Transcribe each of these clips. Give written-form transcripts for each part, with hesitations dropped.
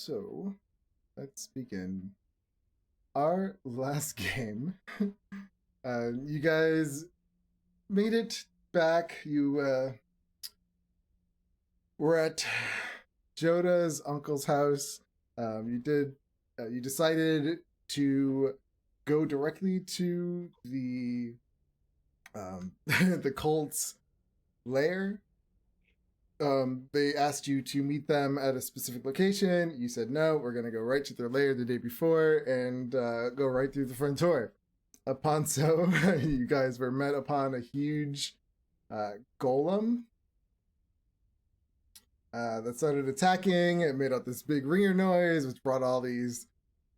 So, let's begin. Our last game, you guys made it back. You were at Joda's uncle's house. You decided to go directly to the the cult's lair. They asked you to meet them at a specific location. You said no. We're gonna go right to their lair the day before and go right through the front door. Upon so, you guys were met upon a huge golem that started attacking. It made out this big ringer noise, which brought all these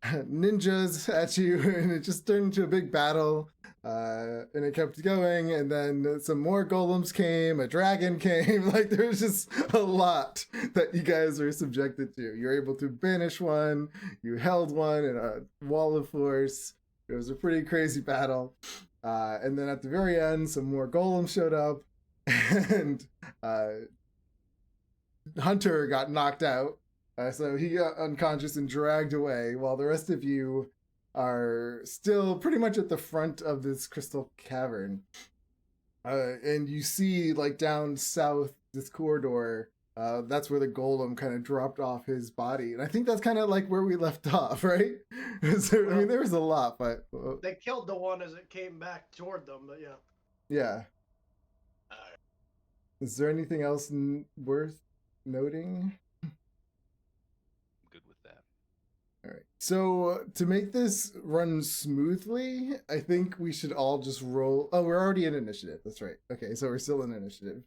ninjas at you, and it just turned into a big battle. And it kept going, and then some more golems came, a dragon came. Like, there was just a lot that you guys were subjected to. You were able to banish one, you held one in a wall of force. It was a pretty crazy battle. And then at the very end, some more golems showed up, and Hunter got knocked out. So he got unconscious and dragged away, while the rest of you are still pretty much at the front of this crystal cavern. And you see, like, down south, this corridor, that's where the golem kind of dropped off his body. And I think that's kind of like where we left off, right? So, I mean, there was a lot, but... They killed the one as it came back toward them, but yeah. Yeah. Is there anything else worth noting? All right. So to make this run smoothly, I think we should all just roll. Oh, we're already in initiative. That's right. Okay, so we're still in initiative.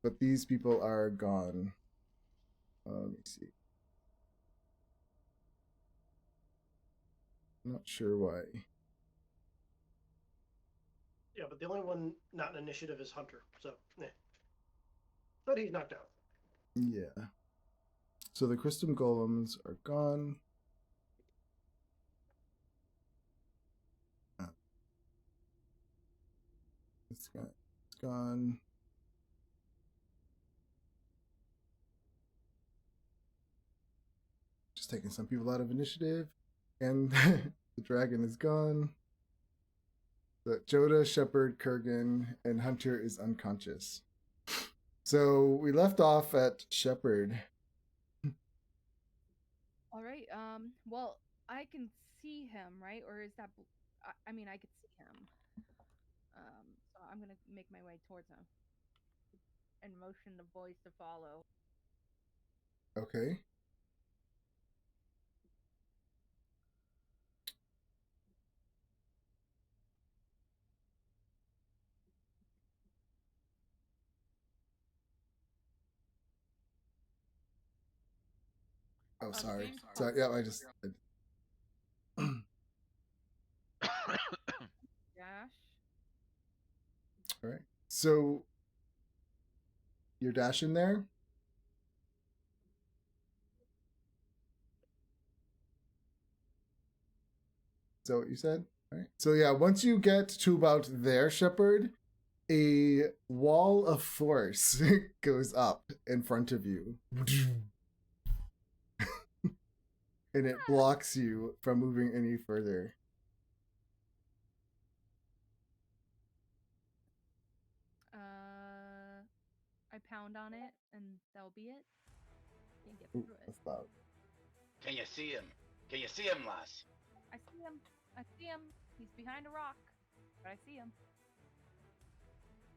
But these people are gone. Let me see. I'm not sure why. Yeah, but the only one not in initiative is Hunter, so yeah. But he's knocked out. Yeah. So the crystal golems are gone. This guy's gone. Just taking some people out of initiative. And the dragon is gone. The Joda, Shepard, Kurgan, and Hunter is unconscious. So we left off at Shepard. All right. Well, I can see him, right? Or is that? I mean, I could see him. So I'm gonna make my way towards him and motion the boys to follow. Okay. Oh, sorry. Sorry. Yeah, I just. Dash. All right. So you're dashing there. Is that what you said? All right. So yeah, once you get to about there, Shepard, a wall of force goes up in front of you. And it blocks you from moving any further. I pound on it, and that'll be it. Can't get Ooh, through it. that's loud. Can you see him? Can you see him, lass? I see him. I see him. He's behind a rock, but I see him.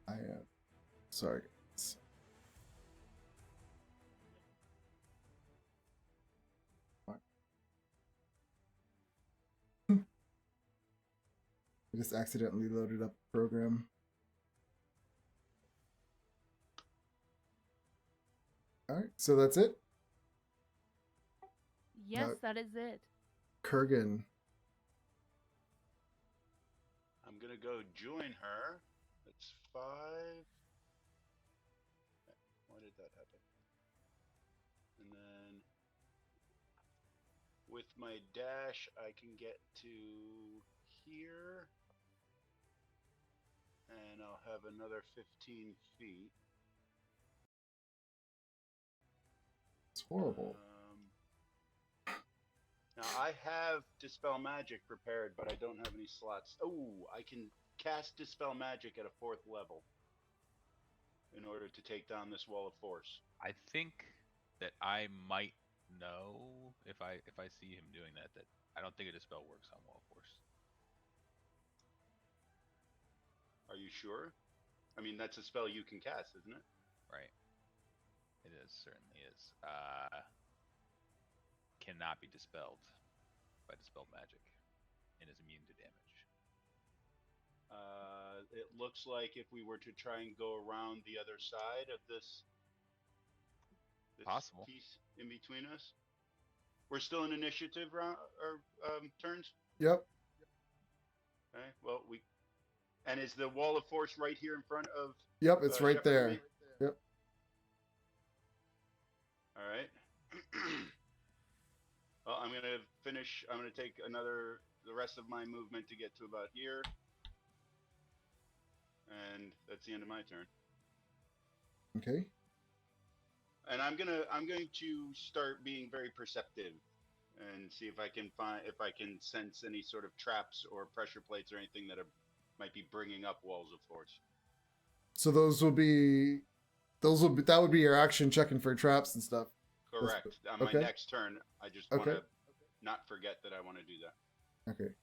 I sorry. I just accidentally loaded up the program. All right, so that's it. Yes, that is it. Kurgan. I'm gonna go join her. That's 5. Why did that happen? And then with my dash, I can get to here. And I'll have another 15 feet. Horrible. Now I have Dispel Magic prepared, but I don't have any slots. Oh, I can cast Dispel Magic at a 4th level in order to take down this wall of force. I think that I might know if I see him doing that. That I don't think a dispel works on wall force. Are you sure? I mean, that's a spell you can cast, isn't it? Right. It is, certainly is. Cannot be dispelled by dispelled magic and is immune to damage. It looks like if we were to try and go around the other side of this Possible. piece in between us. We're still in initiative round or turns. Yep. Okay. Well, and is the wall of force right here in front of? Yep, it's right Shepard there. and me? Yep. All right. Well, I'm gonna finish. I'm gonna take the rest of my movement to get to about here, and that's the end of my turn. Okay. And I'm going to start being very perceptive, and see if I can sense any sort of traps or pressure plates or anything that might be bringing up walls of force. So that would be your action, checking for traps and stuff. Correct. On okay. my next turn, I just want to not forget that I want to do that. Okay.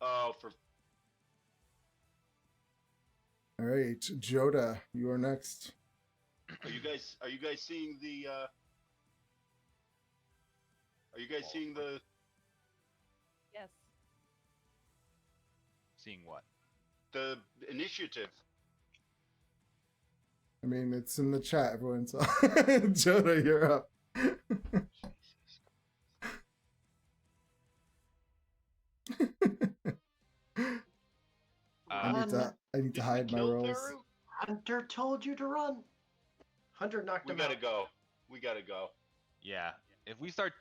Oh, All right, Joda, you are next. Are you guys seeing the? Are you guys seeing the? Yes. Seeing what? The initiative. I mean, it's in the chat. Everyone saw. Joda, you're up. I need to hide my rolls. Theru? Hunter told you to run. Hunter knocked him out. We gotta go. Yeah. If we start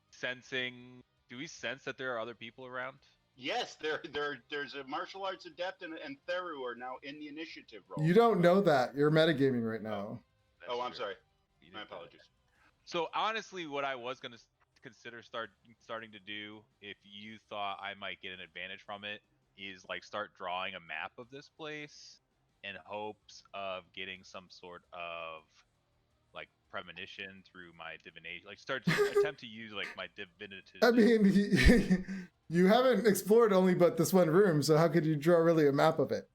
sensing, do we sense that there are other people around? Yes, there's a martial arts adept and Theru are now in the initiative role. You don't know that. You're metagaming right now. Oh, I'm true. sorry. You My didn't know that. apologies. So honestly, what I was gonna consider starting to do, if you thought I might get an advantage from it, is like start drawing a map of this place in hopes of getting some sort of like premonition through my divination, like start to attempt to use like my divinative. I mean, you haven't explored only but this one room, so how could you draw really a map of it?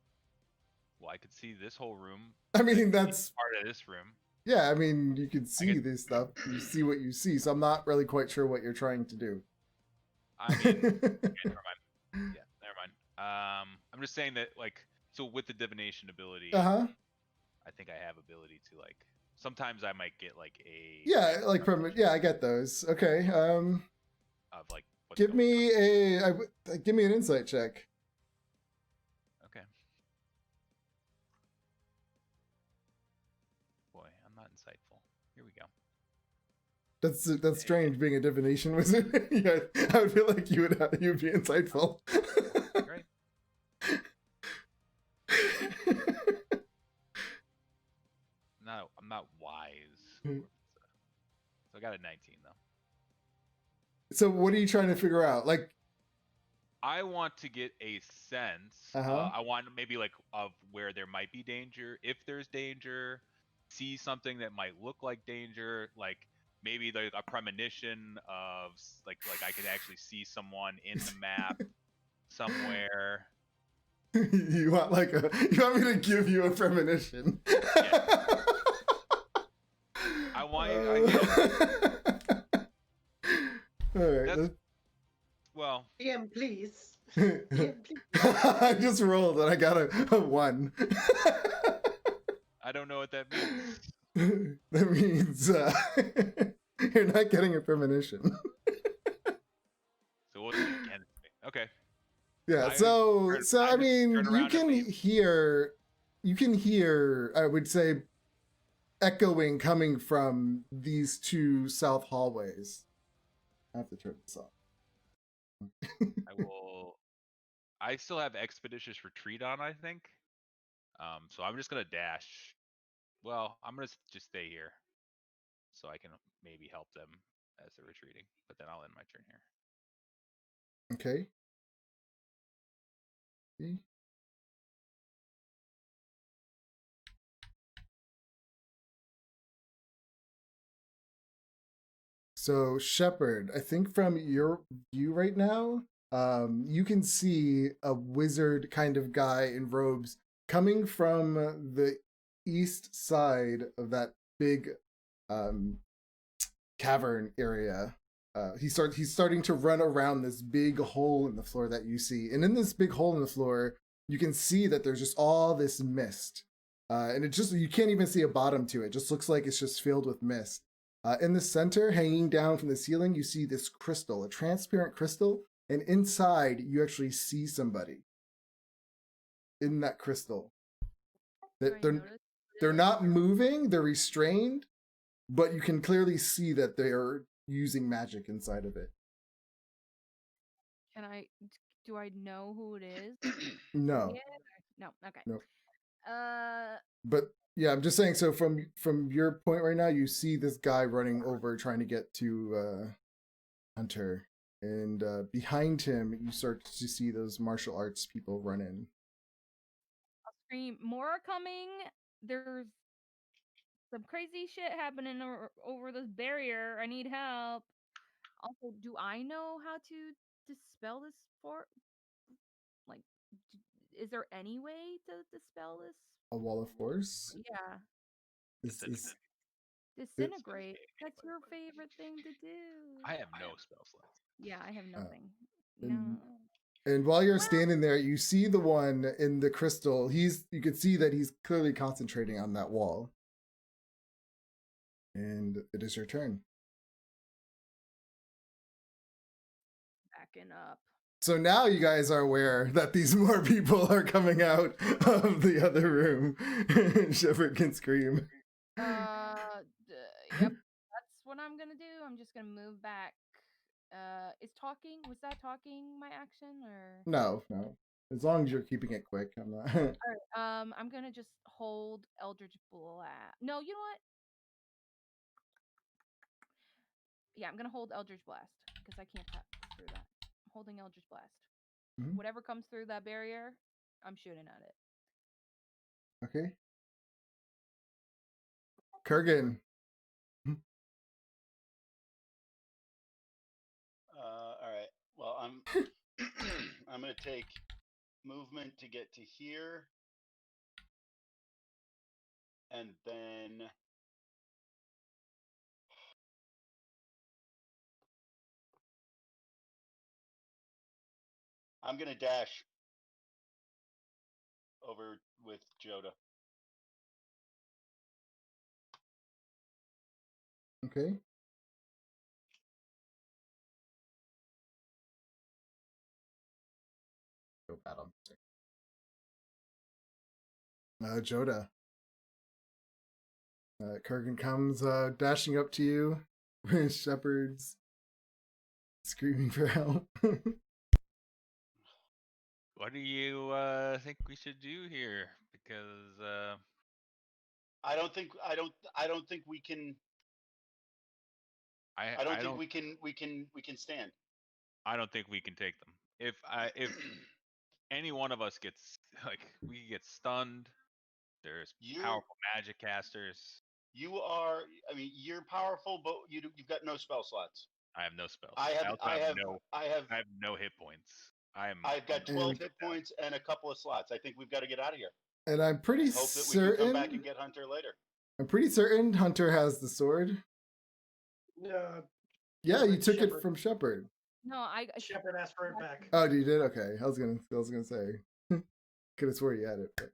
Well, I could see this whole room. I mean, that's part of this room. Yeah, I mean, you can see this stuff. You see what you see, so I'm not really quite sure what you're trying to do. I mean, okay, never mind. Yeah, never mind. I'm just saying that, like, so with the divination ability, I think I have ability to like. Sometimes I might get like a. Yeah, like from I get those. Okay. Of like. Give me an insight check. Okay. Boy, I'm not insightful. Here we go. That's strange, being a divination wizard. Yeah, I would feel like you'd be insightful. Right. I'm not wise. So I got a 19 though. So what are you trying to figure out? Like, I want to get a sense. I want maybe like of where there might be danger, if there's danger. See something that might look like danger, like maybe like a premonition of like I could actually see someone in the map somewhere. You want me to give you a premonition? Yeah. I want All right. Well, DM, please. DM, please. I just rolled and I got a 1. I don't know what that means. That means you're not getting a premonition. So what's it against me? Okay. Yeah, I mean, you can hear, I would say, echoing coming from these two south hallways. I have to turn this off. I still have Expeditious Retreat on, I think. So I'm just gonna dash Well, I'm gonna just stay here, so I can maybe help them as they're retreating. But then I'll end my turn here. Okay. Okay. So Shepard, I think from your view right now, you can see a wizard kind of guy in robes coming from the east side of that big um, cavern area. He's starting to run around this big hole in the floor that you see, and in this big hole in the floor, you can see that there's just all this mist, and it just you can't even see a bottom to it. It just looks like it's just filled with mist. In the center, hanging down from the ceiling, you see this crystal, a transparent crystal, and inside you actually see somebody in that crystal. Do I That they're notice who it they're is, not or- moving, they're restrained, but you can clearly see that they are using magic inside of it. Can I? Do I know who it is? No, Yeah. No. Okay. no. Uh. But yeah, I'm just saying. So from your point right now, you see this guy running over, trying to get to Hunter, and behind him, you start to see those martial arts people run in. I'll scream. More are coming. There's some crazy shit happening over this barrier. I need help. Also, do I know how to dispel this for? Like, is there any way to dispel this? A wall of force. Yeah. Is Disintegrate. That's your favorite thing to do. I have no spell slots. Yeah, I have nothing. and- No. And while you're Well- standing there, you see the one in the crystal. You can see that he's clearly concentrating on that wall. And it is your turn. Backing up. So now you guys are aware that these more people are coming out of the other room. Shepard can scream. Yep. That's what I'm gonna do. I'm just gonna move back. Was that talking my action or? No. As long as you're keeping it quick, I'm not. Alright, I'm gonna just hold Eldritch Blast. No, you know what? Yeah, I'm gonna hold Eldritch Blast because I can't pass through that. I'm holding Eldritch Blast. Mhm. Whatever comes through that barrier, I'm shooting at it. Okay. Kurgan. All right. Well, I'm I'm gonna take movement to get to here, and then I'm gonna dash over with Joda. Okay. Go battle. Joda. Kurgan comes dashing up to you. Shepard's screaming for help. What do you think we should do here? Because I don't think we can. I don't think we can stand. I don't think we can take them. If any one of us gets we get stunned, there's powerful magic casters. You are. I mean, you're powerful, but you've got no spell slots. I have no spells. I have no hit points. I've got 12 hit points and a couple of slots. I think we've got to get out of here. And I'm pretty Hope that we can certain. come back and get Hunter later. I'm pretty certain Hunter has the sword. No, Yeah, you Shepard- took it Shepard. from Shepard. No, I Shepard asked for it back. Oh, you did? Okay. I was gonna say. Could have swore you had it. But...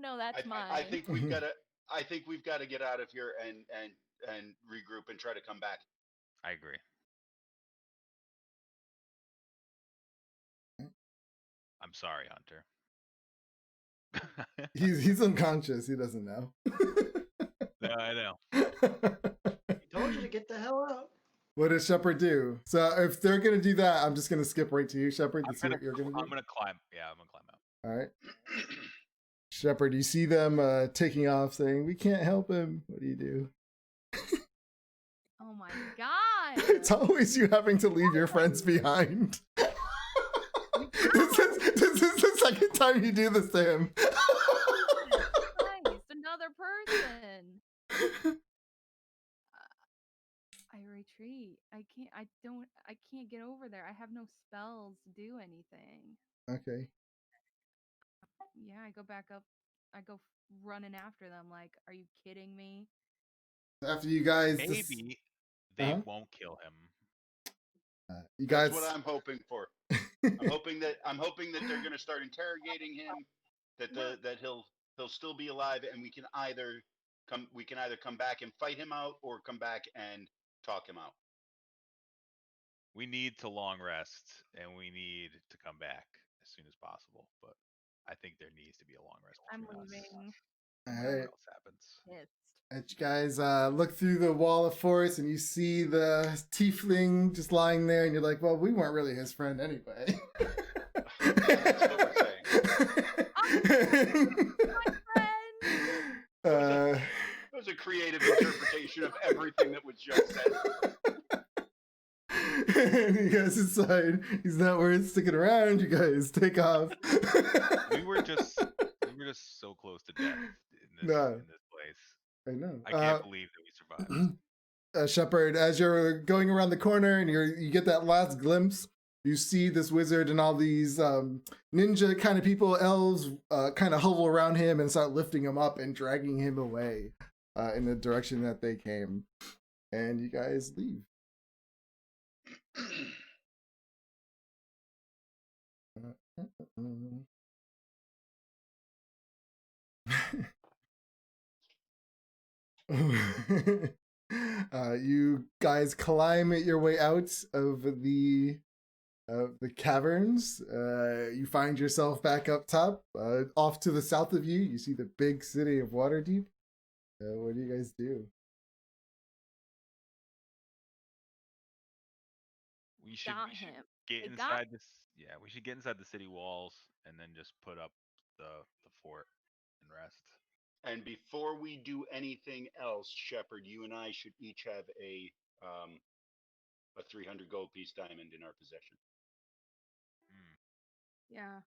no, that's mine. I think we've got to. I think we've got to get out of here and regroup and try to come back. I agree. I'm sorry, Hunter. He's unconscious. He doesn't know. No, I know. I told you to get the hell out. What does Shepard do? So if they're gonna do that, I'm just gonna skip right to you, Shepard. I'm To see what you're gonna do. gonna climb. Yeah, I'm gonna climb out. All right. Shepard, you see them taking off, saying, "We can't help him." What do you do? Oh my god! It's always you having to leave your friends behind. This is the second time you do this to him. Christ, another person. I retreat. I can't get over there. I have no spells to do anything. Okay. Yeah, I go back up. I go running after them. Like, are you kidding me? After you guys, Maybe they won't kill him. You guys. That's what I'm hoping for. I'm hoping that they're going to start interrogating him. That he'll still be alive, and we can either come back and fight him out, or come back and talk him out. We need to long rest, and we need to come back as soon as possible. But I think there needs to be a long rest I'm between us. leaving. All Whatever right. else happens. Pissed. As you guys look through the wall of forest and you see the tiefling just lying there, and you're like, well, we weren't really his friend anyway. That's what we're saying. My friend. That was a creative interpretation of everything that was just said. And you guys decide he's not worth sticking around. You guys take off. We were just so close to death in this place. I know. I can't believe that we survived. Shepard, as you're going around the corner and you get that last glimpse, you see this wizard and all these ninja kind of people, elves, kind of hovel around him and start lifting him up and dragging him away in the direction that they came. And you guys leave. You guys climb your way out of the caverns. You find yourself back up top. Off to the south of you, you see the big city of Waterdeep. What do you guys do? We should get They inside this. Yeah, we should get inside the city walls and then just put up the fort and rest. And before we do anything else, Shepard, you and I should each have a 300 gold piece diamond in our possession. Yeah,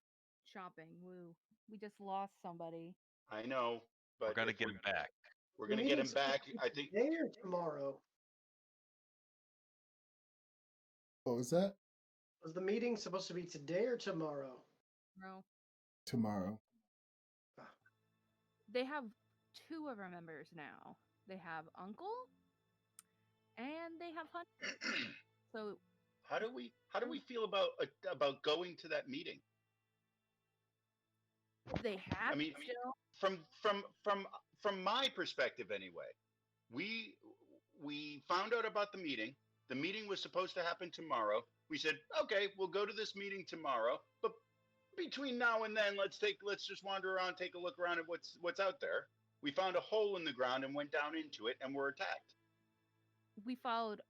shopping. Woo. We just lost somebody. I know, but we're gonna get him back. We're gonna get him back. I think today or tomorrow. What was that? Was the meeting supposed to be today or tomorrow? No. Tomorrow. They have two of our members now. They have Uncle and they have Hunter. So how do we feel about going to that meeting? They have. I mean, still. from my perspective anyway, we found out about the meeting. The meeting was supposed to happen tomorrow. We said, okay, we'll go to this meeting tomorrow, but between now and then, let's just wander around, take a look around at what's out there. We found a hole in the ground and went down into it and were attacked. We followed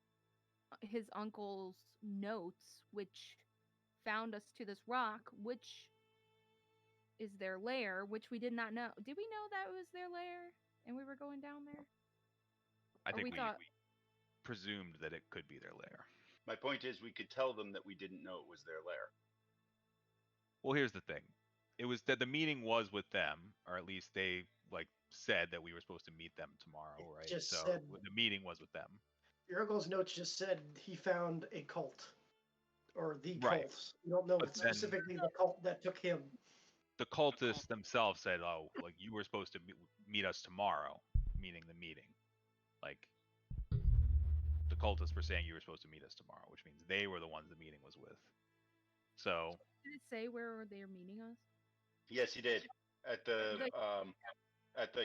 his uncle's notes, which found us to this rock, which is their lair, which we did not know. Did we know that was their lair and we were going down there? I think we presumed that it could be their lair. My point is, we could tell them that we didn't know it was their lair. Well, here's the thing. It was that the meeting was with them, or at least they said that we were supposed to meet them tomorrow, right? So the meeting was with them. Your uncle's notes just said he found a cult, or the right. cults. You don't know specifically the cult that took him. The cultists themselves said, "Oh, you were supposed to meet us tomorrow," meaning the meeting. The cultists were saying you were supposed to meet us tomorrow, which means they were the ones the meeting was with. So. Did it say where they were meeting us? Yes, he did. At the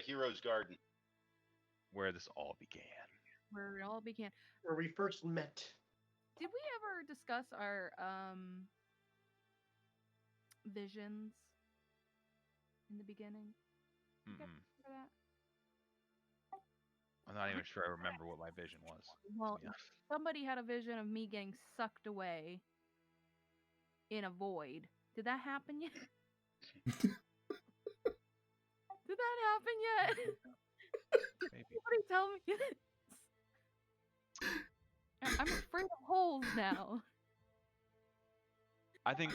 Hero's Garden. Where this all began. Where it all began. Where we first met. Did we ever discuss our visions in the beginning? That? I'm not even sure I remember what my vision was. Well, somebody had a vision of me getting sucked away in a void. Did that happen yet? that happen yet? Maybe. Somebody tell me this. I'm afraid of holes now. I think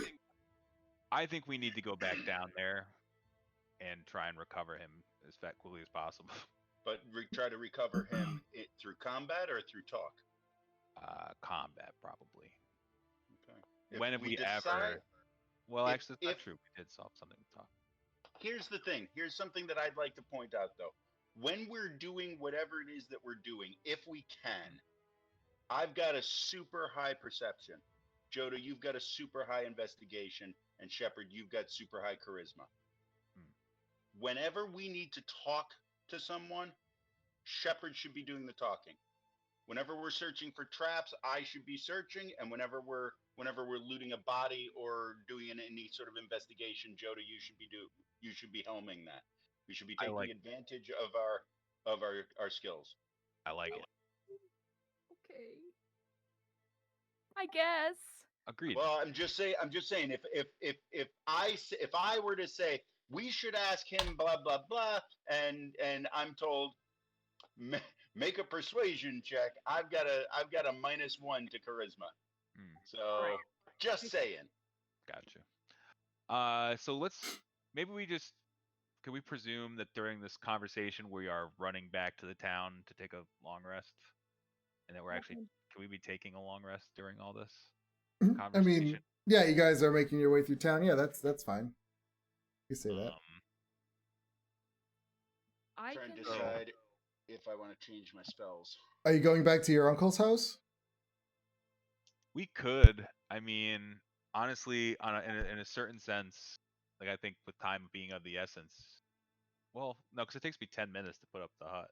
we need to go back down there and try and recover him as quickly as possible. But try to recover him through combat or through talk. Combat probably. Okay. When have we ever? Well, actually, that's not true. We did solve something with talk. Here's the thing. Here's something that I'd like to point out, though. When we're doing whatever it is that we're doing, if we can, I've got a super high perception. Jodo, you've got a super high investigation, and Shepard, you've got super high charisma. Whenever we need to talk to someone, Shepard should be doing the talking. Whenever we're searching for traps, I should be searching, and whenever we're looting a body or doing any sort of investigation, Jodo, you should be helming that. We should be taking advantage of our skills. I like it. Okay. I guess. Agreed. Well, I'm just saying. If I were to say we should ask him blah blah blah, and I'm told make a persuasion check, I've got a -1 to charisma. So Right. just saying. Gotcha. So could we presume that during this conversation we are running back to the town to take a long rest, and that can we be taking a long rest during all this conversation? I mean, yeah, you guys are making your way through town. Yeah, that's fine. You say that. I Trying can to decide if I want to change my spells. Are you going back to your uncle's house? We could. I mean, honestly, in a certain sense, like I think with time being of the essence. Well, no, because it takes me 10 minutes to put up the hut.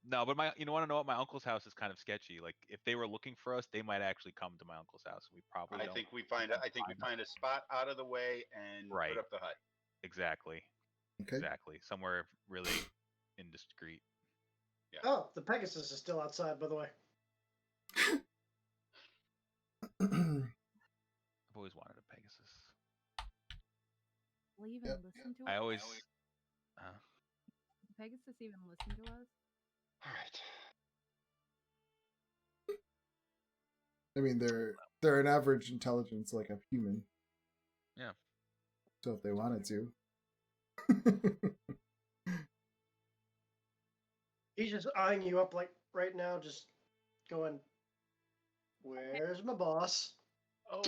No, but you want to know what? My uncle's house is kind of sketchy. Like if they were looking for us, they might actually come to my uncle's house. We probably. I think we find a spot out of the way and put up the hut. Exactly. Okay. Exactly. Somewhere really indiscreet. Yeah. Oh, the Pegasus is still outside, by the way. I've always wanted a Pegasus. Will even listen to us? I always. Pegasus even listen to us? All right. I mean, they're an average intelligence like a human. Yeah. So if they wanted to. He's just eyeing you up like right now, just going, "Where's my boss?" Oh.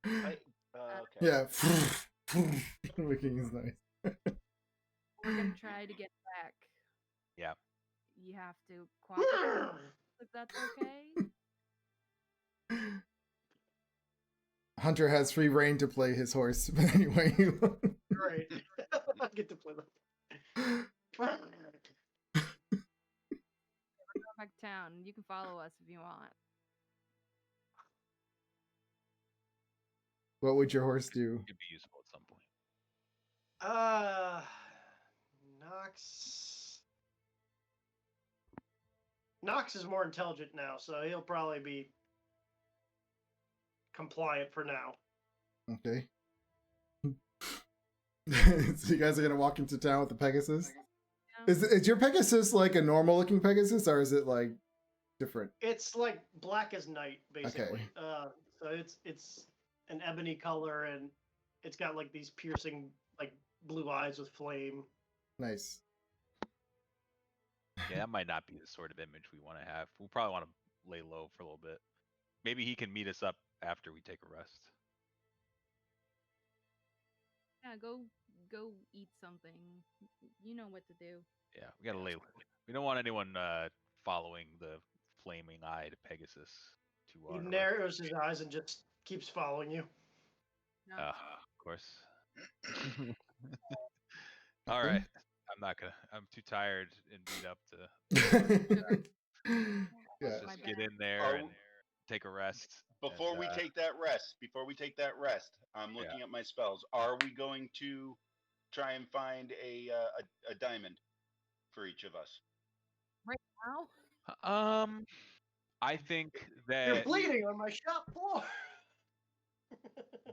Okay. Yeah. Looking is nice. We're gonna try to get back. Yeah. You have to cooperate if that's okay. Hunter has free reign to play his horse, but anyway. Great. I get to play that. We're going back to town. You can follow us if you want. What would your horse do? It'd be useful at some point. Nox is more intelligent now, so he'll probably be compliant for now. Okay. So you guys are gonna walk into town with the Pegasus? Yeah. Is your Pegasus like a normal looking Pegasus, or is it like different? It's like black as night, basically. Okay. So it's an ebony color, and it's got like these piercing like blue eyes with flame. Nice. Yeah, that might not be the sort of image we want to have. We'll probably want to lay low for a little bit. Maybe he can meet us up after we take a rest. Yeah, go eat something. You know what to do. Yeah, we gotta lay low. We don't want anyone following the flaming eyed Pegasus to He our narrows his eyes and just keeps following you. No. of course. All right. I'm too tired and beat up to Yeah. just get in there and take a rest. Before we take that rest, I'm looking at my spells. Are we going to try and find a diamond for each of us? Right now? I think that You're bleeding on my shop floor.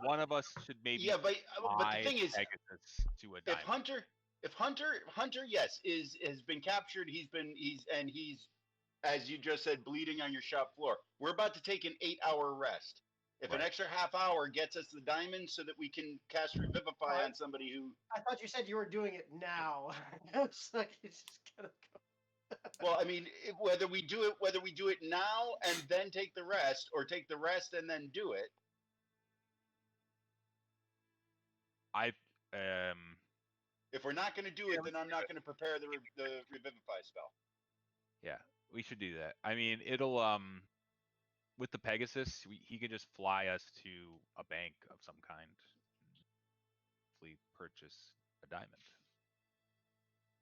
one of us should maybe Yeah, but the buy thing is, Pegasus to a if diamond. Hunter, yes, has been captured. He's as you just said, bleeding on your shop floor. We're about to take an 8-hour rest. If an Right. extra half hour gets us the diamond so that we can cast Revivify on somebody who. I thought you said you were doing it now. I was like, it's just gonna go. Well, I mean, whether we do it now and then take the rest, or take the rest and then do it. I If we're not going to do it, then I'm not going to prepare the Revivify spell. yeah, we should do that. I mean, it'll with the Pegasus, he can just fly us to a bank of some kind. Hopefully, purchase a diamond.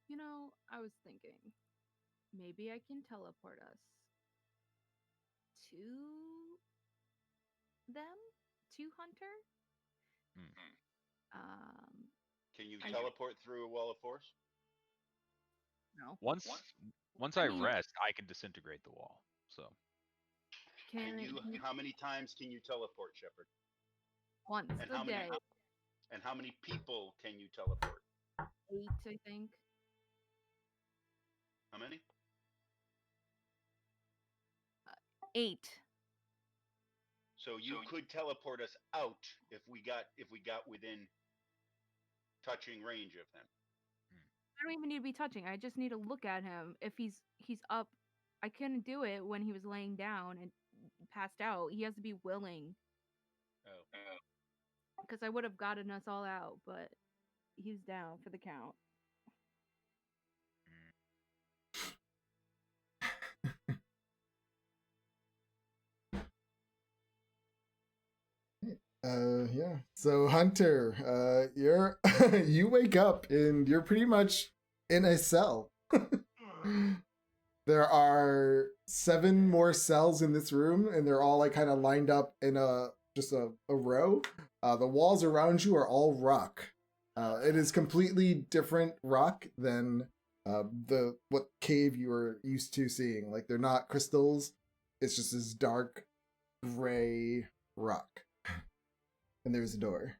You know, I was thinking maybe I can teleport us to them, to Hunter. Can you I- teleport through a wall of force? No. Once I I mean- rest, I can disintegrate the wall. So Can How many times can you teleport, Shepard? once And a how many? day, And how many people can you teleport? 8, I think. How many? 8. So you could teleport us out if we got within touching range of him. I don't even need to be touching. I just need to look at him. If he's up, I couldn't do it when he was laying down and passed out. He has to be willing. Oh. Because I would have gotten us all out, but he's down for the count. Yeah. So Hunter, you're you wake up and you're pretty much in a cell. There are 7 more cells in this room, and they're all like kind of lined up in a row. The walls around you are all rock. It is completely different rock than what cave you were used to seeing. Like, they're not crystals. It's just this dark gray rock. And there's a door.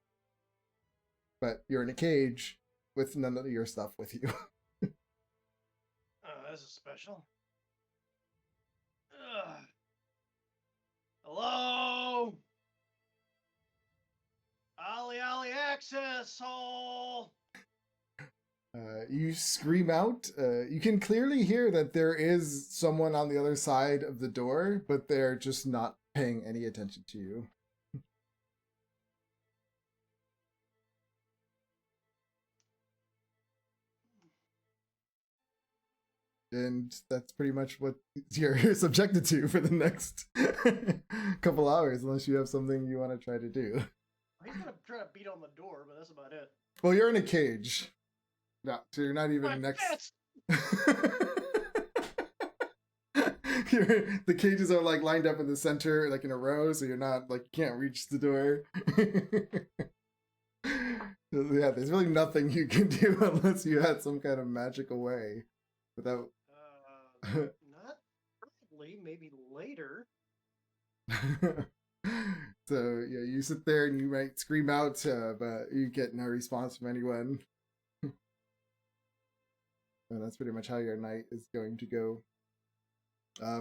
But you're in a cage with none of your stuff with you. Oh, this is special. Ugh. Hello? Ollie access hole! You scream out. You can clearly hear that there is someone on the other side of the door, but they're just not paying any attention to you. And that's pretty much what you're subjected to for the next couple hours, unless you have something you want to try to do. He's gonna try to beat on the door, but that's about it. Well, you're in a cage. No, so you're not even My next. fist! The cages are like lined up in the center, like in a row, so you're not like, you can't reach the door. Yeah, there's really nothing you can do unless you had some kind of magical way without. Not probably, maybe later. So yeah, you sit there and you might scream out, but you get no response from anyone. And that's pretty much how your night is going to go.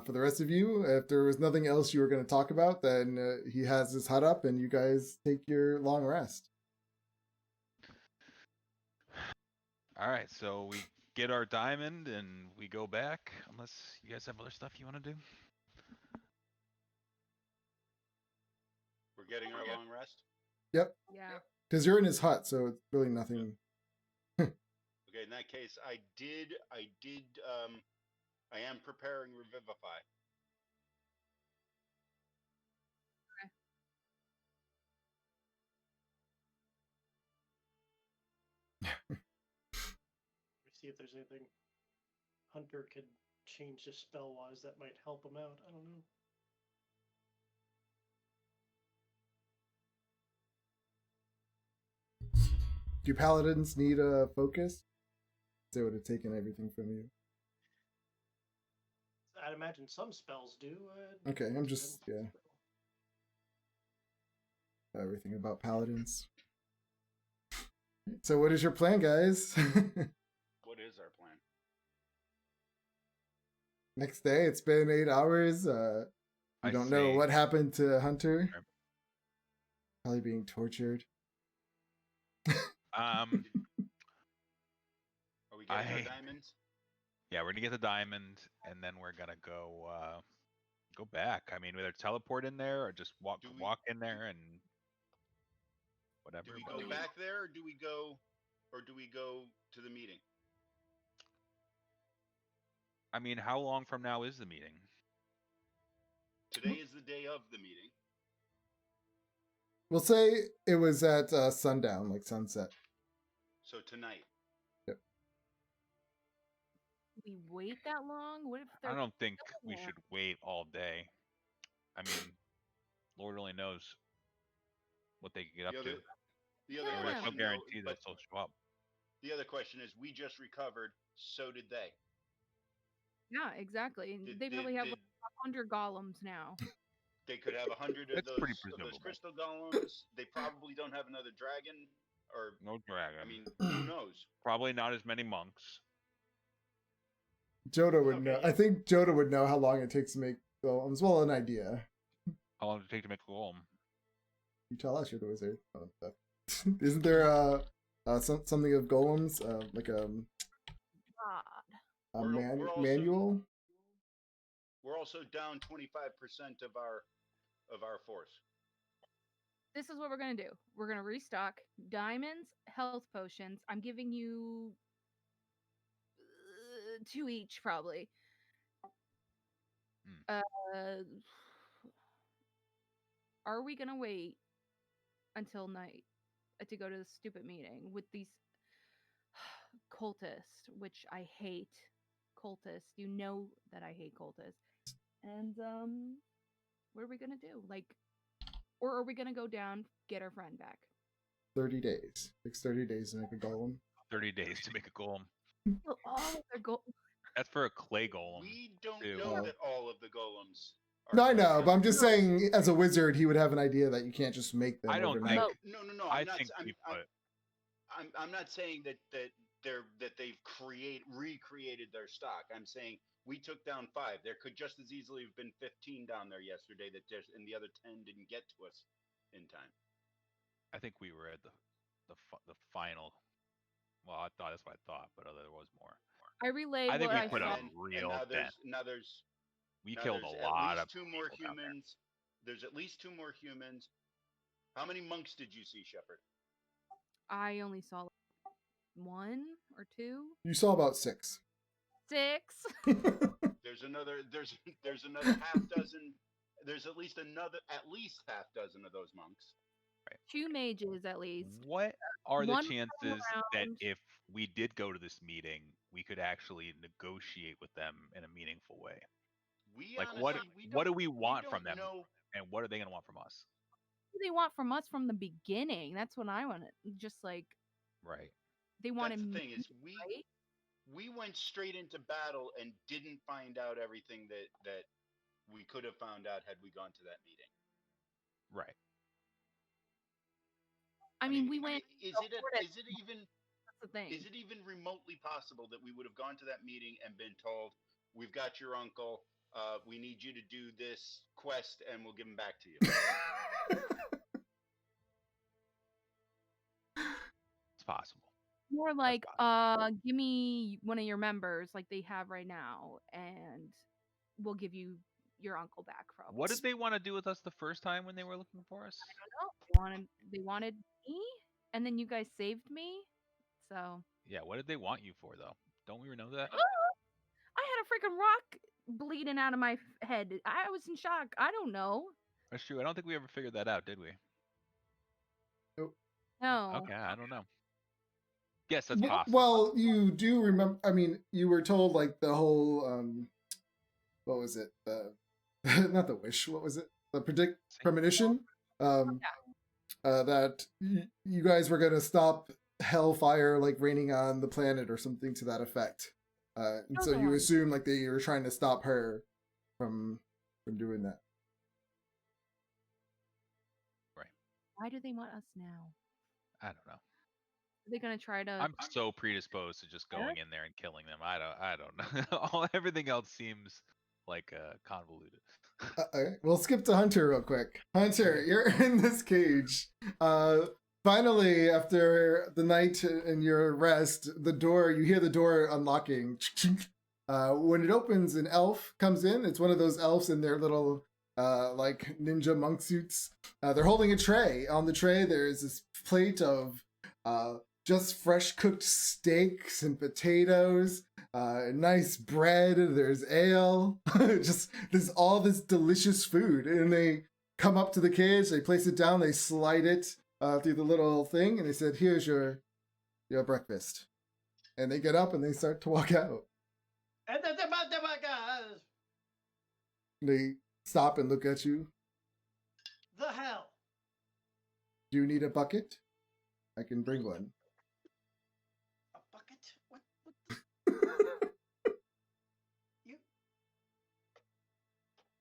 For the rest of you, if there was nothing else you were going to talk about, then he has his hut up and you guys take your long rest. all right, so we get our diamond and we go back. Unless you guys have other stuff you want to do. We're getting our long rest. Yep, Yeah. because you're in his hut, so it's really nothing. Okay, in that case, I am preparing Revivify. See if there's anything Hunter could change just spell wise that might help him out. I don't know. Do paladins need a focus? They would have taken everything from you. I'd imagine some spells do. Okay, I'm just, yeah. everything about paladins. So what is your plan, guys? What is our plan? Next day, it's been 8 hours. I You don't know say- what happened to Hunter. Sure. Probably being tortured. Um, Are we getting our I- diamonds? yeah, we're gonna get the diamond, and then we're gonna go back. I mean, either teleport in there or just walk Do we- walk in there and whatever. Do we but go back there, or do we go to the meeting? I mean, how long from now is the meeting? Today is the day of the meeting. We'll say it was at sundown, like sunset. So tonight. We wait that long? What if they're I don't think we there. should wait all day. I mean, Lord only knows what they can get up The to. other, the other Yeah. And there's no question, guarantee though, that they'll show up. the other question is, we just recovered. So did they. Yeah, exactly. And Did, they did- probably have did- like 100 golems now. they could have 100 of It's pretty those presumable. crystal golems. They probably don't have another dragon, or No dragon. I mean, who knows? Probably not as many monks. Joda would Okay, know. yeah. I think Joda would know how long it takes to make golems. Well, an idea. How long does it take to make a golem? You tell us, you're the wizard. Oh, isn't there something of golems, like a God. We're also- manual? We're also down 25% of our force. This is what we're going to do. We're going to restock diamonds, health potions. I'm giving you 2 each, probably. Are we going to wait until night to go to the stupid meeting with these cultists, which I hate cultists. You know that I hate cultists. And what are we gonna do? Like, or are we gonna go down, get our friend back? 30 days. Takes 30 days to make a golem. 30 days to make a golem. Kill all of their That's for a clay golem. We don't too. know that all of the golems. Are No, I know, golems. but I'm just saying, as a wizard, he would have an idea that you can't just make them I don't overnight. think. No. I I'm not, think I'm, we I'm, put. I'm not saying that they've recreated their stock. I'm saying we took down 5. There could just as easily have been 15 down there yesterday and the other 10 didn't get to us in time. I think we were at the final. Well, I thought that's what I thought, but there was more. I relayed I think what we I put saw. a real dent. We Now killed there's a lot at of least 2 more people down there. humans. There's at least 2 more humans. How many monks did you see, Shepard? I only saw like 1 or 2. You saw about 6. 6. There's another half dozen. There's at least half dozen of those monks. 2 mages at least. What are the One chances that round. if we did go to this meeting, we could actually negotiate with them in a meaningful way? We Like, honestly, what do we want don't from them, know. and what are they going to want from us? What do they want from us from the beginning? That's what I wanted. Just like Right. they wanted That's the me, thing is right? we went straight into battle and didn't find out everything that we could have found out had we gone to that meeting. Right. I mean, we went. Is so it hard at- is it even That's the thing. is it even remotely possible that we would have gone to that meeting and been told, "We've got your uncle. We need you to do this quest, and we'll give him back to you." It's possible. More like, fine. give me one of your members, like they have right now, and we'll give you your uncle back. Probably. What did they want to do with us the first time when they were looking for us? They wanted me, and then you guys saved me. So Yeah, what did they want you for, though? Don't we know that? I had a freaking rock bleeding out of my head. I was in shock. I don't know. That's true. I don't think we ever figured that out, did we? No. Okay, I don't know. Yes, that's possible. Well, you do remember. I mean, you were told like the whole what was it? The not the wish. What was it? The premonition. That you guys were gonna stop hellfire like raining on the planet or something to that effect. And so you Totally. assume like they were trying to stop her from doing that. Why do they want us now? I don't know. Are they gonna try to? I'm so predisposed to just going in there and killing them. I don't know. Everything else seems like convoluted. Okay, we'll skip to Hunter real quick. Hunter, you're in this cage. Finally, after the night and your rest, you hear the door unlocking. When it opens, an elf comes in. It's one of those elves in their little like ninja monk suits. They're holding a tray. On the tray, there's this plate of just fresh cooked steaks and potatoes, nice bread. There's ale. There's all this delicious food, and they come up to the cage. They place it down. They slide it through the little thing, and they said, "Here's your breakfast." And they get up and they start to walk out. They stop and look at you. The hell? Do you need a bucket? I can bring one. A bucket? What the? You?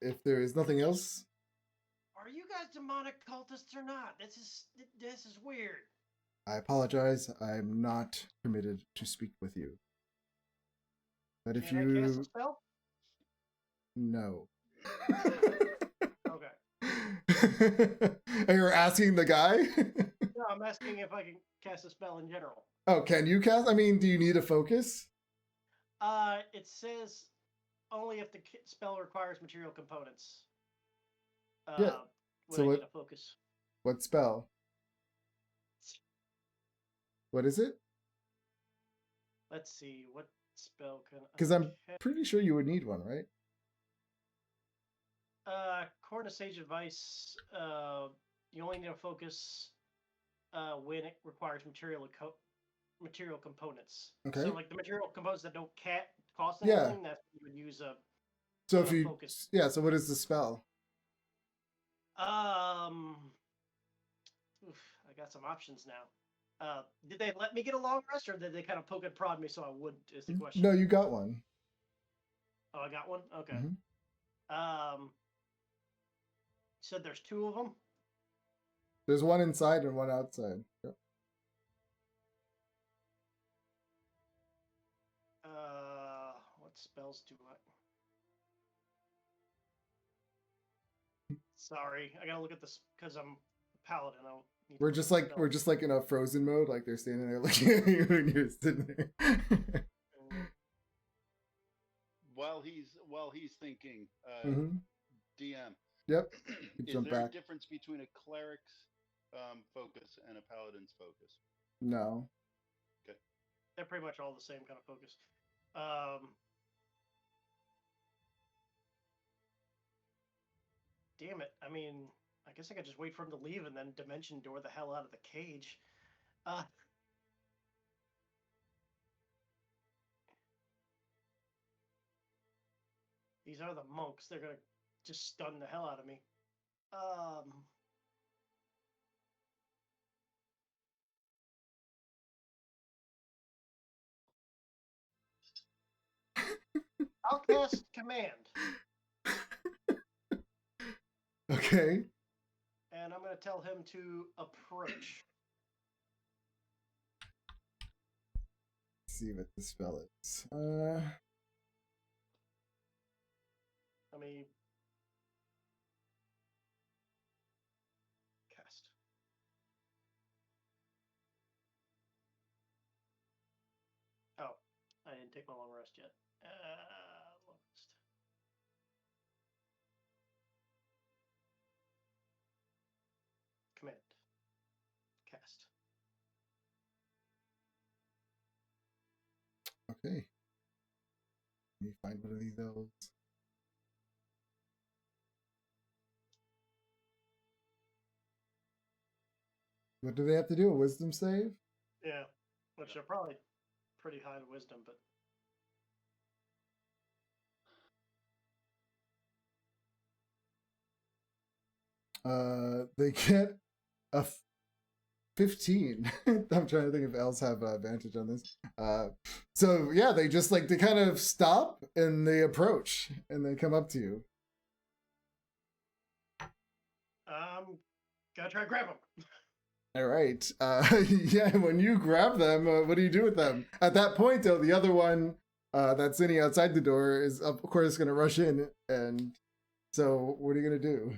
If there is nothing else, Are you guys demonic cultists or not? This is weird. I apologize. I'm not permitted to speak with you. But if Can I cast a you spell? no. Okay. And you're asking the guy? No, I'm asking if I can cast a spell in general. Oh, can you cast? I mean, do you need a focus? It says only if the spell requires material components. Yeah, Would so I what- need a focus? What spell? What is it? Let's see, what spell can I Because I'm cast? pretty sure you would need one, right? Corner Sage Advice, you only need a focus when it requires material components. Okay. So like the material components that don't cost Yeah. anything, that's when you would use a So if you focus. yeah, so what is the spell? Oof, I got some options now. Did they let me get a long rest, or did they kind of poke and prod me so I wouldn't? Is the question. No, you got one. Oh, I got one. Okay. Mhm. Said there's two of them. There's one inside and one outside. Yep. What spells do I? Sorry, I gotta look at this because I'm a paladin. I need to We're look just at the like spells. in a frozen mode, like they're standing there looking at you and you're sitting there. While he's thinking, Mhm. DM, Yep. You is jump there a back. difference between a cleric's focus and a paladin's focus? No. They're pretty much all the same kind of focus. Damn it. I mean, I guess I could just wait for him to leave and then dimension door the hell out of the cage. These are the monks. They're gonna just stun the hell out of me. I'll cast command, Okay. and I'm gonna tell him to approach. Let's see what the spell is. Let me cast. Oh, I didn't take my long rest yet. Long rest. Command. Cast. Okay. Let me find one of these elves. What do they have to do? A wisdom save? Yeah, which are probably pretty high in wisdom, but They get a 15. I'm trying to think if elves have advantage on this. So yeah, they just they kind of stop and they approach and they come up to you. I'm Gotta try to grab him. All right. Yeah, when you grab them, what do you do with them? At that point, though, the other one that's sitting outside the door is, of course, going to rush in. And so, what are you going to do?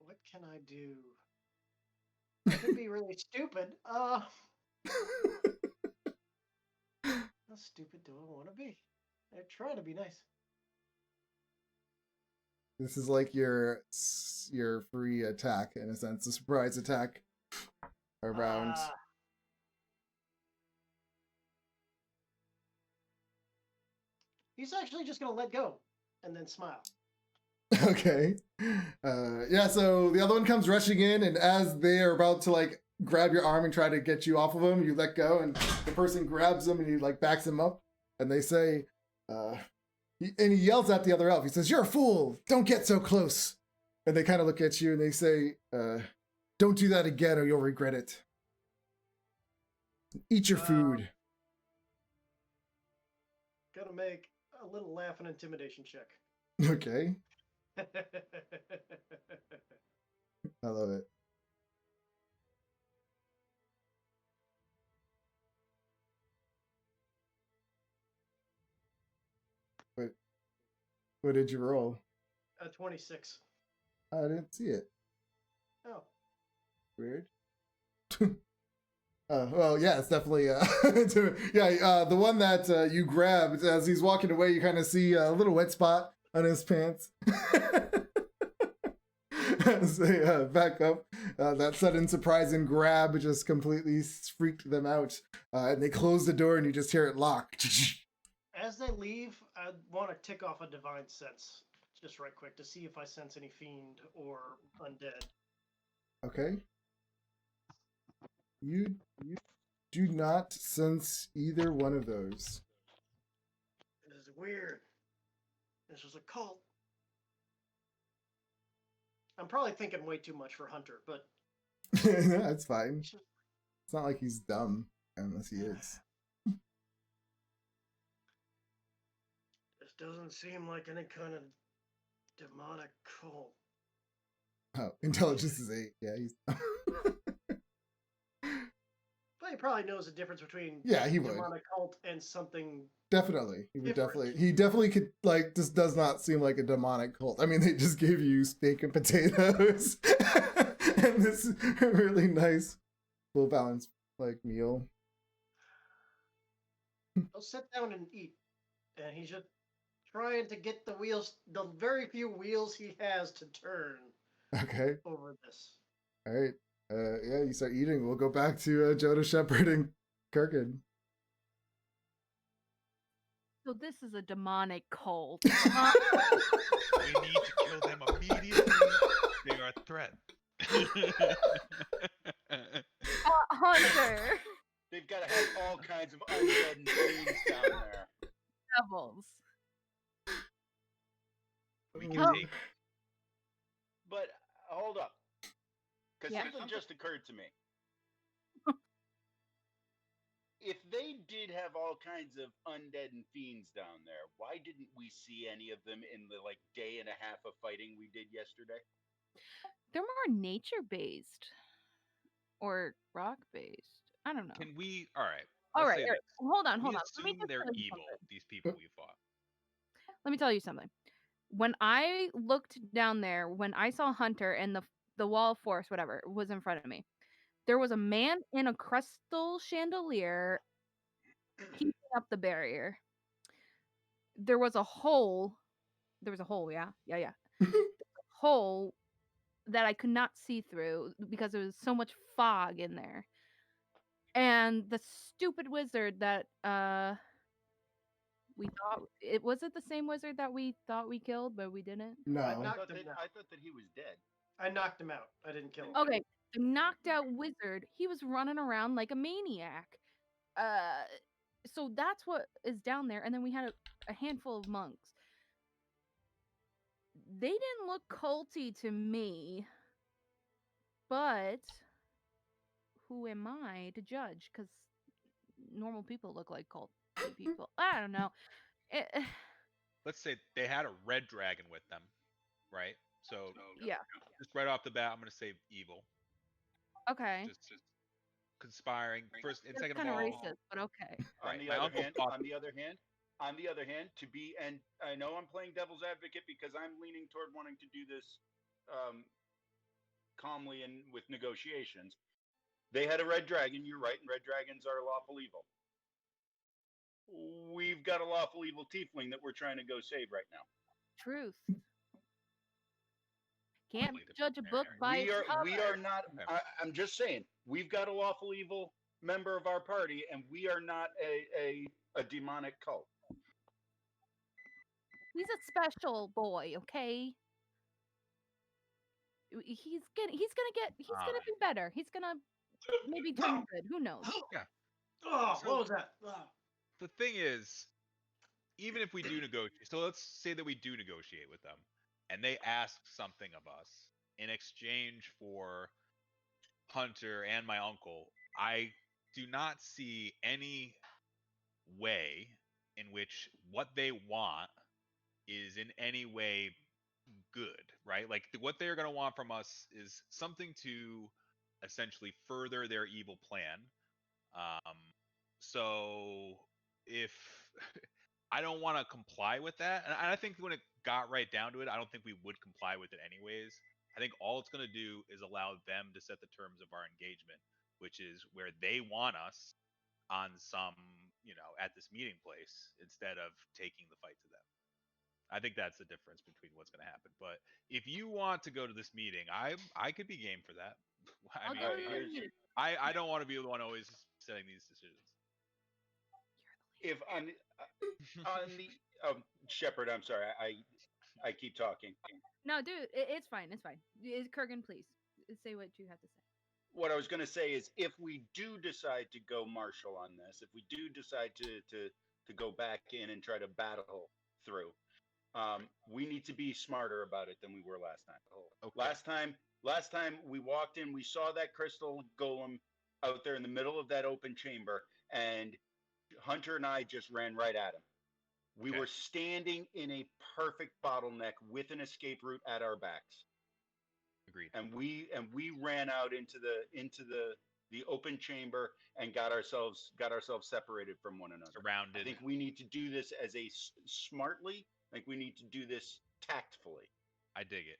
What can I do? It could be really stupid. How stupid do I want to be? I try to be nice. This is like your free attack, in a sense, a surprise attack around. He's actually just gonna let go and then smile. Okay. Yeah, so the other one comes rushing in, and as they are about to like grab your arm and try to get you off of him, you let go, and the person grabs him and he like backs him up, and they say, and he yells at the other elf. He says, "You're a fool! Don't get so close!" And they kind of look at you and they say, "Don't do that again, or you'll regret it. Eat your food." Gotta make a little laugh and intimidation check. Okay, I love it. What did you roll? 26. I didn't see it. Oh. Weird. Well, yeah, it's definitely the one that you grabbed as he's walking away. You kind of see a little wet spot on his pants. As they back up, that sudden surprise and grab just completely freaked them out, and they close the door, and you just hear it lock. As they leave, I want to tick off a divine sense, just right quick, to see if I sense any fiend or undead. Okay. You do not sense either one of those. This is weird. This is a cult. I'm probably thinking way too much for Hunter, but That's fine. It's not like he's dumb, unless he is. this doesn't seem like any kind of demonic cult. Oh, intelligence is 8. Yeah, he's. But he probably knows the difference between He would. demonic cult and something. Definitely, he would different. He definitely could. Like, this does not seem like a demonic cult. I mean, they just gave you steak and potatoes, and this really nice, well balanced like meal. He'll sit down and eat, and he's just trying to get the wheels, the very few wheels he has to turn. Okay. Over this. All right. Yeah, you start eating. We'll go back to Joda Shepherd and Kirkin. So this is a demonic cult. We need to kill them immediately. They are a threat. Hunter. They've got to have all kinds of undead and fiends down there. Devils. We can take. But hold up, because Yeah. something just occurred to me. If they did have all kinds of undead and fiends down there, why didn't we see any of them in the like day and a half of fighting we did yesterday? They're more nature based or rock based. I don't know. Can we? All right. All let's right, say all right. this. Hold on. We Let me assume just they're tell you evil. something. These people we fought. Let me tell you something. When I looked down there, when I saw Hunter and the wall of force, whatever, was in front of me, there was a man in a crystal chandelier keeping up the barrier. There was a hole. There was a hole, yeah. Hole that I could not see through because there was so much fog in there. And the stupid wizard that we thought it was it the same wizard that we thought we killed, but we didn't? No. I thought that he was dead. I knocked him out. I didn't kill him. Okay, the knocked out wizard, he was running around like a maniac. So that's what is down there, and then we had a handful of monks. They didn't look culty to me, but who am I to judge? Because normal people look like culty people. I don't know. let's say they had a red dragon with them, right? So Yeah. just right off the bat, I'm gonna say evil. Okay. Just conspiring first and That's second of kind of all. racist, but okay. On Right. the My other uncle hand, thought to be, and I know I'm playing devil's advocate because I'm leaning toward wanting to do this calmly and with negotiations. They had a red dragon. You're right, and red dragons are lawful evil. We've got a lawful evil tiefling that we're trying to go save right now. Truth. Can't Completely judge a different book scenario. by We its are cover. not. I'm just saying, we've got a lawful evil member of our party, and we are not a demonic cult. He's a special boy, okay? He's gonna be better. He's gonna maybe turn good. Who knows? Oh, So- what was that? Oh. The thing is, even if we do negotiate, so let's say that we do negotiate with them, and they ask something of us in exchange for Hunter and my uncle, I do not see any way in which what they want is in any way good, right? Like what they're going to want from us is something to essentially further their evil plan. So if I don't want to comply with that, and I think when it got right down to it, I don't think we would comply with it anyways. I think all it's going to do is allow them to set the terms of our engagement, which is where they want us on some, at this meeting place instead of taking the fight to them. I think that's the difference between what's going to happen. But if you want to go to this meeting, I could be game for that. I I'll mean, go to Alright, the here's- meeting. I don't want to be the one always setting these decisions. If on the Shepard, I'm sorry, I keep talking. No, dude, it's fine. It's fine. Kurgan, please say what you have to say. What I was going to say is, if we do decide to go martial on this, if we do decide to go back in and try to battle through, we need to be smarter about it than we were last time. Okay. Last time we walked in, we saw that crystal golem out there in the middle of that open chamber, and Hunter and I just ran right at him. We Okay. were standing in a perfect bottleneck with an escape route at our backs. Agreed. And we ran out into the open chamber and got ourselves separated from one another. Surrounded. I think we need to do this as smartly. I think we need to do this tactfully. I dig it.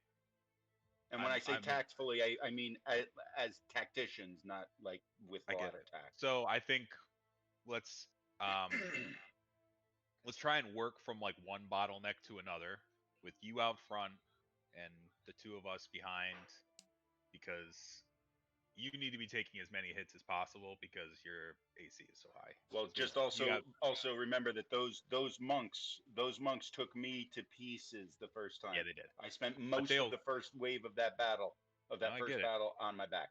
And when I say I'm- tactfully, I mean as tacticians, not like with I a get lot of it. tact. So I think let's let's try and work from like one bottleneck to another with you out front and the two of us behind, because you need to be taking as many hits as possible because your AC is so high. Well, So just you also remember that those monks took me to pieces the first time. yeah, they did. I spent most they'll- of the first wave of that battle, No, I get it. battle on my back.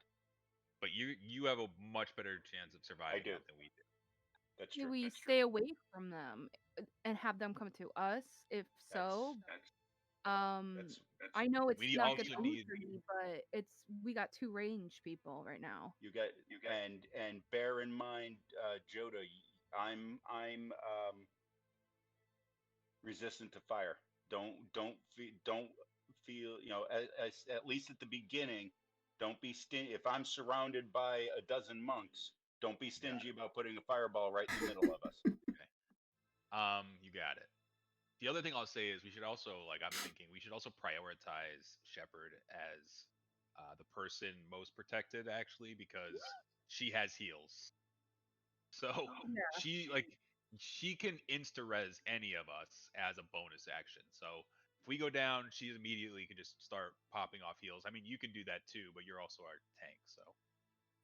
But you have a much better chance of surviving do. that than we do. That's Do true. we stay away from them and have them come to us? If so, That's I know it's We not also good need- for you, but we got two range people right now. you got and bear in mind, Joda, I'm resistant to fire. Don't feel as at least at the beginning. Don't be stingy. If I'm surrounded by a dozen monks, don't be stingy about putting a fireball right in the middle of us. You got it. The other thing I'll say is we should also, I'm thinking we should also prioritize Shepard as the person most protected, actually, because she has heals. So she can insta res any of us as a bonus action. So if we go down, she immediately can just start popping off heals. I mean, you can do that too, but you're also our tank, so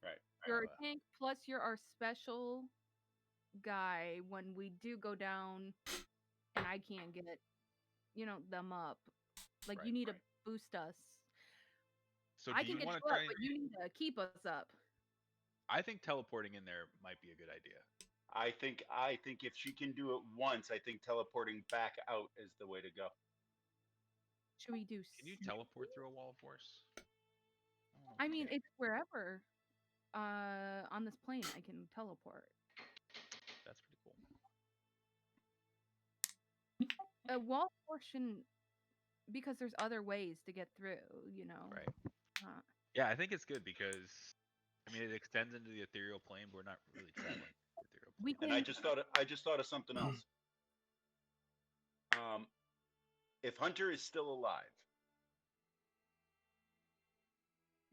Right. You're a tank, plus you're our special guy when we do go down and I can't get, them up. Like, Right, you need to boost us. So I do can you get you want up, to try? but you need to keep us up. I think teleporting in there might be a good idea. I think if she can do it once, I think teleporting back out is the way to go. Should we do? Can you sneak? teleport through a wall of force? I mean, it's wherever. On this plane, I can teleport. That's pretty cool. a wall portion, because there's other ways to get through, you know. Right. Uh, Yeah, I think it's good because I mean it extends into the ethereal plane, but we're not really traveling the ethereal we plane. And I can. just thought of something else. If Hunter is still alive,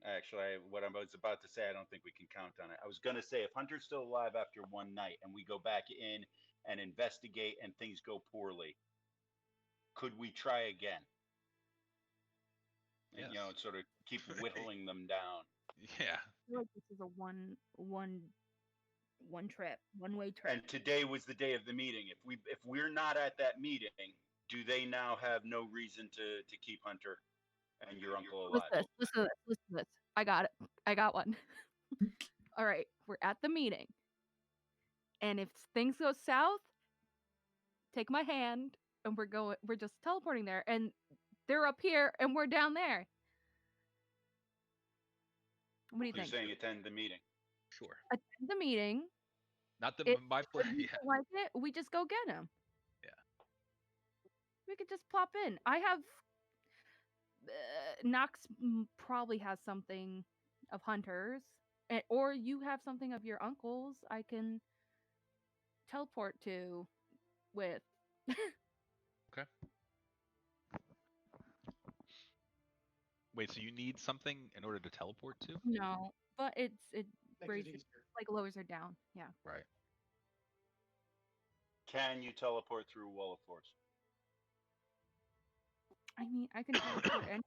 actually, what I was about to say, I don't think we can count on it. I was going to say, if Hunter's still alive after one night and we go back in and investigate and things go poorly, could we try again? And, Yes. sort of keep whittling them down. Yeah. I feel like this is a one trip, one way trip. And today was the day of the meeting. If we're not at that meeting, do they now have no reason to keep Hunter and your uncle alive? Listen to this. I got it. I got one. All right, we're at the meeting, and if things go south, take my hand, and we're just teleporting there, and they're up here, and we're down there. What do you You're think? saying attend the meeting. Sure. Attend the meeting. Not the If my if plan. we Yeah. don't like it, we just go get him. Yeah. We could just plop in. I have Knox probably has something of Hunter's, or you have something of your uncle's. I can teleport to with. Okay. Wait, so you need something in order to teleport to? No, but it Makes it raises easier. like lowers her down. Yeah. Right. Can you teleport through a wall of force? I mean, I can teleport any.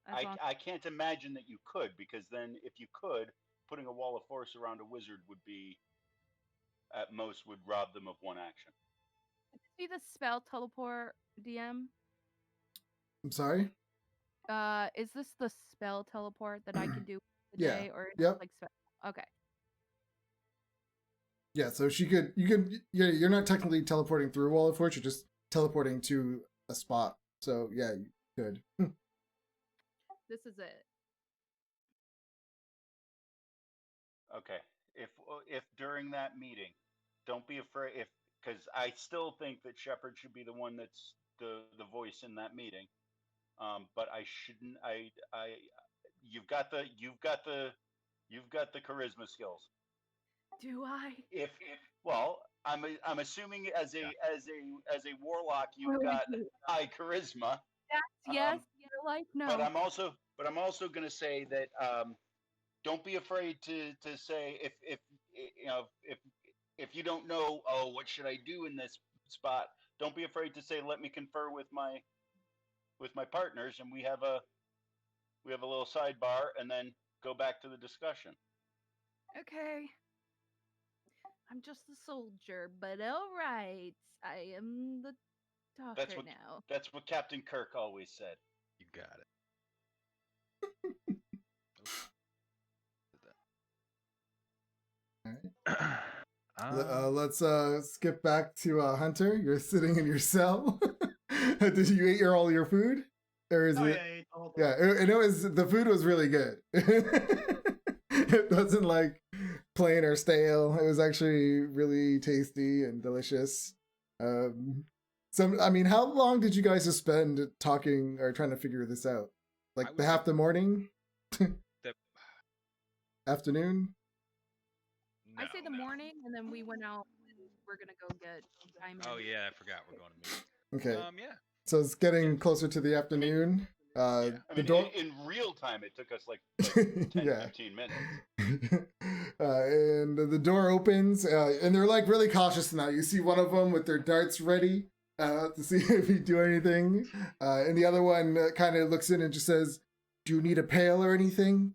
As long I can't imagine that you could, because then if you could, putting a wall of force around a wizard would be, at most, would rob them of one action. see the spell teleport DM. I'm sorry. Is this the spell teleport that I can do Yeah. today, or is it Yep. like spell? Okay. Yeah, so you could you're not technically teleporting through a wall of force, you're just teleporting to a spot. So yeah, you could. This is it. Okay. If during that meeting, don't be afraid, because I still think that Shepard should be the one that's the voice in that meeting. But I shouldn't. You've got the charisma skills. Do I? If well, I'm assuming as a warlock you've got high charisma. Yes. Your life. No. But I'm also going to say that don't be afraid to say if you don't know, oh, what should I do in this spot? Don't be afraid to say, let me confer with my partners, and we have a little sidebar, and then go back to the discussion. Okay. I'm just a soldier, but all right. I am the talker now. That's what Captain Kirk always said. You got it. All right. Let's skip back to Hunter. You're sitting in your cell. Did you eat all your food? Or is Oh, it? yeah, I ate all the- Yeah, and it was the food was really good. It wasn't like plain or stale. It was actually really tasty and delicious. I mean, how long did you guys spend talking or trying to figure this out? Like the half the morning, afternoon. I say the morning, and then we went out. And we're gonna go get diamond. Oh yeah, I forgot we're going to meet. Okay. Yeah. So it's getting closer to the afternoon. I The mean, door. in real time, it took us like 10, Yeah. 15 minutes. And the door opens, and they're like really cautious now. You see one of them with their darts ready to see if you do anything, and the other one kind of looks in and just says, "Do you need a pail or anything?"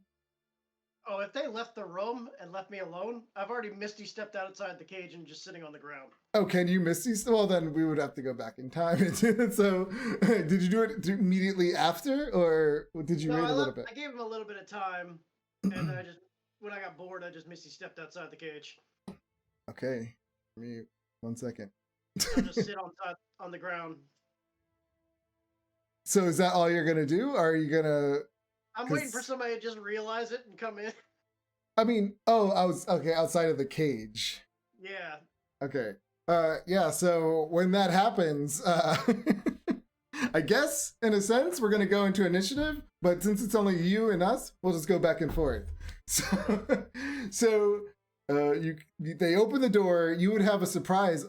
Oh, if they left the room and left me alone, I've already Misty stepped outside the cage and just sitting on the ground. Oh, can you Misty? Well, then we would have to go back in time. So, did you do it immediately after, or did you wait a little bit? I gave him a little bit of time, and then when I got bored, I just Misty stepped outside the cage. Okay, give me 1 second. I'll just sit on the ground. So, is that all you're gonna do? Or are you gonna? I'm waiting for somebody to just realize it and come in. I mean, I was okay outside of the cage. Yeah. Okay. Yeah, so when that happens, I guess in a sense we're gonna go into initiative, but since it's only you and us, we'll just go back and forth. So, they open the door. You would have a surprise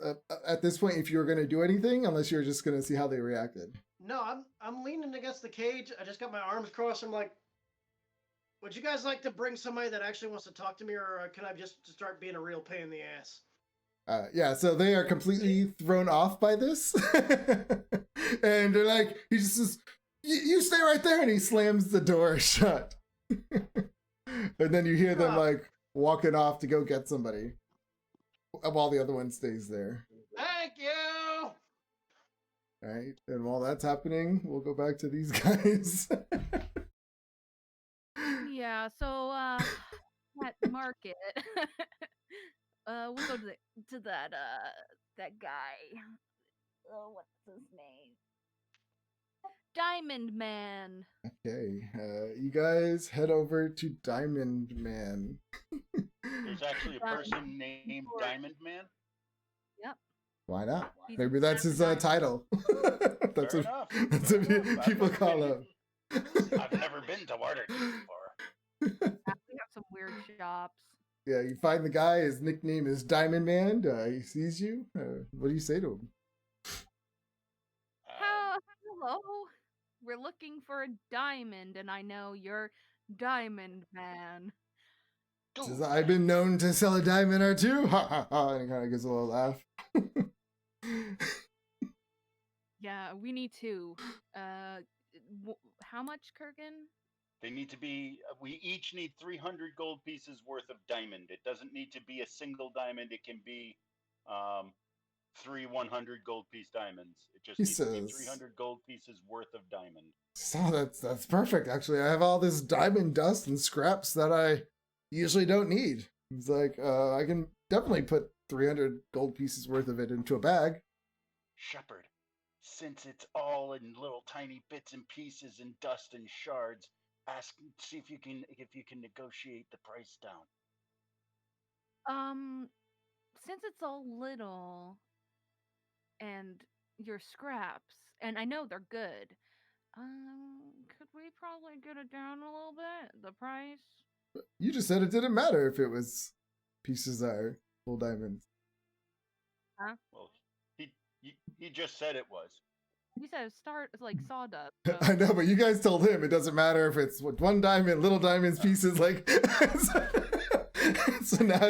at this point if you were gonna do anything, unless you were just gonna see how they reacted. No, I'm leaning against the cage. I just got my arms crossed. I'm like, would you guys like to bring somebody that actually wants to talk to me, or can I just start being a real pain in the ass? Yeah, so they are completely thrown off by this, and they're like, he just says, "You stay right there," and he slams the door shut. And then you hear them like walking off to go get somebody, while the other one stays there. Thank you. All right, and while that's happening, we'll go back to these guys. Yeah, so at market, we'll go to that guy. What's his name? Diamond Man. Okay, you guys head over to Diamond Man. There's actually a person named Diamond Man. Yep. Why not? He's Maybe that's his diamond. title. That's Fair what, enough. that's Fair what enough. people I've never call been- him. I've never been to Waterdeep before. We have some weird shops. Yeah, you find the guy. His nickname is Diamond Man. He sees you. What do you say to him? Hello. We're looking for a diamond, and I know you're Diamond Man. Says, I've been known to sell a diamond or two. Ha ha ha. And he kind of gives a little laugh. Yeah, we need two. How much, Kurgan? They need to be. We each need 300 gold pieces worth of diamond. It doesn't need to be a single diamond. It can be 3 100 gold piece diamonds. It just He needs to be says- 300 gold pieces worth of diamond. So that's perfect. Actually, I have all this diamond dust and scraps that I usually don't need. He's like, I can definitely put 300 gold pieces worth of it into a bag. Shepherd, since it's all in little tiny bits and pieces and dust and shards, see if you can negotiate the price down. Since it's all little and your scraps, and I know they're good, could we probably get it down a little bit? The price? You just said it didn't matter if it was pieces that are full diamonds. Well, he just said it was. You said it's like sawdust. I know, but you guys told him it doesn't matter if it's one diamond, little diamonds pieces. Like, so now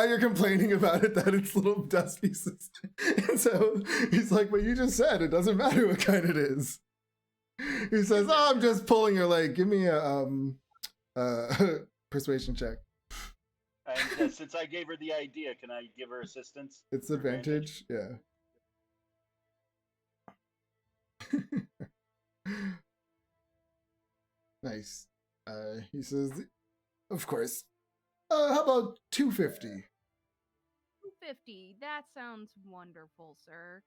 you're complaining about it that it's little dust pieces. And so he's like, "But you just said it doesn't matter what kind it is." He says, "Oh, I'm just pulling your leg. Give me a persuasion check." And since I gave her the idea, can I give her assistance? It's For advantage, yeah. Nice. He says, "Of course. How about 250?" 250. That sounds wonderful, sir.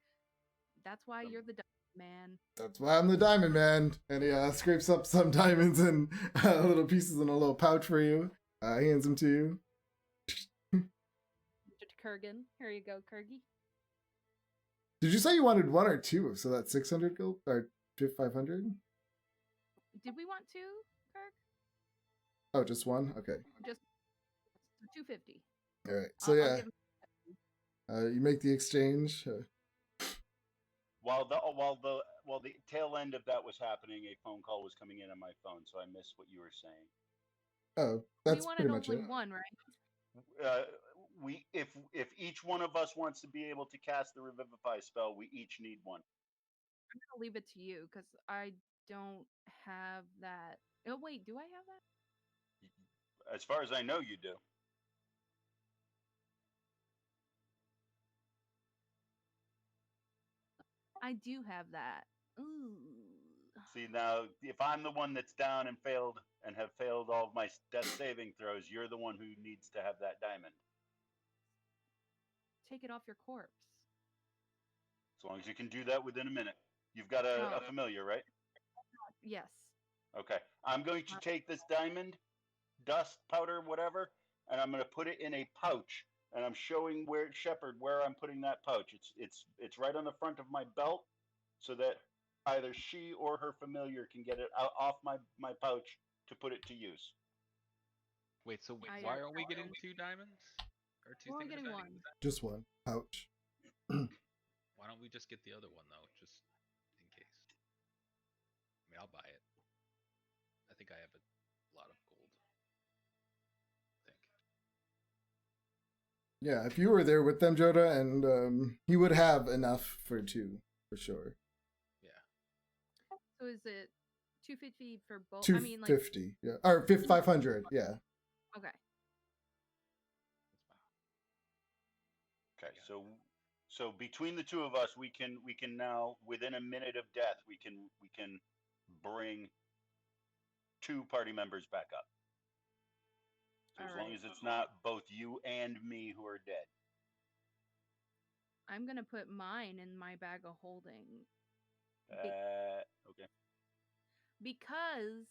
That's why you're the diamond man. That's why I'm the diamond man. And he scrapes up some diamonds and little pieces in a little pouch for you. Hands them to you. Mr. Kurgan, here you go, Kurgie. Did you say you wanted one or two? So that's 600 gold or 500? Did we want two, Kirk? Oh, just one? Okay. Just 250. All right. So I'll yeah, give him- you make the exchange. While the tail end of that was happening, a phone call was coming in on my phone, so I missed what you were saying. Oh, we that's wanted pretty much only it. one, right? If each one of us wants to be able to cast the revivify spell, we each need one. I'm gonna leave it to you because I don't have that. Oh wait, do I have that? As far as I know, you do. I do have that. Ooh. See, now, if I'm the one that's down and have failed all of my death saving throws, you're the one who needs to have that diamond. Take it off your corpse. As long as you can do that within a minute. You've got a familiar, right? Yes. Okay. I'm going to take this diamond, dust, powder, whatever, and I'm going to put it in a pouch, and I'm showing Shepard where I'm putting that pouch. It's right on the front of my belt, so that either she or her familiar can get it out off my pouch to put it to use. Wait, so I why got aren't we one. getting 2 diamonds? Or 2 We're only things of getting that? one. Just one pouch. Why don't we just get the other one though, just in case? I mean, I'll buy it. I think I have a lot of gold. I think. Yeah, if you were there with them, Joda, and he would have enough for 2 for sure. Yeah. So is it 250 for both? I 250, mean, like, yeah, or 500, yeah. okay. Okay, so between the two of us, we can now, within a minute of death, we can bring 2 party members back up. So as long Alright. as it's not both you and me who are dead. I'm gonna put mine in my bag of holding Okay. because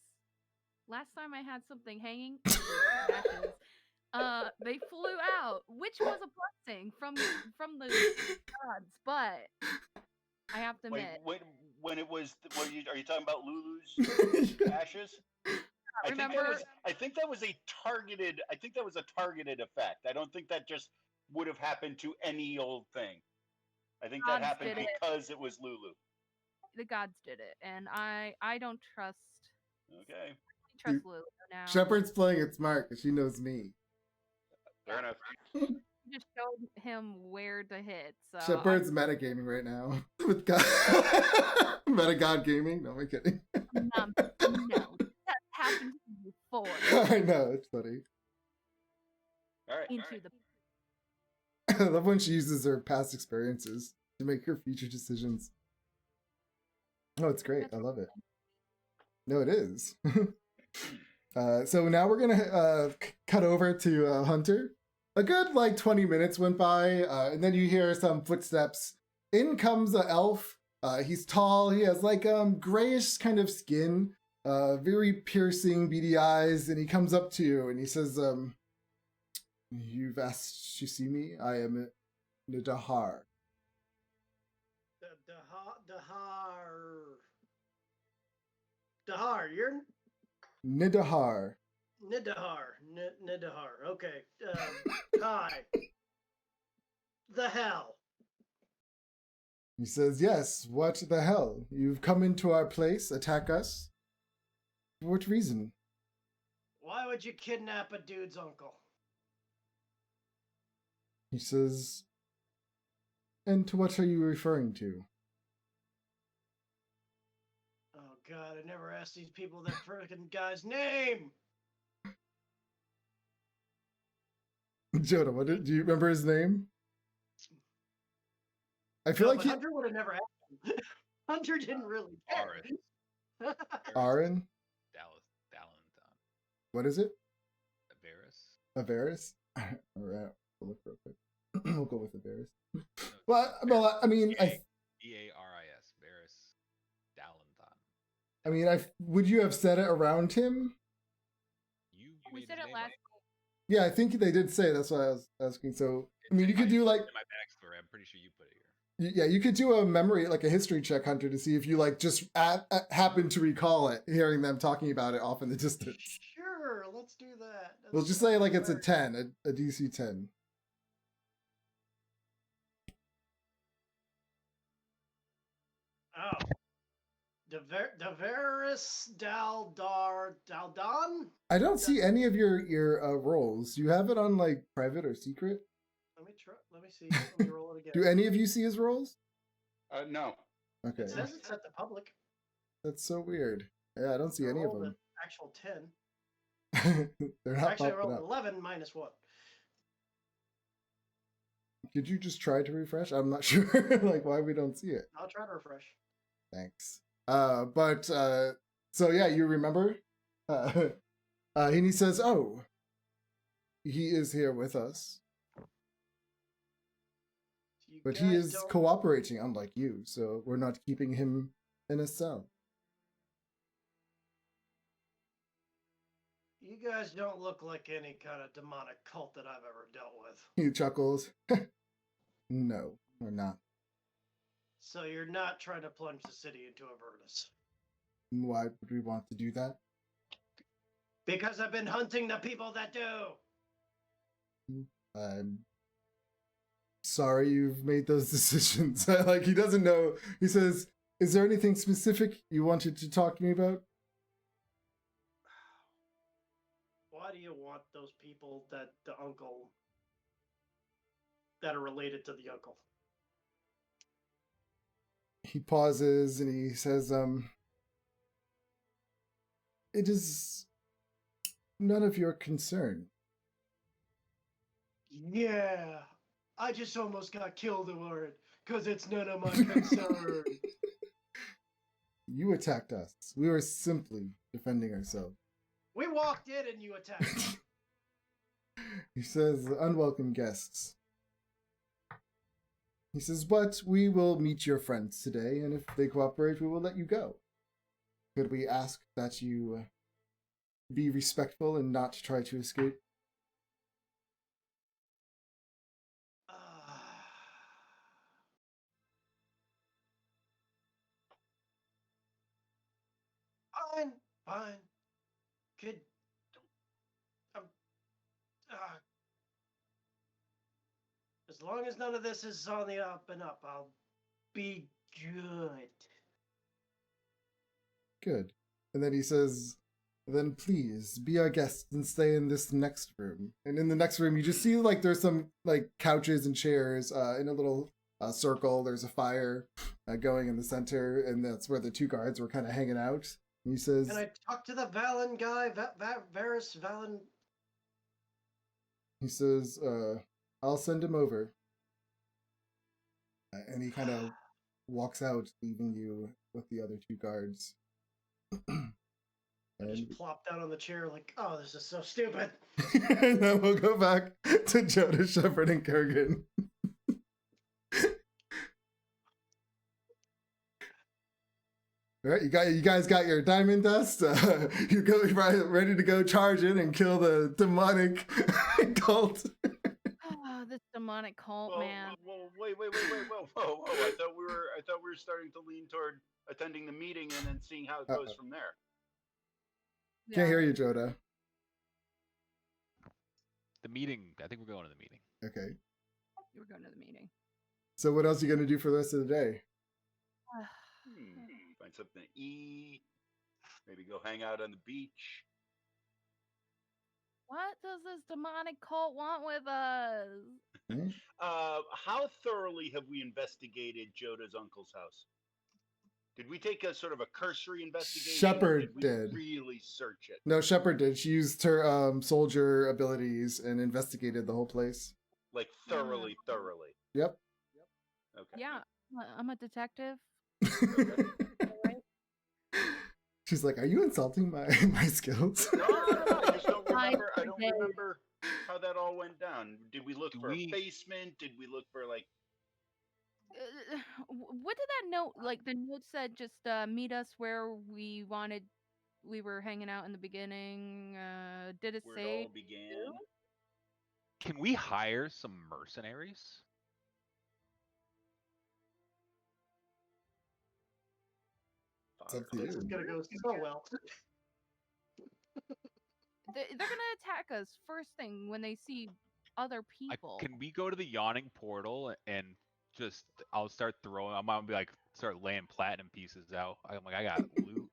last time I had something hanging, it was ashes. They flew out, which was a blessing from the gods, but I have to Wait, admit, when it was, are you talking about Lulu's ashes? remember? I think that was a targeted. I think that was a targeted effect. I don't think that just would have happened to any old thing. I think that Gods happened did it. because it was Lulu. The gods did it, and I don't trust. Okay. I trust Lulu now. Shepard's playing it smart because she knows me. Fair enough. Just showed him where to hit. So Shepard's metagaming right now with God. Metagod gaming? No, I'm kidding. no, that happened before. I know, it's funny. All right. Into the I love when she uses her past experiences to make her future decisions. Oh, it's great. I love it. No, it is. So now we're gonna cut over to Hunter. A good 20 minutes went by, and then you hear some footsteps. In comes an elf. He's tall. He has grayish kind of skin, very piercing, beady eyes, and he comes up to you and he says, "You've asked to see me. I am Nidahar." Dahar, you're Nidahar. Nidahar. Okay. Hi. The hell. He says, "Yes, what the hell? You've come into our place, attack us? For what reason?" Why would you kidnap a dude's uncle? He says, "And to what are you referring to?" Oh God, I never asked these people that frickin' guy's name. Joda, do you remember his name? I feel like Hunter would have never asked him. Hunter didn't really care. Aaron? Dalenton. What is it? Avernus. Avernus? Alright, we'll look real quick. We'll go with Avernus. Well, I mean, Daris. Varus. Dalenton. I mean, would you have said it around him? You we made said his it name last. up. Yeah, I think they did say. That's why I was asking. So, I mean, you could do in my backstory. I'm pretty sure you put it here. Yeah, you could do a memory, like a history check, Hunter, to see if you just happen to recall it, hearing them talking about it off in the distance. Sure, let's do that. We'll just say it's a 10, a DC 10. Oh. Davaris Daldon? I don't see any of your rolls. Do you have it on private or secret? Let me see. Let me roll it again. Do any of you see his rolls? No. Okay. It says it's at the public. That's so weird. Yeah, I don't see any of rolled them. an actual 10. They're not Actually, I popping rolled up. 11 minus 1. Could you just try to refresh? I'm not sure why we don't see it. I'll try to refresh. Thanks. So yeah, you remember? And he says, "Oh, he is here with us, but he is cooperating, unlike you. So we're not keeping him in a cell." You guys don't look like any kind of demonic cult that I've ever dealt with. He chuckles. No, we're not. So you're not trying to plunge the city into Avernus. Why would we want to do that? Because I've been hunting the people that do. I'm sorry you've made those decisions. Like, he doesn't know. He says, is there anything specific you wanted to talk to me about? Why do you want those people that the uncle that are related to the uncle? He pauses and he says, it is none of your concern. Yeah, I just almost got killed over it because it's none of my concern. You attacked us. We were simply defending ourselves. We walked in and you attacked. He says, unwelcome guests. He says, but we will meet your friends today, and if they cooperate, we will let you go. Could we ask that you be respectful and not try to escape? Fine. Kid. As long as none of this is on the up and up, I'll be good. Good. And then he says, then please be our guest and stay in this next room. And in the next room, you just see like there's some like couches and chairs in a little circle. There's a fire going in the center, and that's where the two guards were kind of hanging out. And he says, Can I talk to the Valen guy? Varus Valen? He says, I'll send him over. And he kind of walks out, leaving you with the other two guards. I just plop down on the chair like, oh, this is so stupid. And then we'll go back to Joda, Shepard, and Kurgan. All right, you guys got your diamond dust. You go ready to go charge in and kill the demonic cult. Oh, this demonic cult, Whoa, man. whoa, wait, whoa! I thought we were starting to lean toward attending the meeting and then seeing how it goes from there. Can't hear you, Joda. The meeting. I think we're going to the meeting. Okay. We're going to the meeting. So what else are you gonna do for the rest of the day? Find something to eat. Maybe go hang out on the beach. What does this demonic cult want with us? How thoroughly have we investigated Joda's uncle's house? Did we take a sort of a cursory investigation? Shepard we did. Really search it. No, Shepard did. She used her soldier abilities and investigated the whole place. Like thoroughly. Yep. Okay. Yeah, I'm a detective. Okay. She's like, "Are you insulting my skills?" No. I just don't remember. I don't remember how that all went down. Did we look for a basement? Did we look for like? What did that note? Like the note said, just meet us where we wanted. We were hanging out in the beginning. Did it Where say? it all began. Can we hire some mercenaries? It's up to This is you. gonna go so well. They're gonna attack us first thing when they see other people. Can we go to the yawning portal and just? I'll start throwing. I'm gonna be like start laying platinum pieces out. I'm like, I got loot.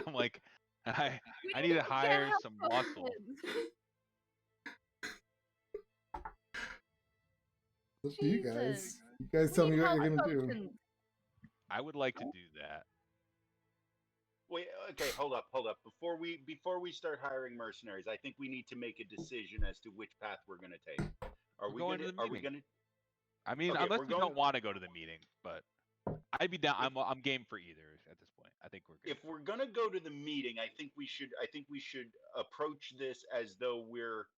I'm like, I need to hire some muscle. It's up to you guys. You guys tell me what you're gonna do. I would like to do that. Wait, okay, hold up. Before we start hiring mercenaries, I think we need to make a decision as to which path we're going to take. Are we going to? I mean, Okay, unless we don't want to go to the meeting, but I'd be down. I'm game for either at this point. I think we're good. If we're going to go to the meeting, I think we should approach this as though we're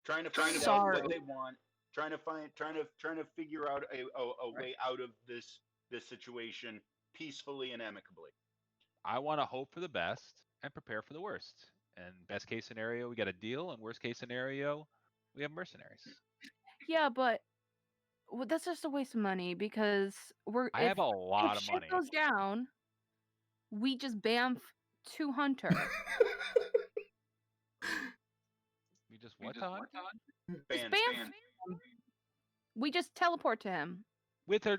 trying to find out what they want, trying to figure out a way out of this situation peacefully and amicably. I want to hope for the best, and prepare for the worst. And best case scenario, we got a deal, and worst case scenario, we have mercenaries. Yeah, but that's just a waste of money because I have a lot if of shit money. goes down, we just bamf to Hunter. We just what to Hunter? Just Ban. bamf. We just teleport to him. With a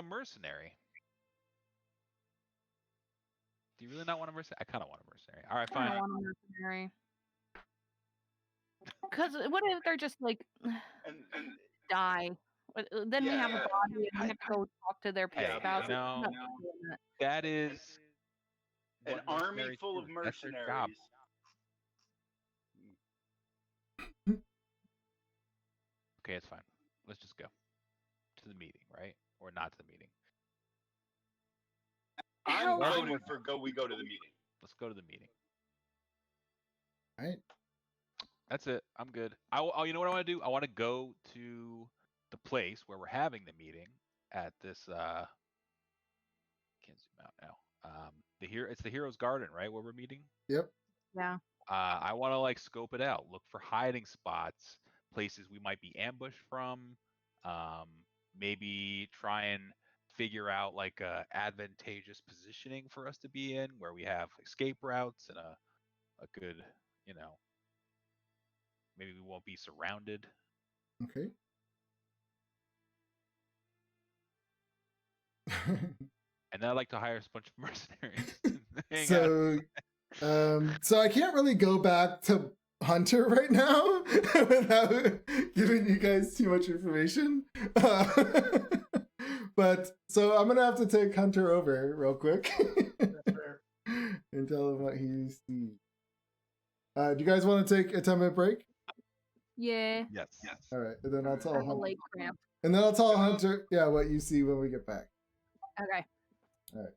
mercenary. Do you really not want a mercenary? I kind of want a mercenary. All right, I fine. don't want a mercenary. Because what if they're just like And die? Then we have a Yeah. body and we have to go talk to their Hey, spouse. you know, I'm not doing that. that is an what army mercenaries full do. of That's their job. mercenaries. Okay, it's fine. Let's just go to the meeting, right? Or not to the meeting. I'm Hell, voting for we go to the meeting. Let's go to the meeting. All right. That's it. I'm good. You know what I want to do? I want to go to the place where we're having the meeting at this. Can't zoom out now. It's the Heroes Garden, right? Where we're meeting. Yep. Yeah. I want to like scope it out, look for hiding spots, places we might be ambushed from. Maybe try and figure out like a advantageous positioning for us to be in, where we have escape routes and a good, maybe we won't be surrounded. Okay. And then I'd like to hire a bunch of mercenaries. to hang out. So I can't really go back to Hunter right now without giving you guys too much information. But so I'm gonna have to take Hunter over real quick That's fair. and tell him what he sees. Do you guys want to take a 10-minute break? Yeah. Yes. All right, and then I'll I tell have a Hunter. leg cramp. And then I'll tell Hunter, yeah, what you see when we get back. Okay. All right.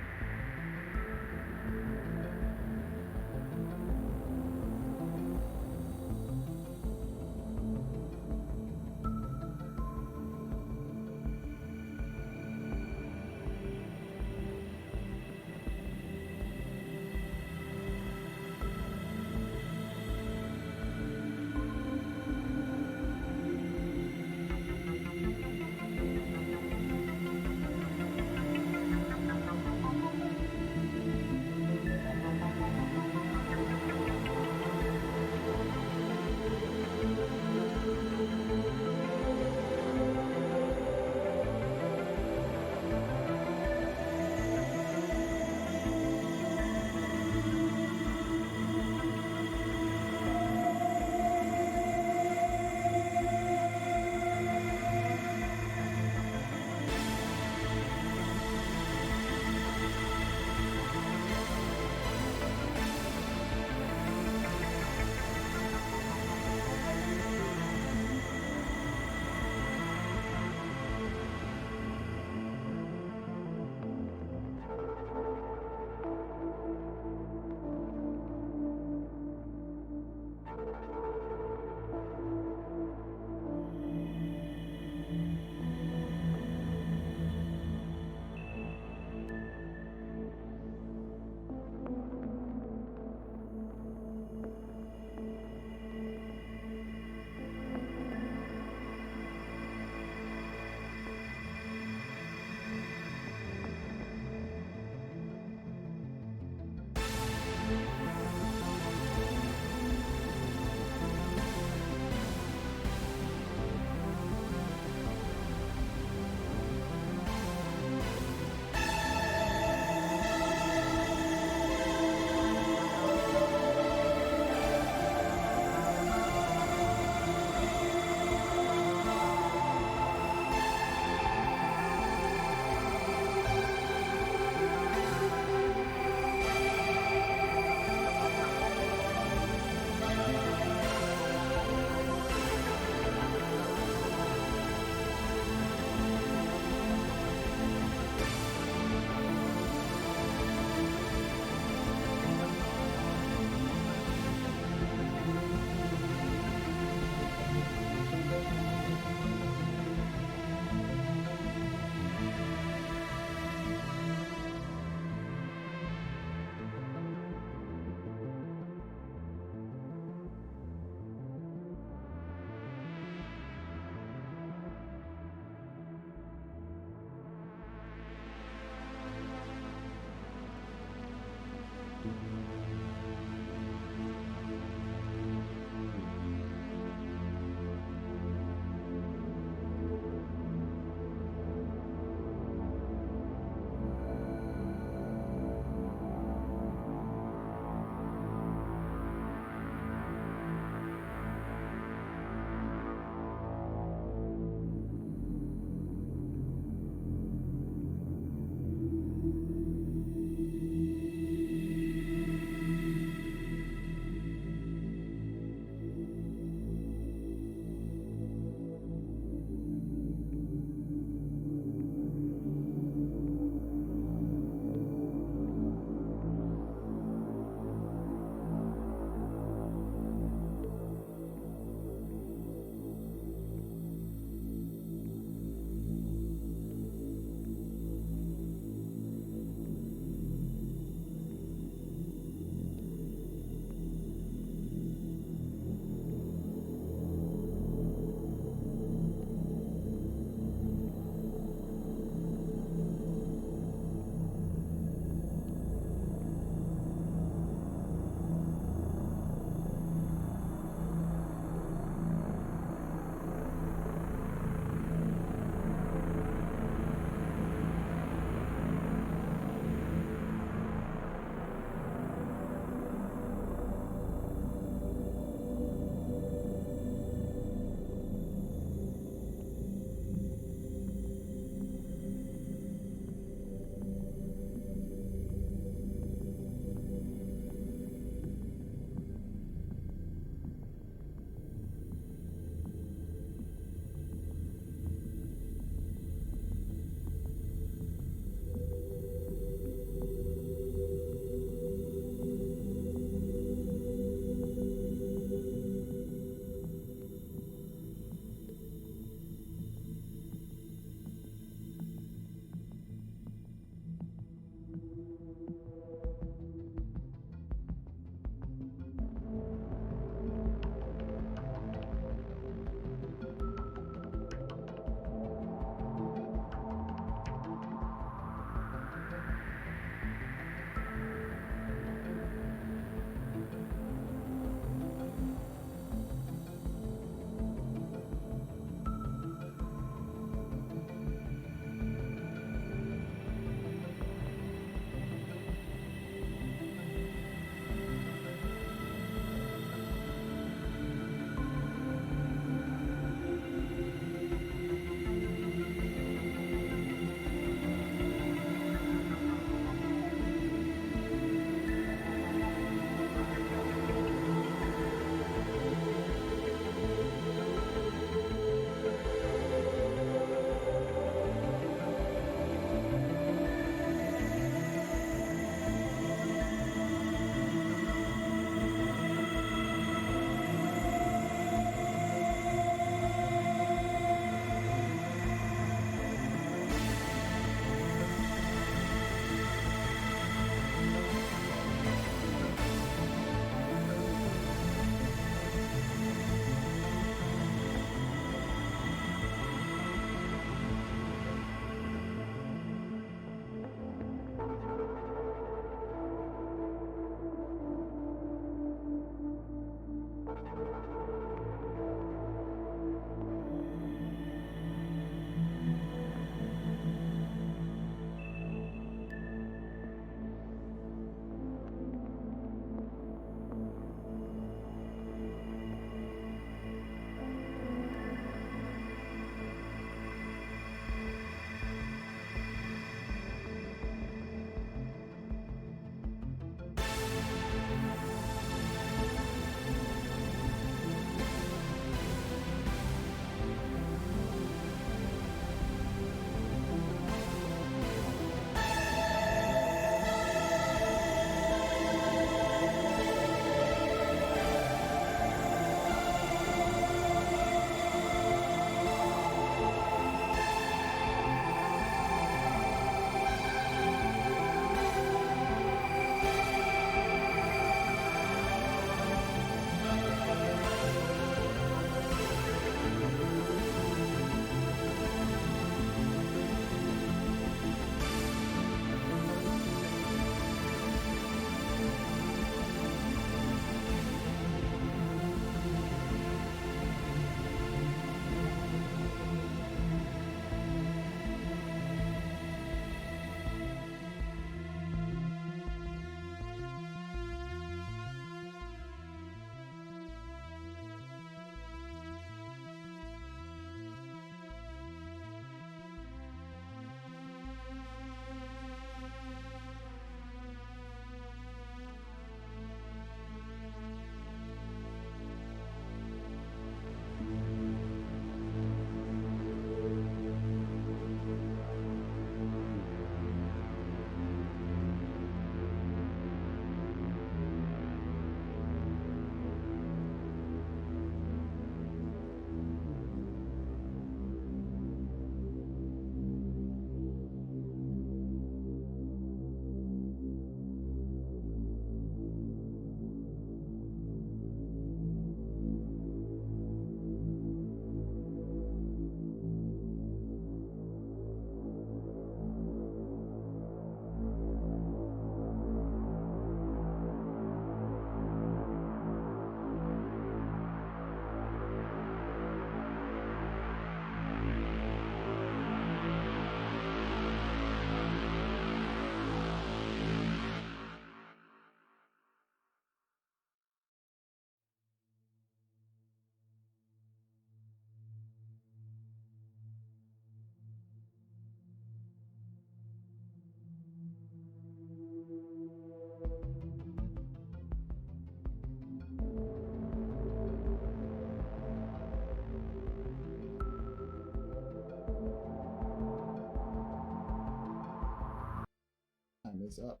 is up.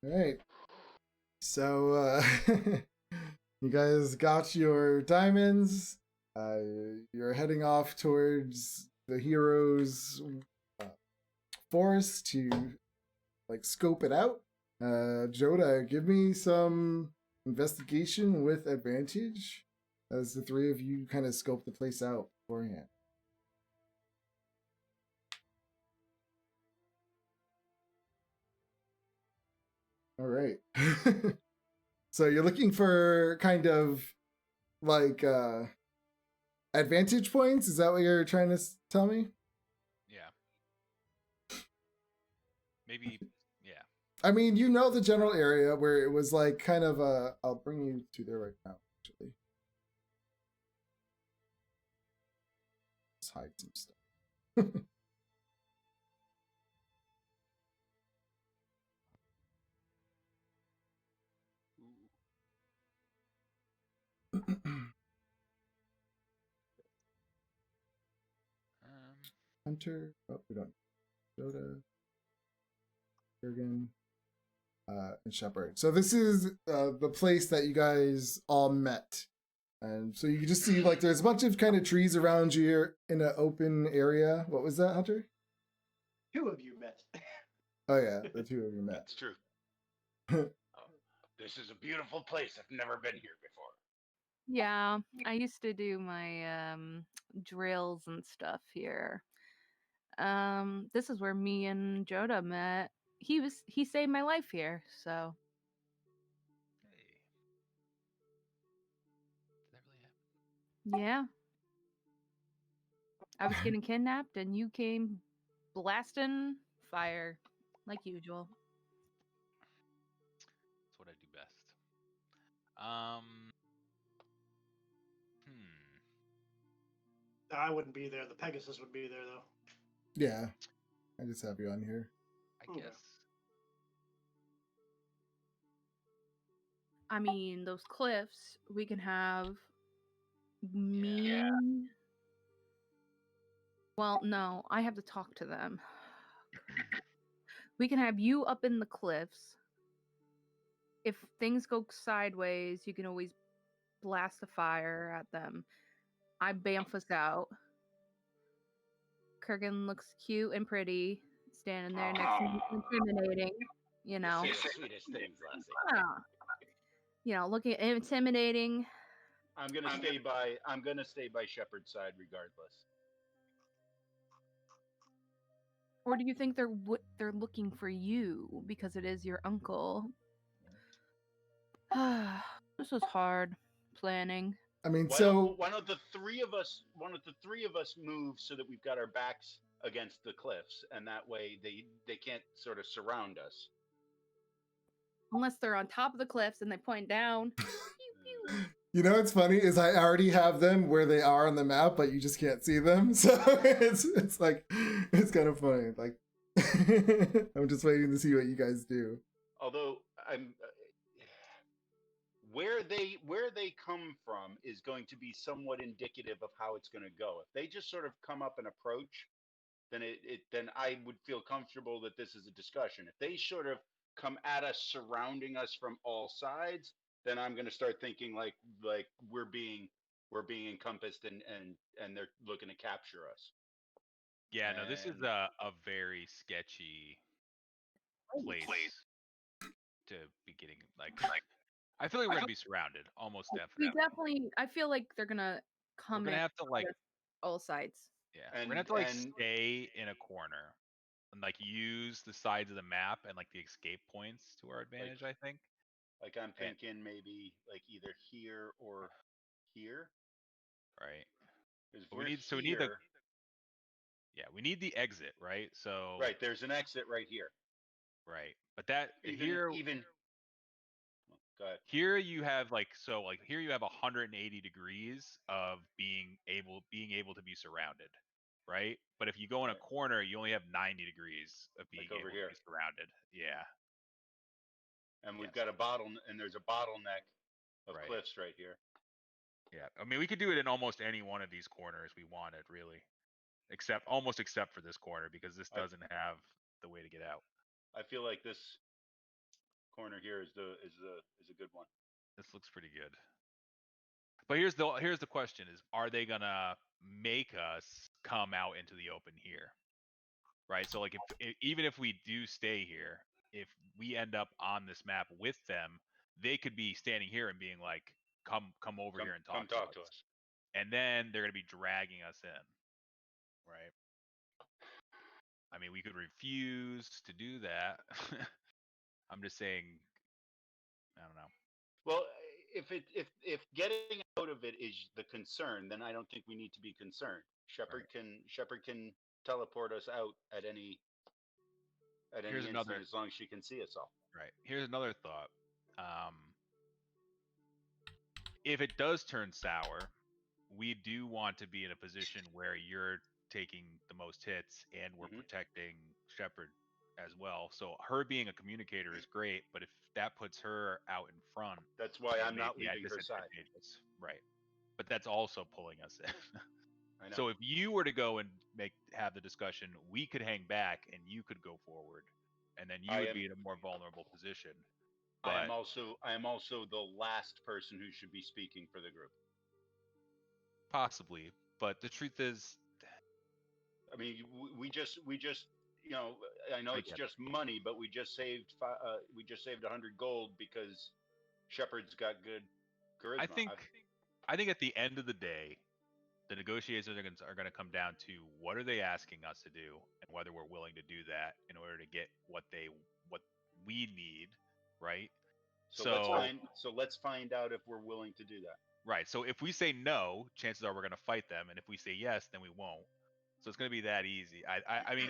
All right. So you guys got your diamonds. You're heading off towards the heroes' forest to like scope it out. Joda, give me some investigation with advantage as the three of you kind of scope the place out beforehand. All right. So you're looking for kind of like advantage points? Is that what you're trying to tell me? Yeah. Maybe. Yeah. I mean, you know the general area where it was like kind of a. I'll bring you to there right now, actually. Let's hide some stuff. Hunter. Oh, we don't. Joda. Kurgan. And Shepard. So this is the place that you guys all met. And so you can just see like there's a bunch of kind of trees around you here in an open area. What was that, Hunter? 2 of you met. Oh yeah, the two of you met. That's true. This is a beautiful place. I've never been here before. Yeah, I used to do my drills and stuff here. This is where me and Joda met. He saved my life here, so Hey. Did that really happen? yeah. I was getting kidnapped and you came blasting fire like usual. That's what I do best. Hmm. I wouldn't be there. The Pegasus would be there, though. Yeah, I just have you on here. I Okay. guess. I mean, those cliffs, we can have me. Yeah. Well, no, I have to talk to them. We can have you up in the cliffs. If things go sideways, you can always blast a fire at them. I bamf us out. Kurgan looks cute and pretty, standing there next to me, intimidating. You know, You say the sweetest things, Lassie. Ah. You know, looking intimidating. I'm gonna stay by Shepard's side regardless. Or do you think they're looking for you because it is your uncle? This was hard planning. I mean, Why don't the three of us move so that we've got our backs against the cliffs, and that way they can't sort of surround us. Unless they're on top of the cliffs and they point down. Pew, pew. you know what's funny is I already have them where they are on the map, but you just can't see them. So it's like it's kind of funny. Like I'm just waiting to see what you guys do. Although I'm where they come from is going to be somewhat indicative of how it's going to go. If they just sort of come up and approach, then then I would feel comfortable that this is a discussion. If they sort of come at us, surrounding us from all sides, then I'm going to start thinking like we're being encompassed and they're looking to capture us. Yeah, no, this is a very sketchy place to be getting like. I feel like we're gonna be surrounded, almost We definitely. definitely. I feel like they're gonna come We're gonna in have to like, all sides. yeah, we're gonna have to like stay in a corner and like use the sides of the map and like the escape points to our advantage. I think. Like I'm thinking maybe like either here or here. Right. Because we need the. Yeah, we need the exit, right? So. Right, there's an exit right here. Right, but that even. Go ahead. Here you have here you have 180 degrees of being able to be surrounded, right? But if you go in a corner, you only have 90 degrees of being able to be surrounded. Yeah. And we've got there's a bottleneck of cliffs right here. Yeah, I mean we could do it in almost any one of these corners we wanted, really. almost except for this corner because this I- doesn't have the way to get out. I feel like this corner here is a good one. This looks pretty good. But here's the question: is are they gonna make us come out into the open here? Right. So like even if we do stay here, if we end up on this map with them, they could be standing here and being like, come over here and Come talk to us. And then they're gonna be dragging us in. Right. I mean, we could refuse to do that. I'm just saying, I don't know. Well, if getting out of it is the concern, then I don't think we need to be concerned. Shepard can teleport us out at any Here's instant another as long as she can see us all. Right. Here's another thought. If it does turn sour, we do want to be in a position where you're taking the most hits and we're protecting Shepard as well. So her being a communicator is great, but if that puts her out in front, That's why it I'm may not be leaving her side. disadvantageous. Right. But that's also pulling us in. I know. So if you were to go and have the discussion, we could hang back and you could go forward, and then you would be in a more vulnerable position. But I am also the last person who should be speaking for the group. possibly, but the truth is, I mean, we just I know I it's get just money, but we just saved 100 gold because Shepard's got good charisma. I think at the end of the day, the negotiations are going to come down to what are they asking us to do and whether we're willing to do that in order to get what we need, right? So let's find out if we're willing to do that. Right. So if we say no, chances are we're going to fight them, and if we say yes, then we won't. So it's going to be that easy. I mean,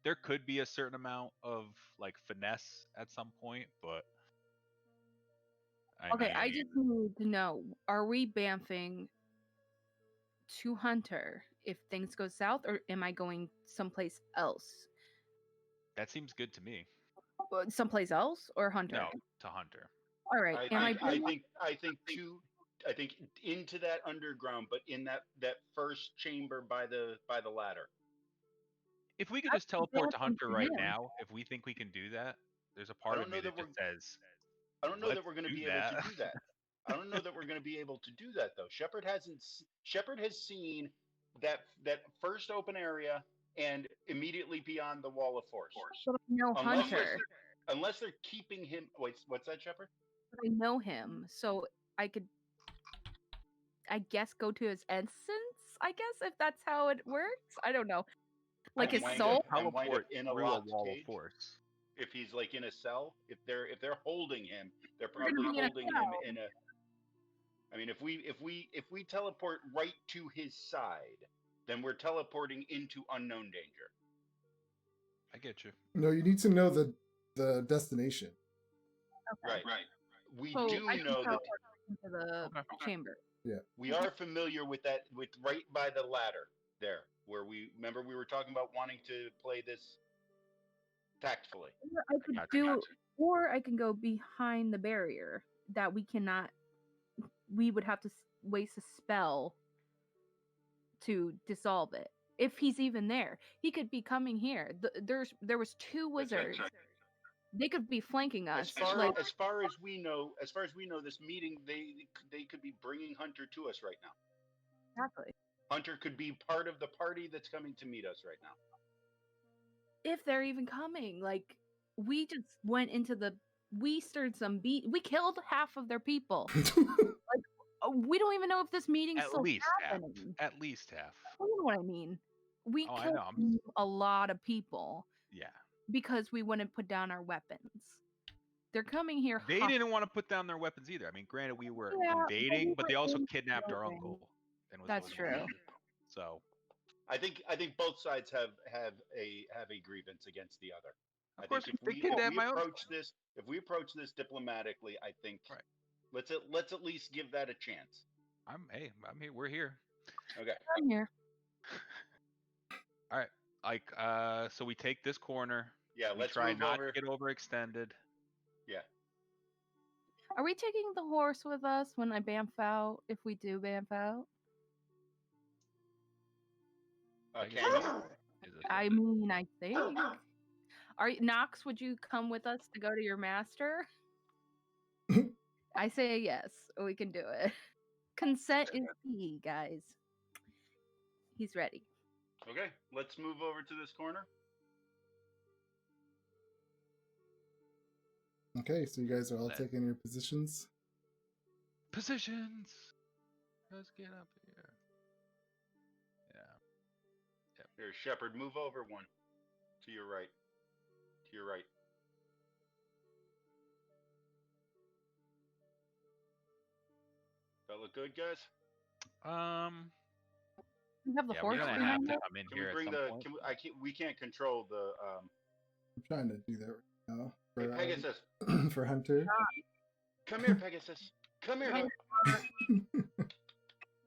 there could be a certain amount of like finesse at some point, but I just need to know: are we bamfing to Hunter if things go south, or am I going someplace else? That seems good to me. Someplace else or Hunter? No, to Hunter. All right. I think into that underground, but in that first chamber by the ladder. If we could just teleport to Hunter right now, if we think we can do that, there's a part of me that just says, I don't know that we're going to "Let's be do able that." to do that. I don't know that we're going to be able to do that though. Shepard has seen that first open area and immediately beyond the wall of force. But I know Hunter. Unless they're keeping him. Wait, what's that, Shepard? But I know him, so I could, I guess, go to his essence. I guess if that's how it works. I don't know. Like his soul. And wind up in a through locked wall cage. of force. If he's like in a cell, if they're holding him, they're We're gonna probably be in a holding him in a. I mean, if we teleport right to his side, then we're teleporting into unknown danger. I get you. No, you need to know the destination. Okay. Right. We So do I can know that teleport into the chamber. Yeah. we are familiar with that, with right by the ladder there, where we were talking about wanting to play this tactfully. I could do, or I can go behind the barrier that we cannot. We would have to waste a spell to dissolve it. If he's even there, he could be coming here. There was two wizards. They could be flanking us. As far as we know, this meeting they could be bringing Hunter to us right now. Exactly. Hunter could be part of the party that's coming to meet us right now. If they're even coming, like we just went into the. We stirred some beat. We killed half of their people. We don't even know if this meeting's still happening. At least half. You know what I mean? We killed a lot of people. Yeah. Because we wouldn't put down our weapons. They're coming here. They didn't want to put down their weapons either. I mean, granted, we were invading, but they also kidnapped our uncle. That's true. So, I think both sides have a grievance against the other. Of course, if we approach this diplomatically, I think let's at least give that a chance. I'm here. We're here. Okay. I'm here. All right. So we take this corner. Yeah, we let's try move not over. to get overextended. Yeah. Are we taking the horse with us when I bamf out? If we do bamf out, Pegasus Can you? is a I thing. mean, I think. Knox, would you come with us to go to your master? I say yes. We can do it. Consent is key, guys. He's ready. Okay, let's move over to this corner. Okay, so you guys are all Let- taking your positions. Positions. Let's get up here. Yeah. Here, Shepard, move over one. To your right. To your right. That look good, guys? You have the Yeah, we're horse gonna have behind to it? come in Can here we at bring some the? point. Can we, I can't. We can't control the. I'm trying to do that right now Hey, for Pegasus, for Hunter. come here, Pegasus. Come here. Right.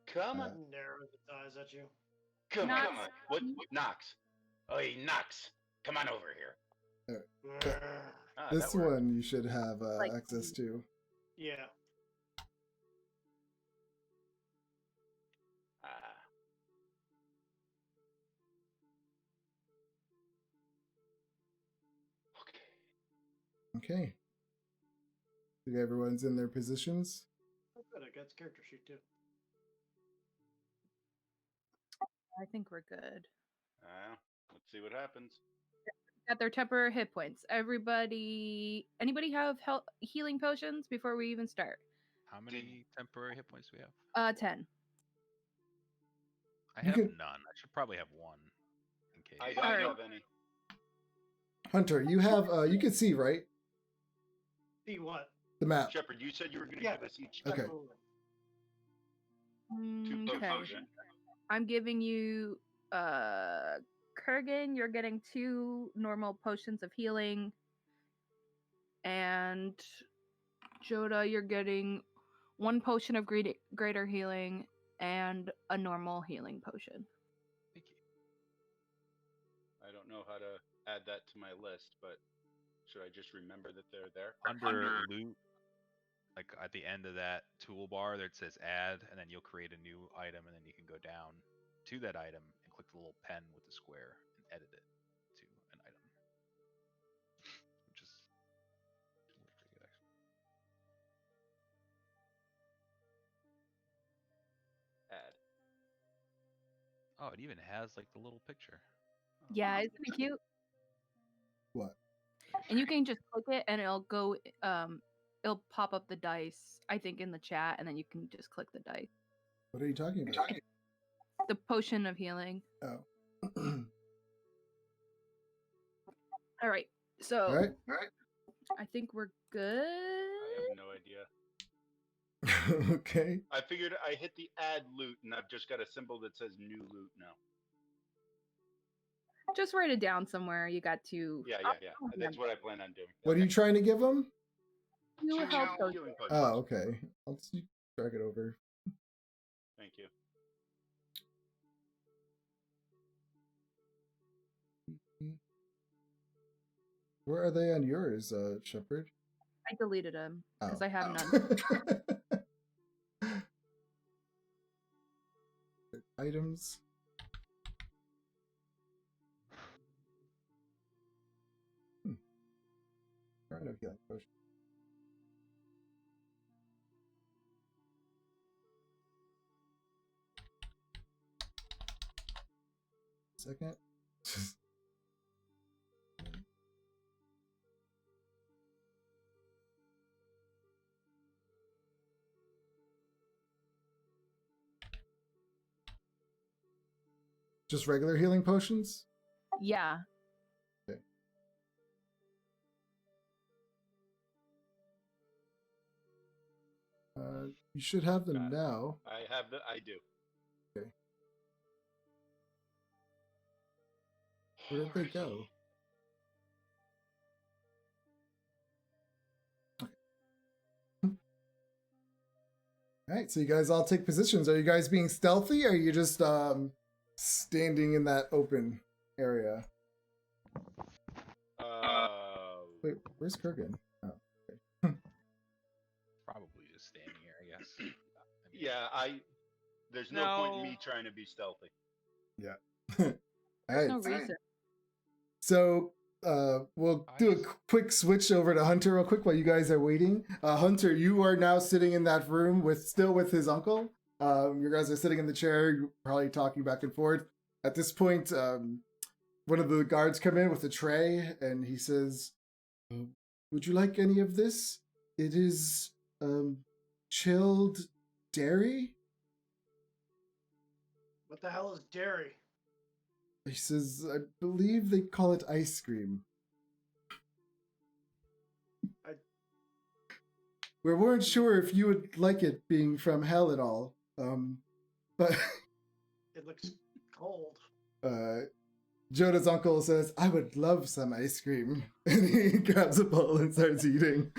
Come on. Narrows its eyes at you. Come Knox. on. What? Knox. Hey, Knox. Come on over here. Ah, This that worked. one you should have Like- access to. Yeah. Ah. Okay. Okay. I think everyone's in their positions. Oh, good. I got the character sheet too. I think we're good. Let's see what happens. Got their temporary hit points. Anybody have healing potions before we even start? How many temporary hit points do we have? 10. I You have can- none. I should probably have one in case. I don't Alright. have any. Hunter, you have you can see, right? See what? The map. Shepard, you said you were going to Yeah. give us each Okay. Absolutely. two Okay. potions. I'm giving you Kurgan, you're getting 2 normal potions of healing. And Joda, you're getting 1 potion of greater healing and a normal healing potion. Thank you. I don't know how to add that to my list, but should I just remember that they're there? Under loot, like at the end of that toolbar, there it says add, and then you'll create a new item, and then you can go down to that item and click the little pen with the square and edit it to an item, which is pretty good actually. Add. Oh, it even has like the little picture. Yeah, isn't it cute? What? And you can just click it and it'll go it'll pop up the dice, I think, in the chat, and then you can just click the dice. What are you talking about? The potion of healing. Oh. All right. So All right. I think we're good. I have no idea. Okay. I figured I hit the add loot, and I've just got a symbol that says new loot now. Just write it down somewhere. You got to. Yeah. That's what I plan on doing. What are you trying to give them? You Two help those. healing potions. Oh, okay. I'll just drag it over. Thank you. Where are they on yours, Shepard? I deleted them because Oh. I have none. Items. There are no healing potions. Second. Just regular healing potions? Yeah. Okay. You should have them Got it. now. I do. Where did they go? All right, so you guys all take positions. Are you guys being stealthy? Or are you just standing in that open area? Wait, where's Kurgan? Oh, okay. Probably just standing here, I guess. I mean, Yeah, there's no point in No. me trying to be stealthy. Yeah. All There's right. no reason. So we'll do a quick switch over to Hunter real quick while you guys are waiting. Hunter, you are now sitting in that room with his uncle. You guys are sitting in the chair, probably talking back and forth. At this point, one of the guards come in with a tray, and he says, "Would you like any of this? It is chilled dairy." What the hell is dairy? He says, "I believe they call it ice cream." We weren't sure if you would like it being from hell at all. But It looks cold. Jonah's uncle says, "I would love some ice cream." And he grabs a bowl and starts eating.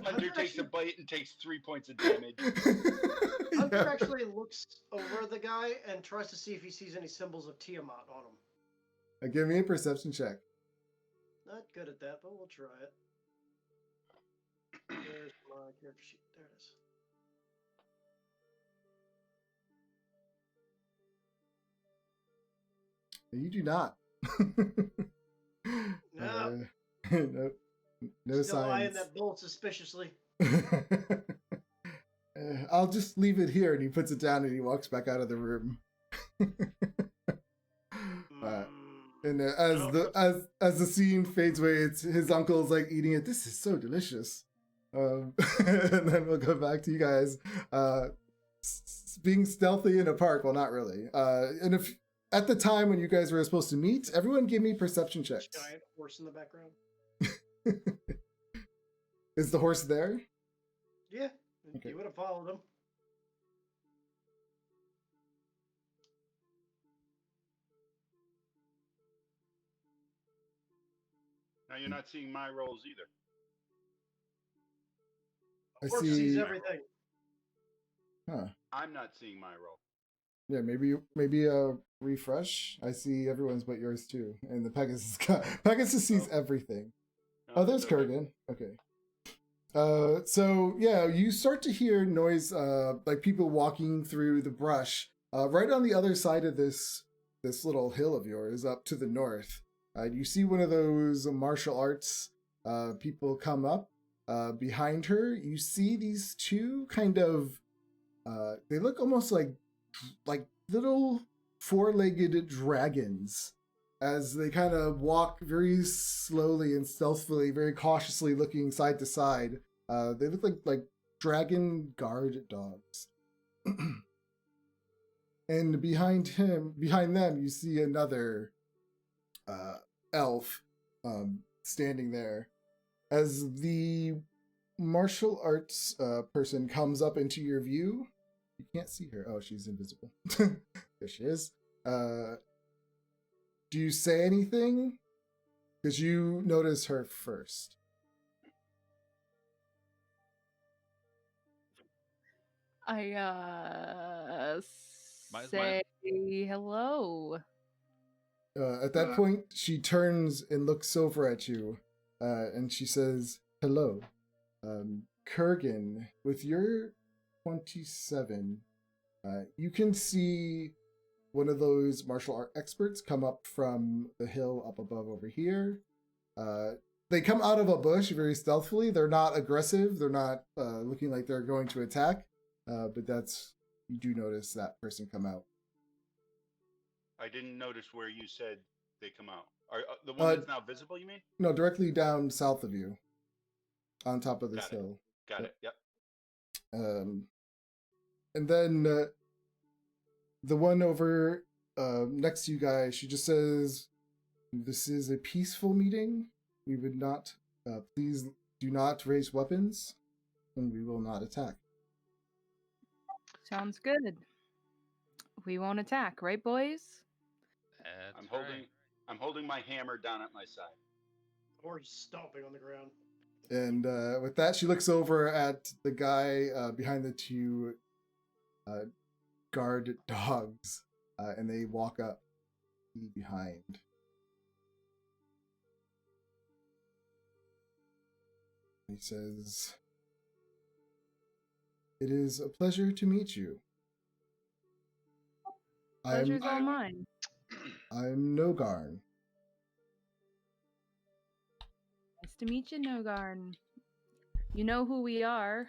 Hunter takes a bite and takes 3 points of damage. Hunter Yeah. actually looks over the guy and tries to see if he sees any symbols of Tiamat on him. Give me a perception check. Not good at that, but we'll try it. Where's my character sheet? There it is. You do not. No. No, no Still eyeing signs. that bowl suspiciously. I'll just leave it here, and he puts it down and he walks back out of the room. And as the scene fades away, it's his uncle's like eating it. "This is so delicious." And then we'll go back to you guys being stealthy in a park. Well, not really. And if at the time when you guys were supposed to meet, everyone give me perception checks. Giant horse in the background. Is the horse there? Yeah, Okay. you would have followed him. Now you're not seeing my rolls either. I Horse see. sees everything. Huh. I'm not seeing my roll. Yeah, maybe refresh. I see everyone's but yours too. And the Pegasus Pegasus sees everything. No, Oh, there's it's okay. Kurgan. Okay. So yeah, you start to hear noise, like people walking through the brush, right on the other side of this little hill of yours, up to the north. You see one of those martial arts people come up. Behind her, you see these two kind of, they look almost like little four-legged dragons, as they kind of walk very slowly and stealthily, very cautiously looking side to side. They look like dragon guard dogs. And behind them, you see another elf standing there. As the martial arts person comes up into your view, you can't see her. Oh, she's invisible. There she is. Do you say anything? Because you notice her first. I Might- say hello. At that point, she turns and looks over at you, and she says, "Hello, Kurgan. With your 27, you can see one of those martial art experts come up from the hill up above over here. They come out of a bush very stealthily. They're not aggressive. They're not looking like they're going to attack. But you do notice that person come out. I didn't notice where you said they come out. Are the one that's now visible, you mean? No, directly down south of you, on top of this Got it. hill. Got it. Yep. And then the one over next to you guys, she just says, "This is a peaceful meeting. We would not, please do not raise weapons, and we will not attack." Sounds good. We won't attack, right, boys? That's I'm holding my hammer down at my side. Horse stomping on the ground. And with that, she looks over at the guy behind the two guard dogs, and they walk up behind. He says, "It is a pleasure to meet you. Pleasure's all mine. I'm Nogarn. Nice to meet you, Nogarn. You know who we are.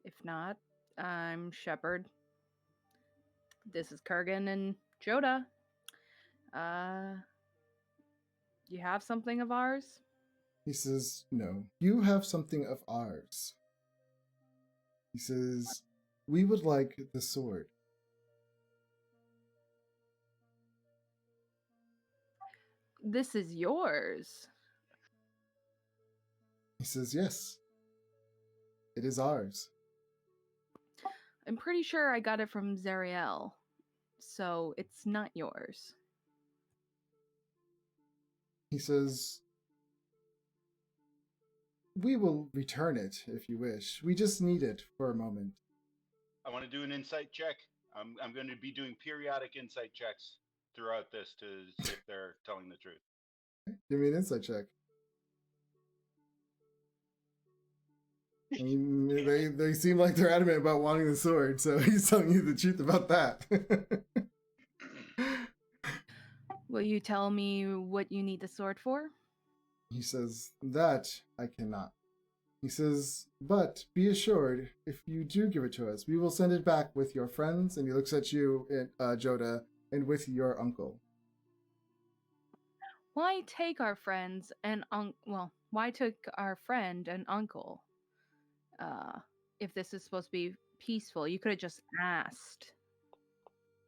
If not, I'm Shepard. This is Kurgan and Joda. You have something of ours? He says, no, you have something of ours. He says, we would like the sword. This is yours. He says, yes, it is ours. I'm pretty sure I got it from Zariel, so it's not yours. He says, we will return it if you wish. We just need it for a moment. I want to do an insight check. I'm going to be doing periodic insight checks throughout this to see if they're telling the truth. Give me an insight check. I mean, they seem like they're adamant about wanting the sword, so he's telling you the truth about that. Will you tell me what you need the sword for? He says, that I cannot. He says, but be assured, if you do give it to us, we will send it back with your friends, and he looks at you, Joda, and with your uncle. Why take our friends and why take our friend and uncle? If this is supposed to be peaceful, you could have just asked.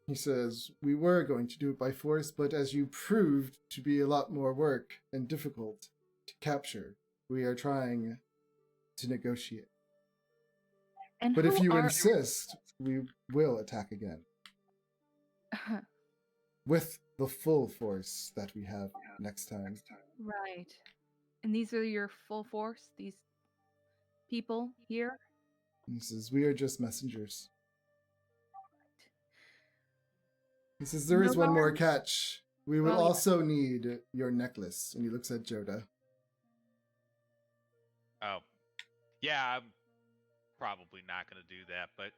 He says, we were going to do it by force, but as you proved to be a lot more work and difficult to capture, we are trying to negotiate. And But if who you are... insist, we will attack again. With the full force that we have next time. Right. And these are your full force? These people here? He says, we are just messengers. He says, there is one more catch. We will also need your necklace. And he looks at Joda. Oh, yeah, I'm probably not going to do that, but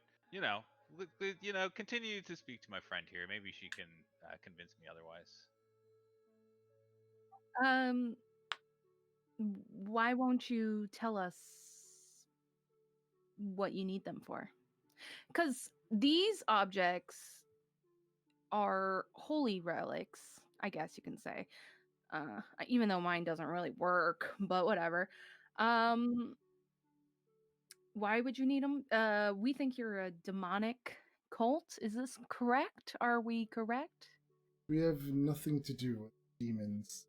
continue to speak to my friend here. Maybe she can convince me otherwise. Why won't you tell us what you need them for? Because these objects are holy relics, I guess you can say. Even though mine doesn't really work, but whatever. Why would you need them? We think you're a demonic cult. Is this correct? Are we correct? We have nothing to do with demons.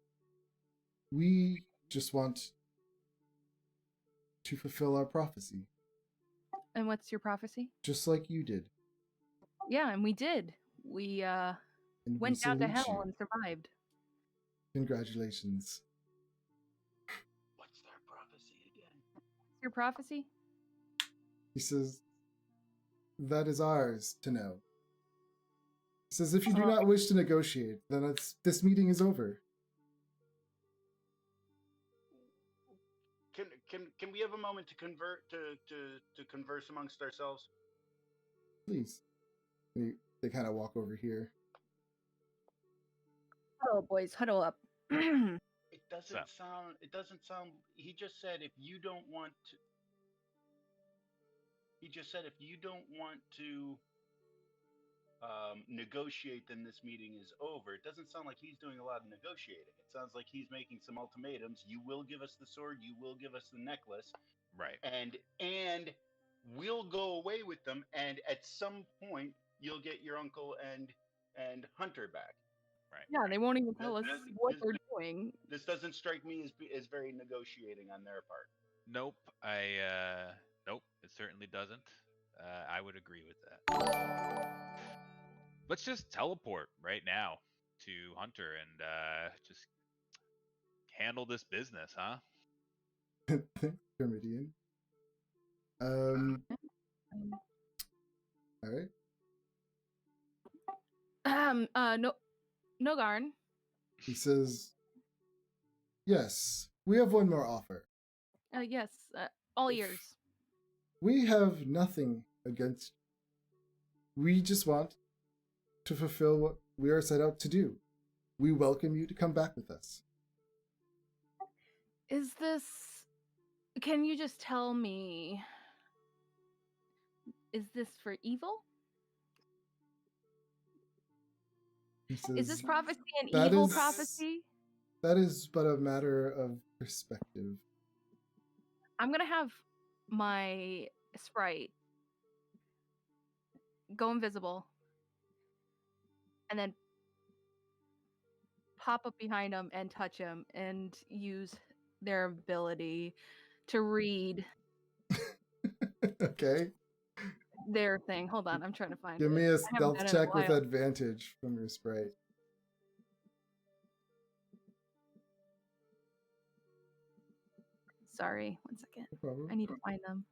We just want to fulfill our prophecy. And what's your prophecy? Just like you did. Yeah, and we did. We went down to hell and survived. Congratulations. What's their prophecy again? What's your prophecy? He says, that is ours to know. He says, if you do not wish to negotiate, then this meeting is over. Can we have a moment to converse amongst ourselves? Please. They kind of walk over here. Huddle, boys, huddle up. It doesn't sound. He just said if you don't want to. He just said if you don't want to negotiate, then this meeting is over. It doesn't sound like he's doing a lot of negotiating. It sounds like he's making some ultimatums. You will give us the sword. You will give us the necklace. Right. And we'll go away with them. And at some point, you'll get your uncle and Hunter back. Right. Yeah, they won't even tell us what they're doing. This doesn't strike me as very negotiating on their part. Nope. Nope. It certainly doesn't. I would agree with that. Let's just teleport right now to Hunter and just handle this business, huh? Kermidian. All right. Nogarn. He says, yes, we have one more offer. Yes, all ears. We have nothing against We just want to fulfill what we are set out to do. We welcome you to come back with us. Is this. Can you just tell me. Is this for evil? Is this prophecy an that evil is- prophecy? That is but a matter of perspective. I'm gonna have my sprite go invisible and then pop up behind him and touch him and use their ability to read Okay. their thing. Hold on, I'm trying to find Give it. me a I haven't stealth done it in a check with while. advantage from your sprite. Sorry, one second. No problem. I need to find them.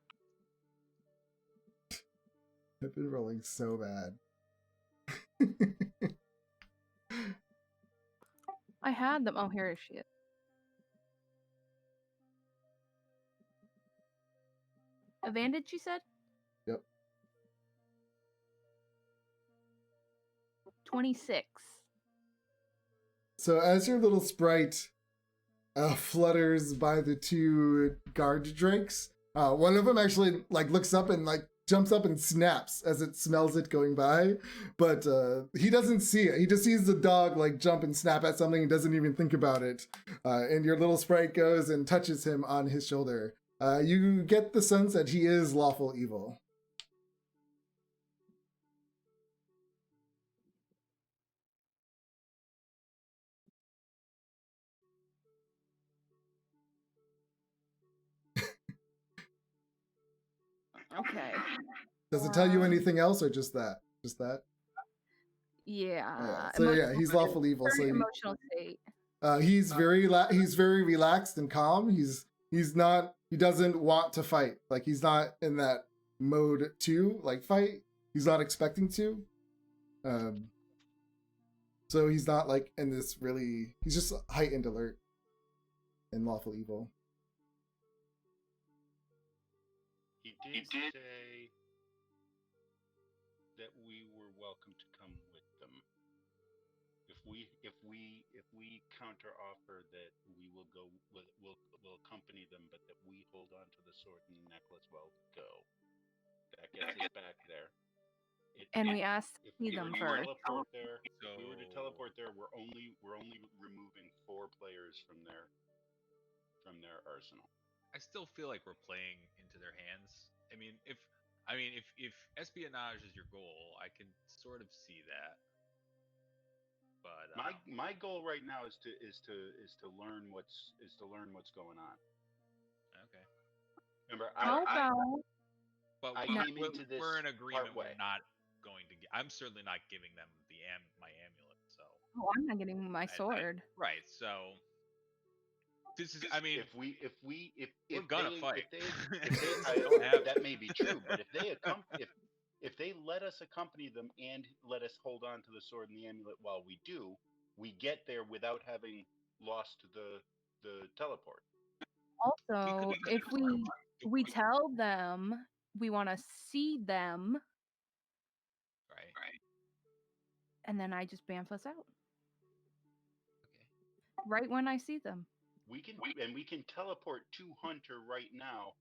I've been rolling so bad. I had them. Oh, here she is. Advantage, you said? Yep. 26. So as your little sprite flutters by the two guard drakes, one of them actually looks up and jumps up and snaps as it smells it going by, but he doesn't see it. He just sees the dog jump and snap at something and doesn't even think about it. And your little sprite goes and touches him on his shoulder. You get the sense that he is lawful evil. Okay. Does it tell you anything else or just that? Just that? Yeah. Oh, yeah. So yeah, he's lawful evil. So emotional state. He's very relaxed and calm. He doesn't want to fight. He's not in that mode to fight. He's not expecting to. So he's not in this really. He's just heightened alert and lawful evil. He did say that we were welcome to come with them. If we counter offer that we will go, we'll accompany them, but that we hold on to the sword and the necklace while we go. That gets us back there. And we asked to If see we were them to first. teleport there, So if we were to teleport there, we're only removing 4 players from their arsenal. I still feel like we're playing into their hands. If espionage is your goal, I can sort of see that. But my goal right now is to learn what's going on. Okay. Remember, How about But I we're, came into this we're in agreement. partway. We're not going to. I'm certainly not giving them my amulet. So Oh, I'm not getting my sword. right. So this is. if We're gonna fight. That may be true, but if they let us accompany them and let us hold on to the sword and the amulet while we do, we get there without having lost the teleport. Also, if we tell them we want to see them, right, and then I just bamf us out okay, right when I see them. We can teleport to Hunter right now.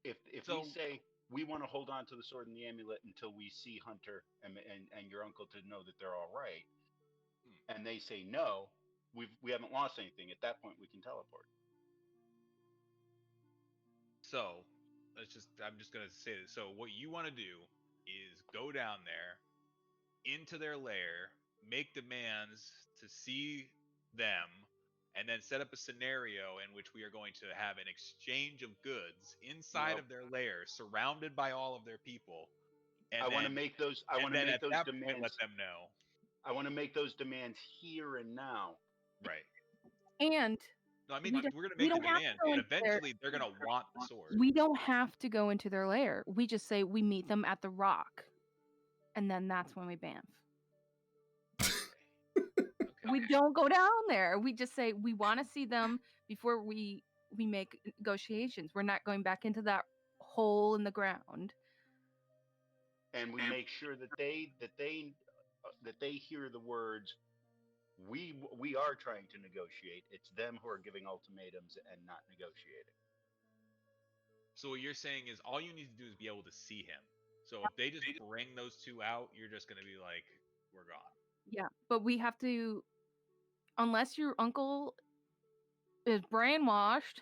If So- we say we want to hold on to the sword and the amulet until we see Hunter and your uncle to know that they're all right, and they say no, we haven't lost anything. At that point, we can teleport. So I'm just gonna say this. So what you want to do is go down there into their lair, make demands to see them, and then set up a scenario in which we are going to have an exchange of goods inside of their lair, surrounded by all of their people. And I want to make those. I want to make those demands. Let them know. I want to make those demands here and now. Right. And No, we're going to make the demand, but eventually they're going to want the sword. we don't have to go into their lair. We just say we meet them at the rock, and then that's when we bamf. Okay. We don't go down there. We just say we want to see them before we make negotiations. We're not going back into that hole in the ground. and we make sure that they hear the words, we are trying to negotiate. It's them who are giving ultimatums and not negotiating. So what you're saying is all you need to do is be able to see him. So if they just bring those two out, you're just gonna be like, we're gone. Yeah, but we have to, unless your uncle is brainwashed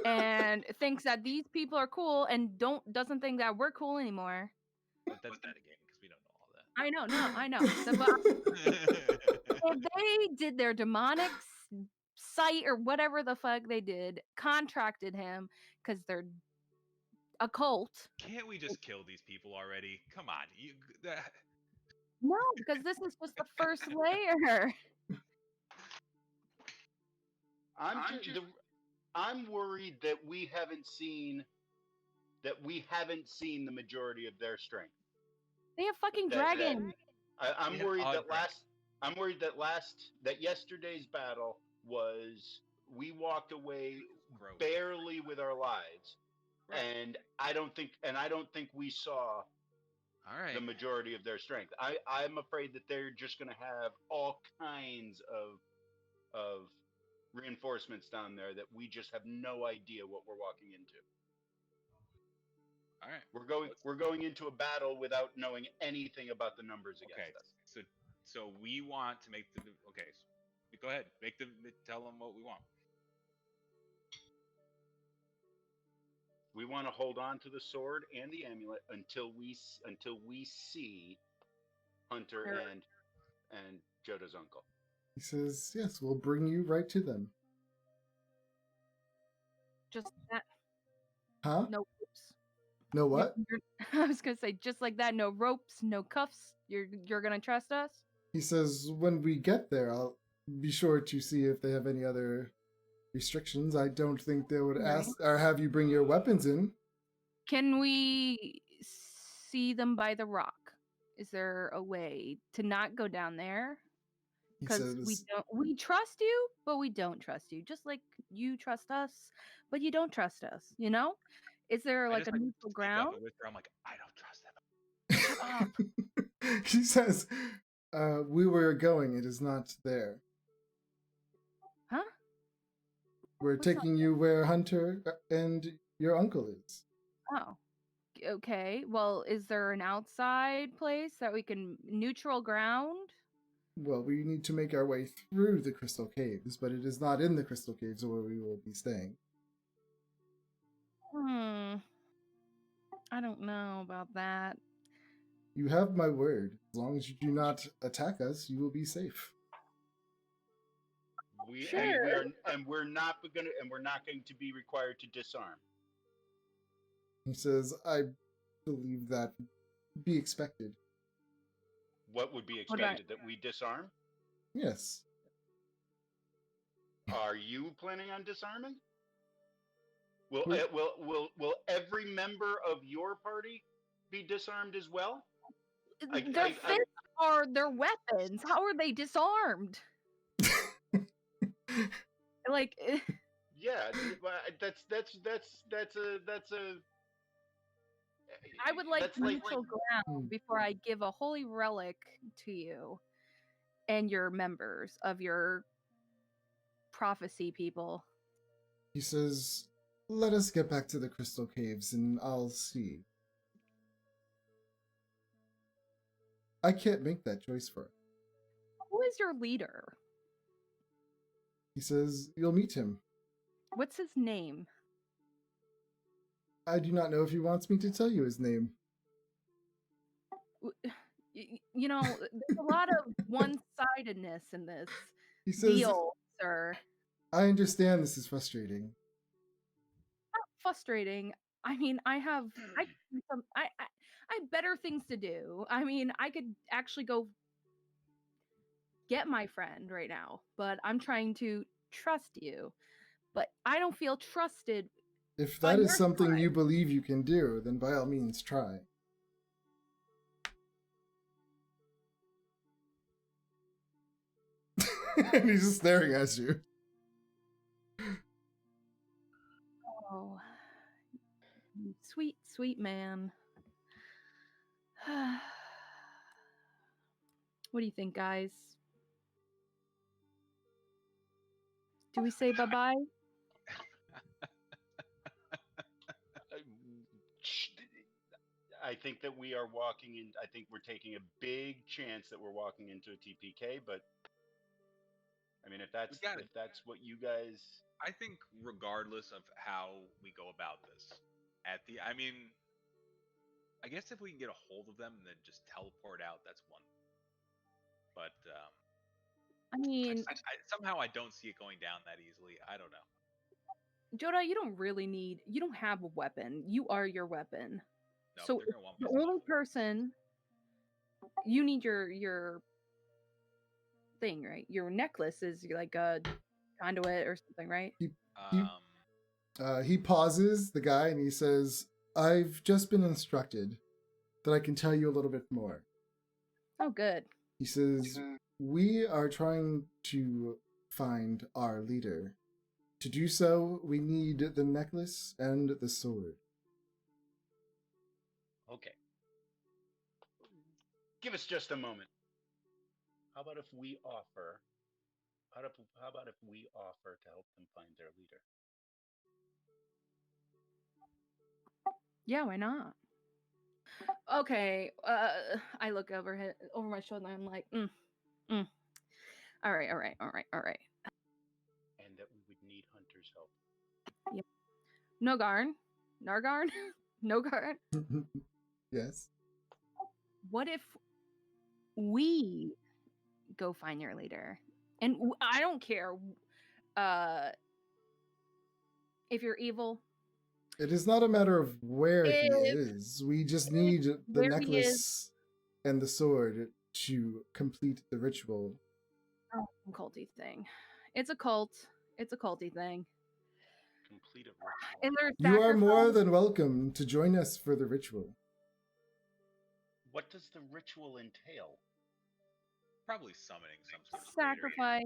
and thinks that these people are cool and doesn't think that we're cool anymore. But that's metagaming because we don't know all that. I know, no, I know. If they did their demonic site or whatever the fuck they did, contracted him because they're a cult. Can't we just kill these people already? Come on, No, because this is just the first layer. I'm worried that we haven't seen the majority of their strength. They have fucking dragons. I'm worried that yesterday's battle was, we walked away Gross. barely with our lives, Gross. and I don't think we saw All right. the majority of their strength. I'm afraid that they're just going to have all kinds of reinforcements down there that we just have no idea what we're walking into. All right. We're going into a battle without knowing anything about the numbers against us. So we want to make the go ahead, tell them what we want. We want to hold on to the sword and the amulet until we see Hunter and Joda's uncle. He says, yes, we'll bring you right to them. Just that. Huh? No ropes. No what? I was gonna say just like that. No ropes, no cuffs. You're gonna trust us? He says, when we get there, I'll be sure to see if they have any other restrictions. I don't think they would ask or have you bring your weapons in. Can we see them by the rock? Is there a way to not go down there? Because we trust you, but we don't trust you. Just like you trust us, but you don't trust us. You know? Is there like a neutral ground? I'm like, I don't trust them. Shut up. She says, we were going. It is not there. Huh? We're taking you where Hunter and your uncle is. Oh. Okay. Well, is there an outside place that we can neutral ground? Well, we need to make our way through the Crystal Caves, but it is not in the Crystal Caves where we will be staying. I don't know about that. You have my word. As long as you do not attack us, you will be safe. We're not going to be required to disarm. He says, I believe that would be expected. What would be expected? That we disarm? Yes. Are you planning on disarming? Will every member of your party be disarmed as well? Their fists are their weapons. How are they disarmed? Like, yeah, that's a. I would like neutral ground before I give a holy relic to you and your members of your prophecy people. He says, let us get back to the Crystal Caves and I'll see. I can't make that choice for him. Who is your leader? He says, you'll meet him. What's his name? I do not know if he wants me to tell you his name. You know, there's a lot of one-sidedness in this deal, sir. I understand this is frustrating. Not frustrating. I mean, I have better things to do. I mean, I could actually go get my friend right now, but I'm trying to trust you. But I don't feel trusted. If that is something you believe you can do, then by all means try. And he's just staring at you. Oh, sweet, sweet man. What do you think, guys? Do we say bye-bye? I think that we are walking in. I think we're taking a big chance that we're walking into a TPK. But I mean, if that's gotta- what you guys. I think regardless of how we go about this, I mean, I guess if we can get a hold of them and then just teleport out, that's one. But I mean, somehow I don't see it going down that easily. I don't know. Joda, you don't have a weapon. You are your weapon. No, So they're gonna want the my only person you need your thing, right? Your necklace is like a conduit or something, right? He pauses, the guy, and he says, "I've just been instructed that I can tell you a little bit more." Oh, good. He says, "We are trying to find our leader. To do so, we need the necklace and the sword." Okay. Give us just a moment. How about if we offer? How about if we offer to help them find their leader? Yeah, why not? Okay. I look over my shoulder and I'm like, All right. And that we would need Hunter's help. Yep. Nargarn? Nogarn? Yes. What if we go find your leader? And I don't care if you're evil. It is not a matter of where he If- is. We just need the where he necklace and the sword to complete the ritual. Oh, culty thing. It's a cult. It's a culty thing. Complete a ritual. And there's You are more sacrifice. than welcome to join us for the ritual. What does the ritual entail? Probably summoning some sort of Sacrifice.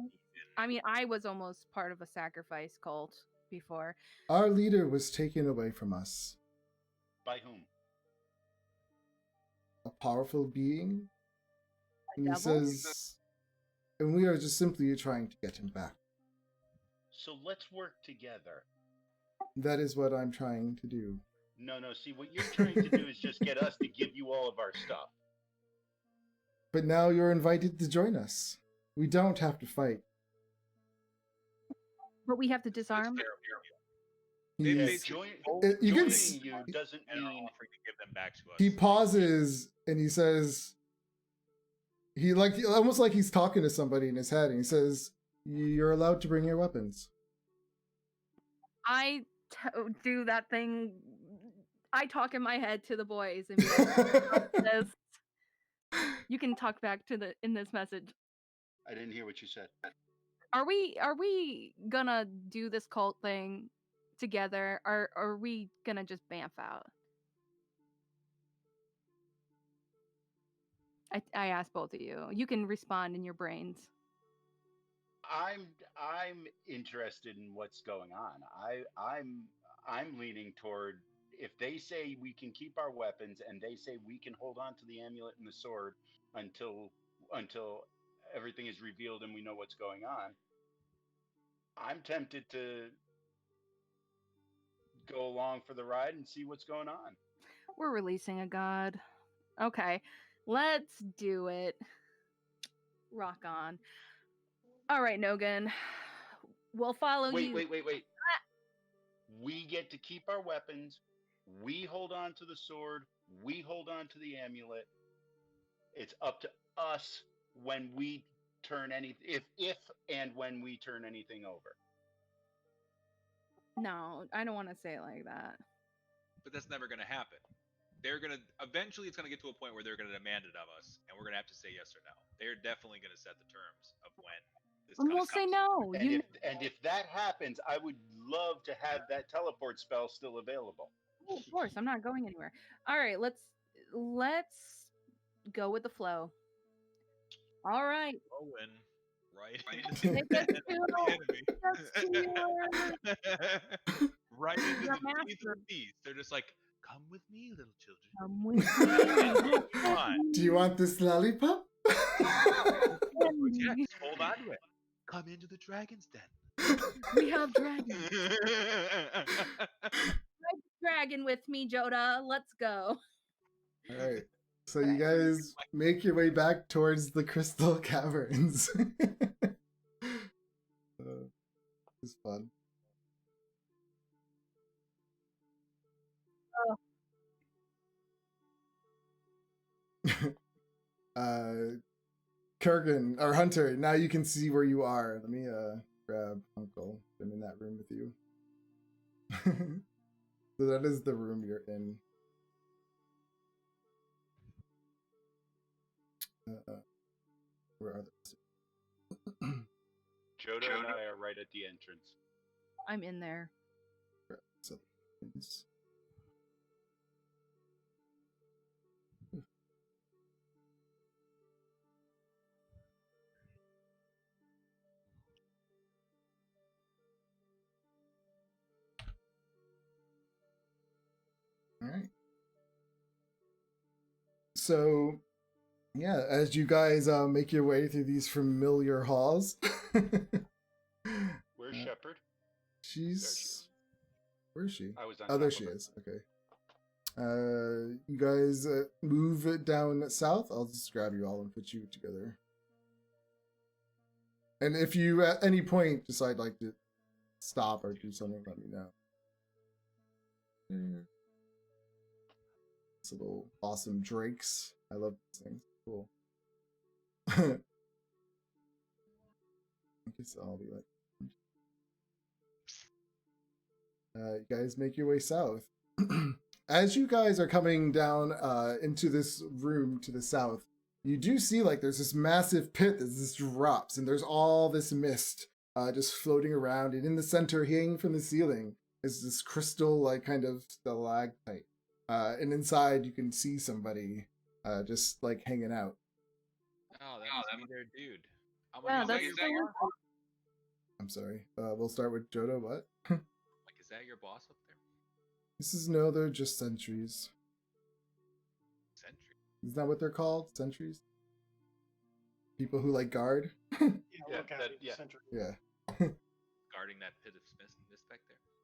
I mean, I was almost part of a sacrifice cult before. Our leader was taken away from us. By whom? A powerful being. And he devil? says, and we are just simply trying to get him back. So let's work together. That is what I'm trying to do. No. See, what you're trying to do is just get us to give you all of our stuff. But now you're invited to join us. We don't have to fight. But we have to disarm. He's- Joining you can you doesn't And are mean offering to give them back to us. he pauses and he says, almost like he's talking to somebody in his head, and he says, "You're allowed to bring your weapons." I do that thing. I talk in my head to the boys and be like, this. You can talk back in this message. I didn't hear what you said. Are we gonna do this cult thing together? Or are we gonna just bamf out? I asked both of you. You can respond in your brains. I'm interested in what's going on. I'm leaning toward, if they say we can keep our weapons and they say we can hold on to the amulet and the sword until everything is revealed and we know what's going on. I'm tempted to go along for the ride and see what's going on. We're releasing a god. Okay, let's do it. Rock on. All right, Nogan. We'll follow you. Wait. We get to keep our weapons. We hold on to the sword. We hold on to the amulet. It's up to us when we turn if and when we turn anything over. No, I don't want to say it like that. But that's never going to happen. Eventually it's going to get to a point where they're going to demand it of us, and we're going to have to say yes or no. They're definitely going to set the terms of when this And we'll say no. And if that happens, I would love to have that teleport spell still available. Oh, of course, I'm not going anywhere. All right, let's go with the flow. All right. Owen, right? It gets to Right into your the teeth master. of the beast. They're just like, Come with me, little children. Come with me. Come on. Do you want this lollipop? Yes, hold on to it. Come into the dragon's den. We have dragons. Dragon with me, Joda. Let's go. All right. So you guys make your way back towards the crystal caverns. It's fun. Kurgan or Hunter, now you can see where you are. Let me grab Uncle. I'm in that room with you. So that is the room you're in. Where are they? Joda and I are right at the entrance. I'm in there. So, all right. So, yeah, as you guys make your way through these familiar halls. Where's Shepard? She's... Where is she? I was on Oh, there top she of her. is. Okay. You guys move down south. I'll just grab you all and put you together. And if you at any point decide like to stop or do something, let me know. It's little awesome drakes. I love these things. Cool. I guess I'll be like, you guys make your way south. As you guys are coming down into this room to the south, you do see like there's this massive pit that just drops, and there's all this mist just floating around, and in the center, hanging from the ceiling, is this crystal like kind of stalactite. And inside, you can see somebody just like hanging out. Oh, that must be their dude. How Yeah, much that's is the that your, one. I'm sorry. We'll start with Jodo. What? like, is that your boss up there? This is no, they're just sentries. Sentry. Isn't that what they're called? Sentries? People who like guard? Yeah, Yeah, look at that- it, yeah. Sentry. Yeah. Guarding that pit of mist back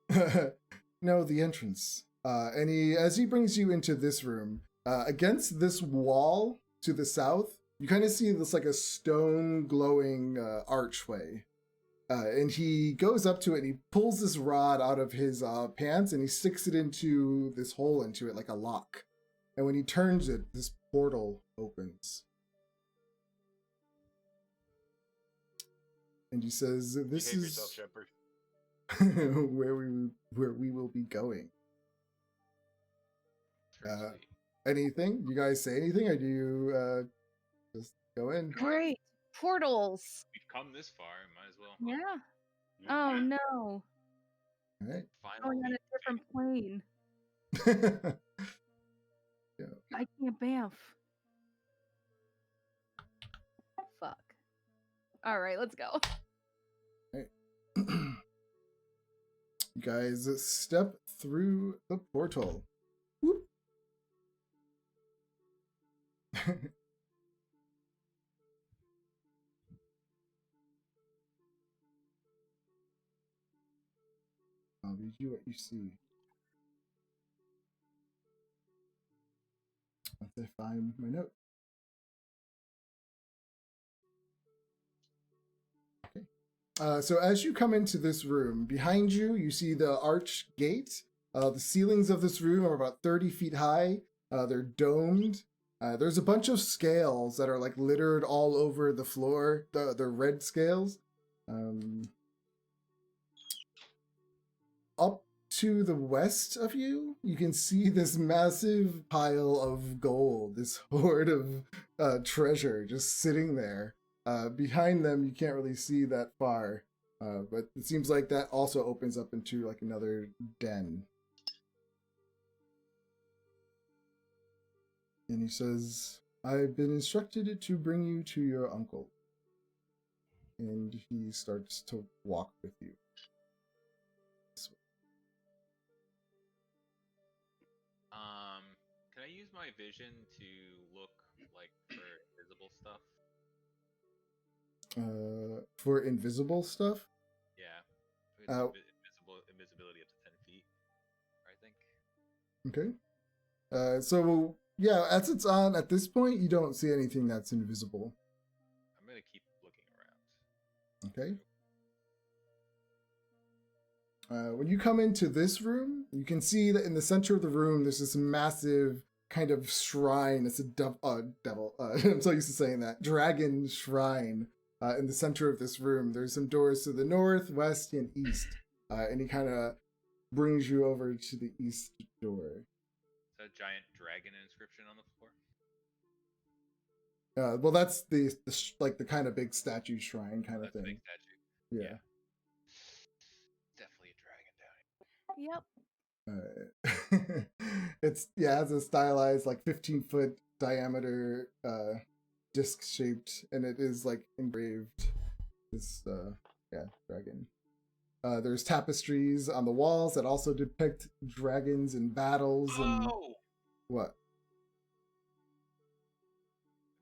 there. No, the entrance. And as he brings you into this room, against this wall to the south, you kind of see this like a stone glowing archway. And he goes up to it and he pulls this rod out of his pants and he sticks it into this hole into it like a lock. And when he turns it, this portal opens. And he says, "This Behave is yourself, Shepard. where we will be going." Pretty Uh, sweet. Anything? You guys say anything, or do you just go in? Great. Portals. We've come this far, might as well. Yeah. Yeah. Oh no. All right. Finally. Going on a different plane. I can't bamf. Fuck. All right, let's go. You guys step through the portal. Whoop. I'll read you what you see. Once I find my note. Okay. So as you come into this room, behind you, you see the arch gate. The ceilings of this room are about 30 feet high. They're domed. There's a bunch of scales that are like littered all over the floor. They're red scales. Up to the west of you, you can see this massive pile of gold, this hoard of treasure just sitting there. Behind them, you can't really see that far, but it seems like that also opens up into like another den. And he says, "I've been instructed to bring you to your uncle." And he starts to walk with you. my vision to look like for invisible stuff? For invisible stuff. Yeah. It's invisibility up to 10 feet, I think. Okay. So yeah, as it's on at this point, you don't see anything that's invisible. I'm gonna keep looking around. Okay. When you come into this room, you can see that in the center of the room, there's this massive kind of shrine. It's a devil. I'm so used to saying that. Dragon shrine in the center of this room. There's some doors to the north, west, and east. And he kind of brings you over to the east door. Is that a giant dragon inscription on the floor? Well, that's the like the kind of big statue shrine kind of That's a thing. big statue. Yeah. Definitely a dragon down here. Yep. It's it has a stylized like 15-foot diameter disc shaped, and it is like engraved this dragon. There's tapestries on the walls that also depict dragons and battles and what?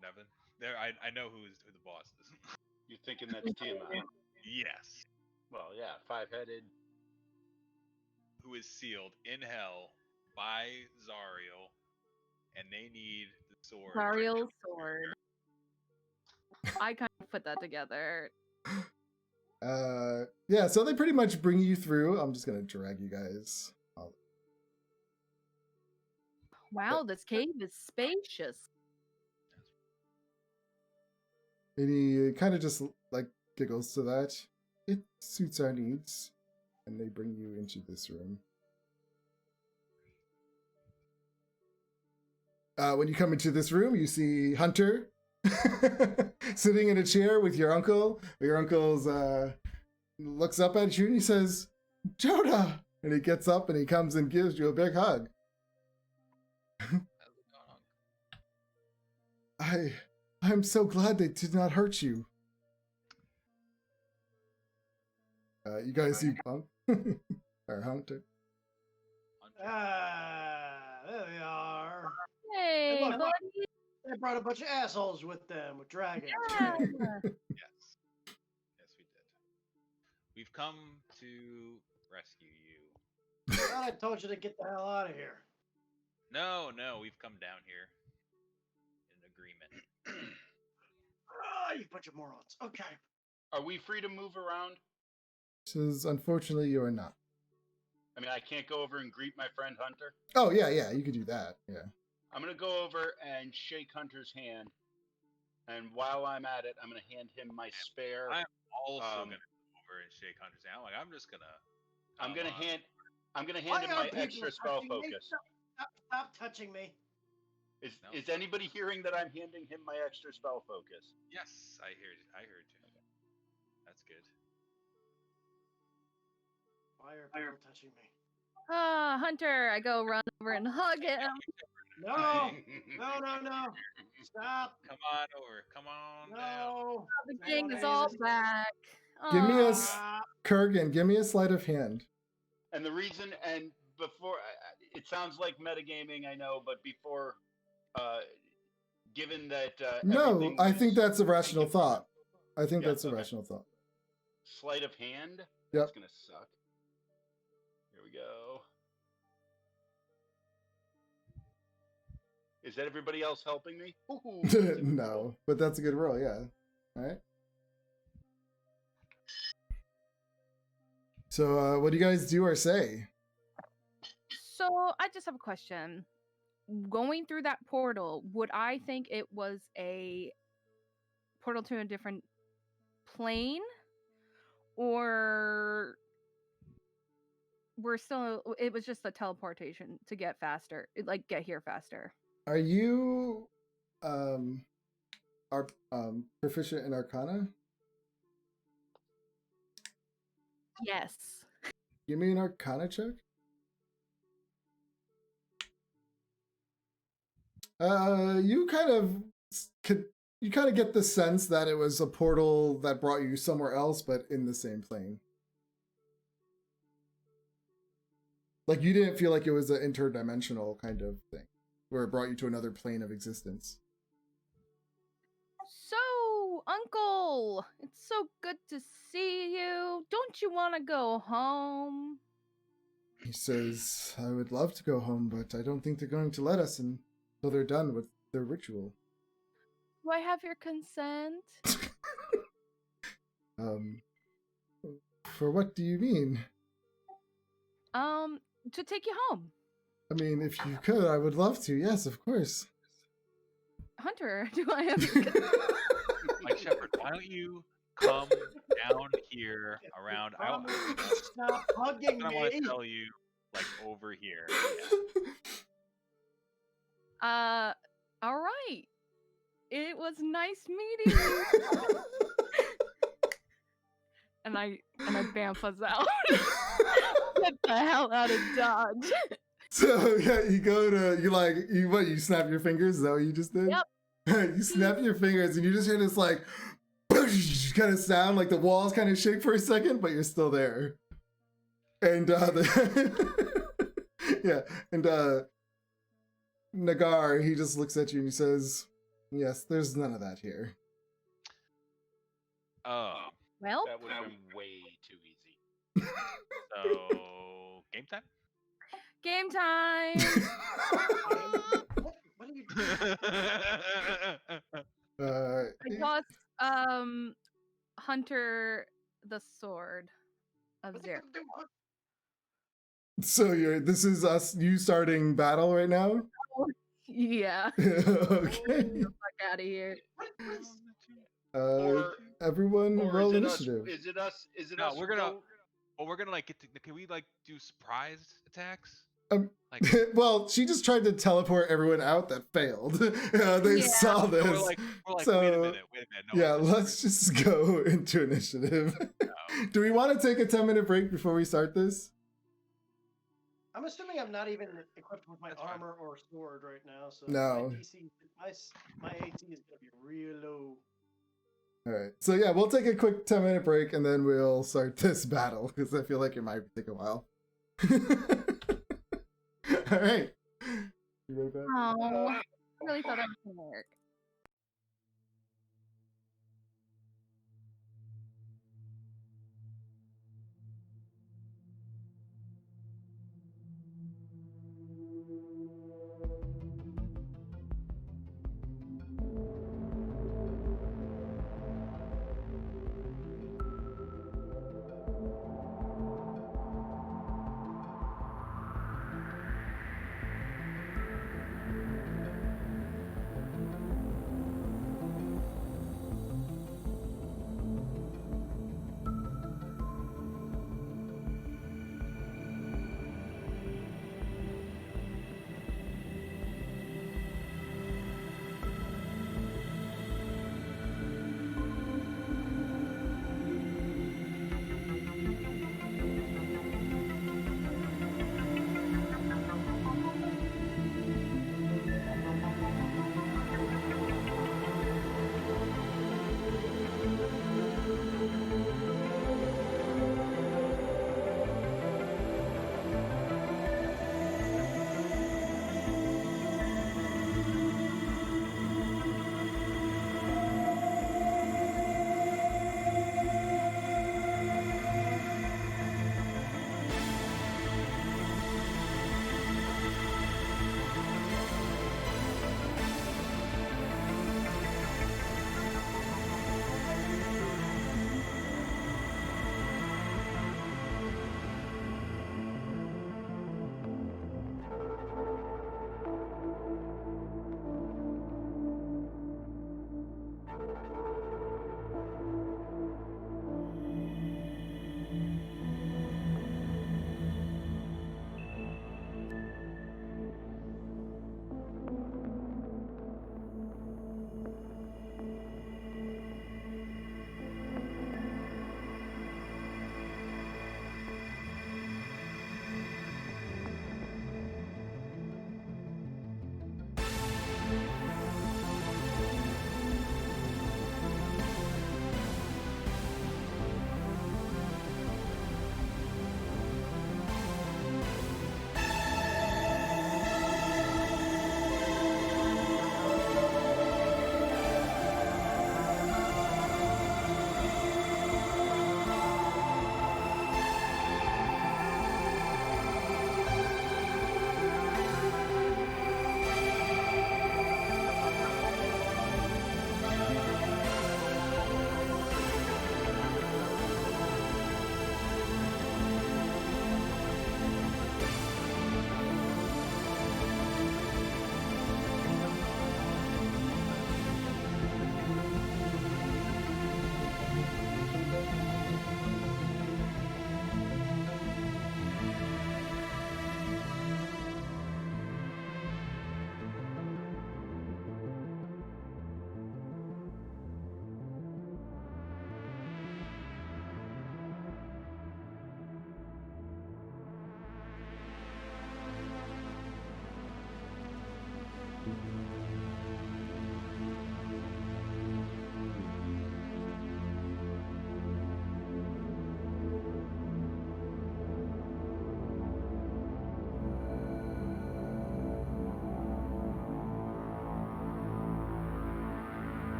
Nevin? There, I know who the boss is. You're thinking that's Tiamat? Yes. Well, yeah, 5-headed. Who is sealed in hell by Zariel, and they need the sword. Zariel's sword. I kind of put that together. Yeah, so they pretty much bring you through. I'm just gonna drag you guys. Wow, this cave is spacious. And he kind of just like giggles to that. It suits our needs. And they bring you into this room. When you come into this room, you see Hunter sitting in a chair with your uncle. Your uncle's looks up at you and he says, "Joda!" And he gets up and he comes and gives you a big hug. I'm so glad they did not hurt you. You guys see Punk or Hunter? There they are. Hey, Hey, look, buddy. they brought a bunch of assholes with them, with dragons. Yeah. Yes. Yes, we did. We've come to rescue you. I thought I told you to get the hell out of here. No, we've come down here in agreement. Oh, you bunch of morons. Okay. Are we free to move around? Says, unfortunately, you are not. I mean, I can't go over and greet my friend Hunter. Oh, yeah, you could do that. Yeah. I'm going to go over and shake Hunter's hand. And while I'm at it, I'm going to hand him my spare. I'm also going to go over and shake Hunter's hand. I'm just going to. I'm going to hand him my extra spell focus. Stop touching me. Is anybody hearing that I'm handing him my extra spell focus? Yes, I heard you. That's good. Why are people touching me? Hunter, I go run over and hug him. No. Stop. Come on over. Come on down. No. The king is all back. Give me a Stop. Kurgan. Give me a sleight of hand. And the reason, and before, it sounds like metagaming, I know, but before, given that. No, I think that's a rational thought. I think that's a rational thought. Sleight of hand? Yep. That's going to suck. Here we go. Is that everybody else helping me? Ooh, no, but that's a good roll, yeah. All right. So, what do you guys do or say? So, I just have a question. Going through that portal, would I think it was a portal to a different plane? Or it was just a teleportation to get faster, get here faster? Are you proficient in Arcana? Yes. Give me an Arcana check. You kind of get the sense that it was a portal that brought you somewhere else, but in the same plane. Like you didn't feel like it was an interdimensional kind of thing. where it brought you to another plane of existence. So, Uncle, it's so good to see you. Don't you want to go home? He says, I would love to go home, but I don't think they're going to let us until they're done with their ritual. Do I have your consent? For what do you mean? To take you home. I mean, if you could, I would love to. Yes, of course. Hunter, do I have your consent? Like Shepard, why don't you come down here around? Stop hugging I want me. to tell you, like over here. All right. It was nice meeting you. and I bamf us out. Get the hell out of Dodge. So yeah, you snap your fingers? Is that what you just did? Yep. You snap your fingers and you just hear this like kind of sound, like the walls kind of shake for a second, but you're still there. And Nagar, he just looks at you and he says, yes, there's none of that here. Oh, Well, That would have been way too easy. so game time. game time. What are you doing? I toss Hunter the sword of What are Zero. you doing? So this is you starting battle right now? Yeah. Okay. Fuck out of here. Everyone Or roll is it initiative. Is it us? Is it No, us? we're gonna. go- Well, we're gonna like get to. Can we like do surprise attacks? Like, Well, she just tried to teleport everyone out that failed. They Yeah. saw so this. we're like, so, wait a minute. No, yeah, this is let's just go into initiative. No. Do we want to take a 10-minute break before we start this? I'm assuming I'm not even equipped with my That's fine. armor or sword right now, so No. my DC, my AT is gonna be real low. All right. So yeah, we'll take a quick 10-minute break and then we'll start this battle because I feel like it might take a while. All right. You ready, back? Oh, I really thought that was gonna work.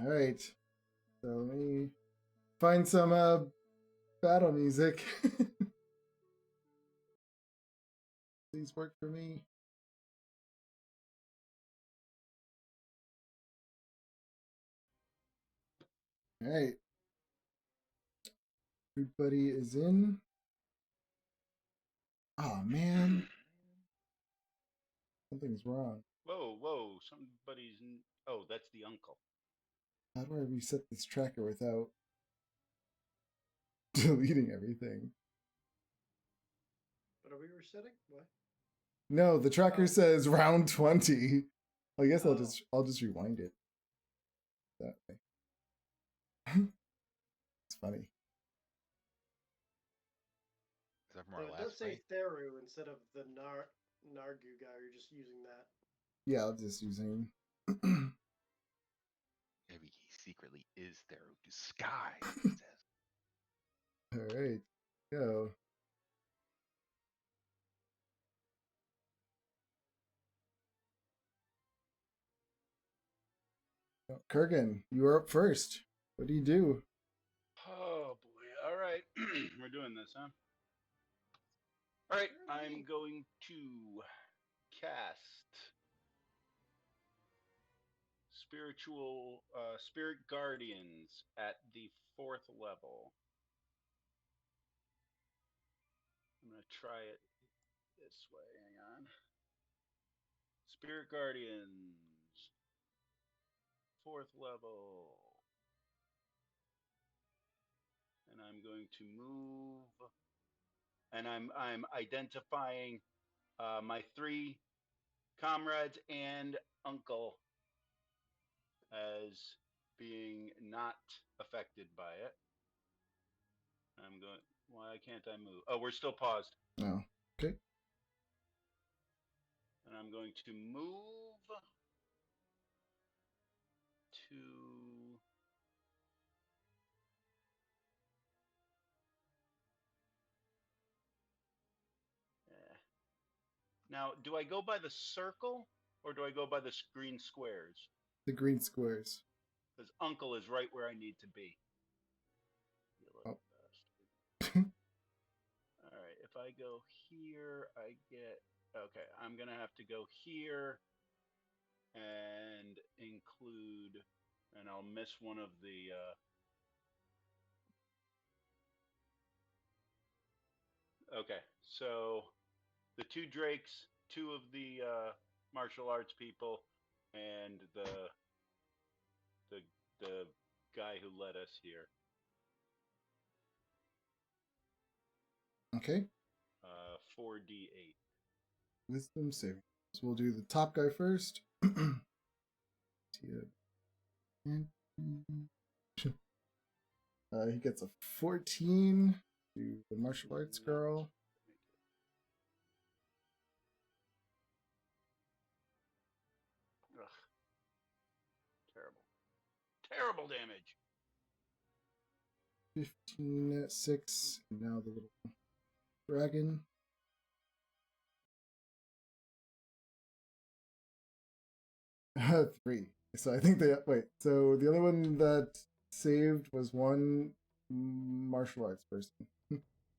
All right. So let me find some battle music. Please work for me. All right. Everybody is in. Oh man, something's wrong. Whoa! Somebody's. Oh, that's the uncle. How do I reset this tracker without deleting everything? What are we resetting? What? No, the tracker Oh. says round 20. I guess Oh. I'll just rewind it. That way. It's funny. Is that from So our it last does say fight? Theru instead of the Nargu guy. You're just using that. Yeah, I'm just using. Maybe he secretly is their disguise. It says. All right, go. Kurgan, you are up first. What do you do? Oh boy! All right, we're doing this, huh? All right, I'm going to cast spirit guardians at the 4th level. I'm gonna try it this way. Hang on. Spirit guardians, 4th level, and I'm going to move, and I'm identifying my 3 comrades and uncle as being not affected by it. I'm going. Why can't I move? Oh, we're still paused. Oh, okay. And I'm going to move to. Now, do I go by the circle or do I go by the green squares? The green squares. Because uncle is right where I need to be. Oh. All right, if I go here, I get. Okay, I'm going to have to go here and include. And I'll miss one of the. Okay, so the 2 drakes, 2 of the martial arts people, and the guy who led us here. Okay. 4d8. Wisdom saving. So we'll do the top guy first. He gets a 14 to the martial arts girl. Ugh. Terrible damage. 15, 6. And now the little dragon. Three. So I think they wait. So the other one that saved was one martial arts person.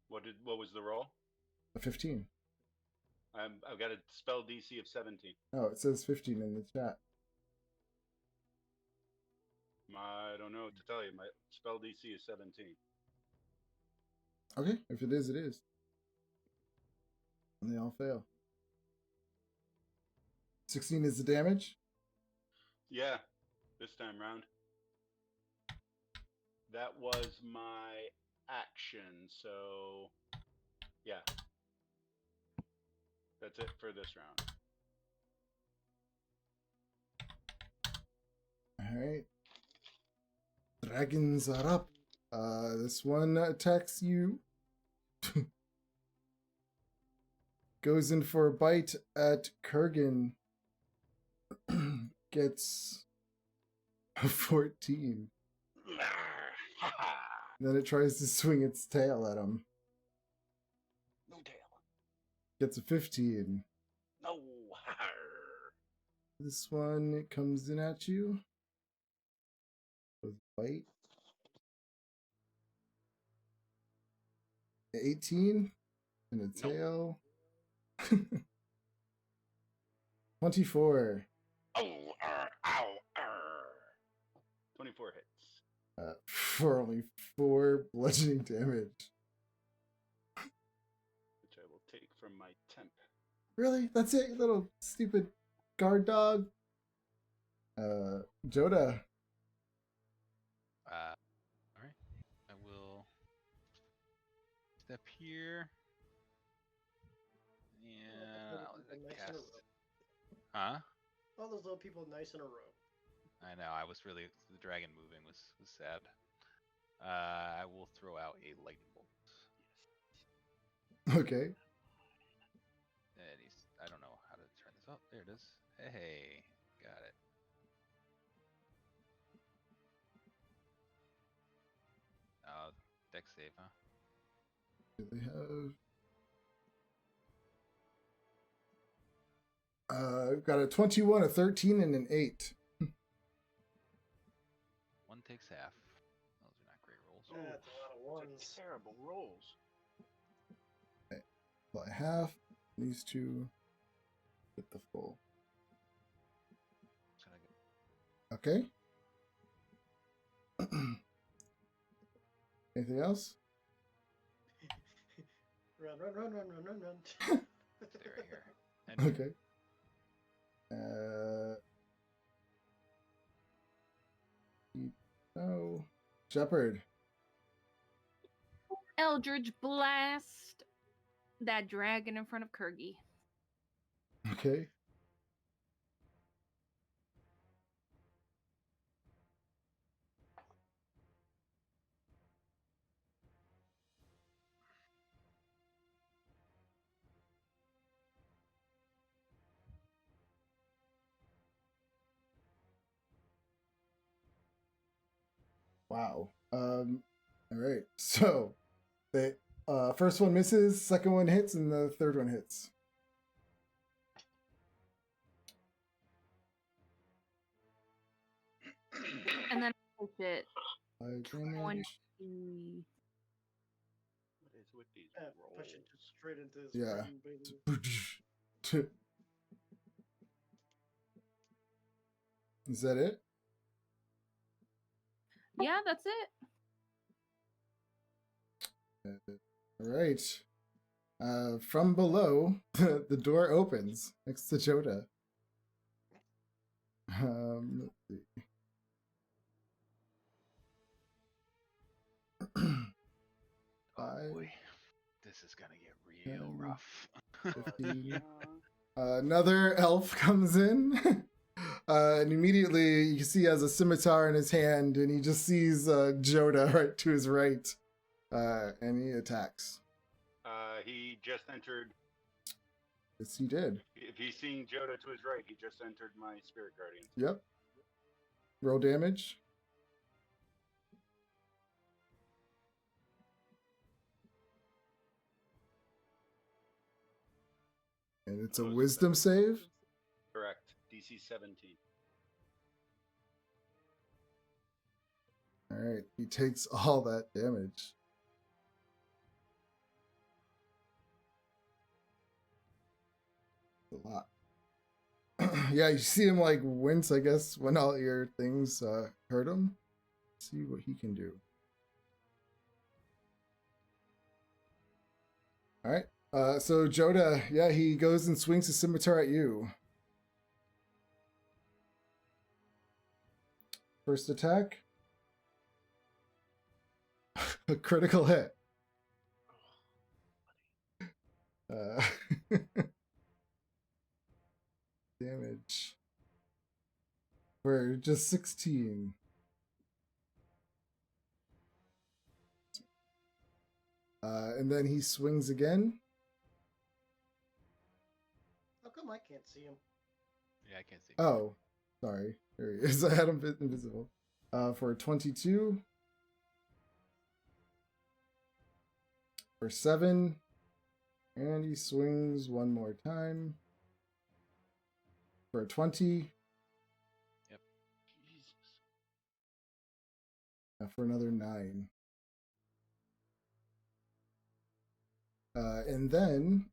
What was the roll? A 15. I've got a spell DC of 17. Oh, it says 15 in the chat. I don't know what to tell you. My spell DC is 17. Okay, if it is, it is. And they all fail. 16 is the damage. Yeah, this time round. That was my action, so yeah. That's it for this round. Alright. Dragons are up. This one attacks you. Goes in for a bite at Kurgan. Gets a 14. Then it tries to swing its tail at him. No tail. Gets a 15. No. This one comes in at you. bite. 18 and a Nope. tail. 24. Oh, ow, 24 hits. For only 4 bludgeoning damage. Which I will take from my temp. Really? That's it, you little stupid guard dog? Joda. All right. I will step here. And I'll Nice in a cast. row. Huh? All those little people nice in a row. I know. I was really the dragon moving was sad. I will throw out a lightning bolt. Okay. And I don't know how to turn this up. There it is. Hey, got it. Deck save, huh? Do they have? Got a 21, a 13, and an 8. One takes half. Those are not great rolls. Yeah, that's a lot of Those are ones. terrible rolls. By half. These two get the full. Just gonna go. Okay. Anything else? Run. Stay right here. And Okay. No. Shepherd. Eldritch Blast that dragon in front of Kurgi. Okay. Wow. All right. So the first one misses, second one hits, and the third one hits. And then I push it 5 20. damage. What is with these Yeah, rolls? push it just straight into his Yeah. brain, baby. Is that it? Yeah, that's it. All right. From below, the door opens next to Joda. Let's see. oh 5, boy, this is gonna get real 10, rough. 15. Another elf comes in. And immediately you can see he has a scimitar in his hand, and he just sees Joda right to his right. And he attacks. He just entered. Yes, he did. If he's seeing Joda to his right, he just entered my spirit guardian. Yep. Roll damage. And it's a wisdom save. Correct. DC 17. All right. He takes all that damage. A lot. Yeah, you see him like wince, I guess, when all your things hurt him. See what he can do. All right. So Joda, yeah, he goes and swings his scimitar at you. First attack. A critical hit. Damage. For just 16. And then he swings again. How come I can't see him? Yeah, I can't see. Oh, sorry. There he is. I had him invisible. For 22. For 7. And he swings one more time. For 20. Jesus. for another 9. And then,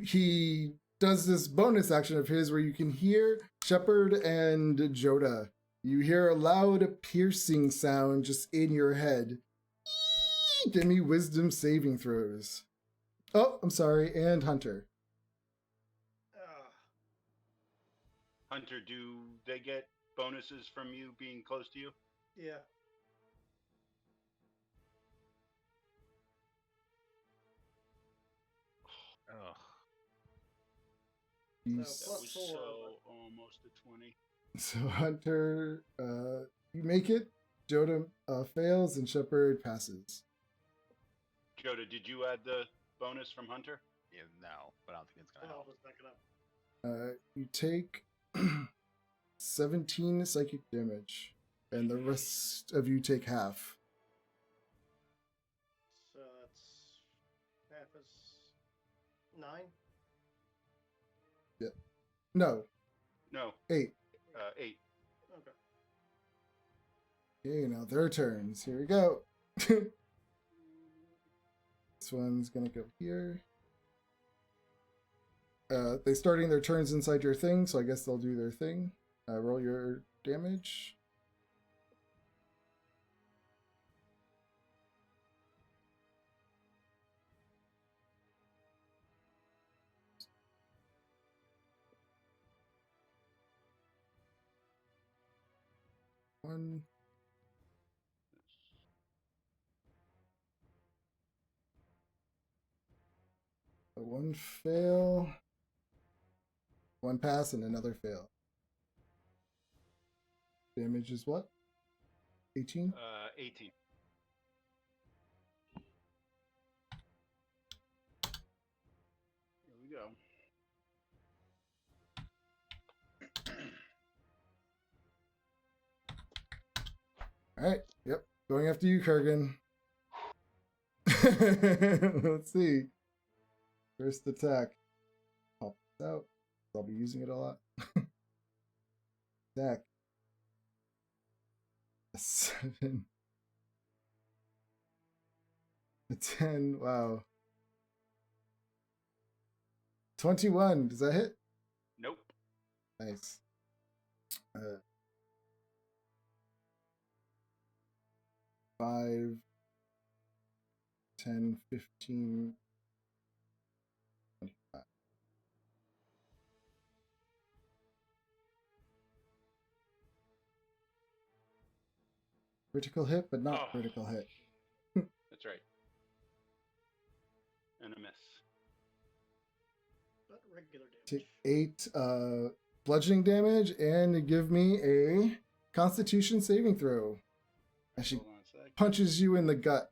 he does this bonus action of his where you can hear Shepard and Joda. You hear a loud, piercing sound just in your head. Give me wisdom saving throws. Oh, I'm sorry, and Hunter. Hunter, do they get bonuses from you being close to you? Yeah. Ugh. So He's- plus was 4. so almost a 20. So Hunter, you make it. Joda fails, and Shepard passes. Joda, did you add the bonus from Hunter? Yeah, no, but I don't think it's gonna I'll help. just back it up. You take 17 psychic damage, and the rest of you take half. So that's half is 9. No, No, 8. 8. Okay. Okay, now their turns. Here we go. This one's gonna go here. They starting their turns inside your thing, so I guess they'll do their thing. Roll your damage. One. One fail. One pass and another fail. Damage is what? 18? 18. Here we go. Alright, yep. Going after you, Kurgan. Let's see. First attack. Pop this out. I'll be using it a lot. Attack. A 7. A 10. Wow. 21. Does that hit? Nope. Nice. 5, 10, 15, 25. Critical hit, but not Oh. critical hit. That's right. And a miss. But regular damage. Take 8 bludgeoning damage and give me a Constitution saving throw. As she Hold on a sec. punches you in the gut.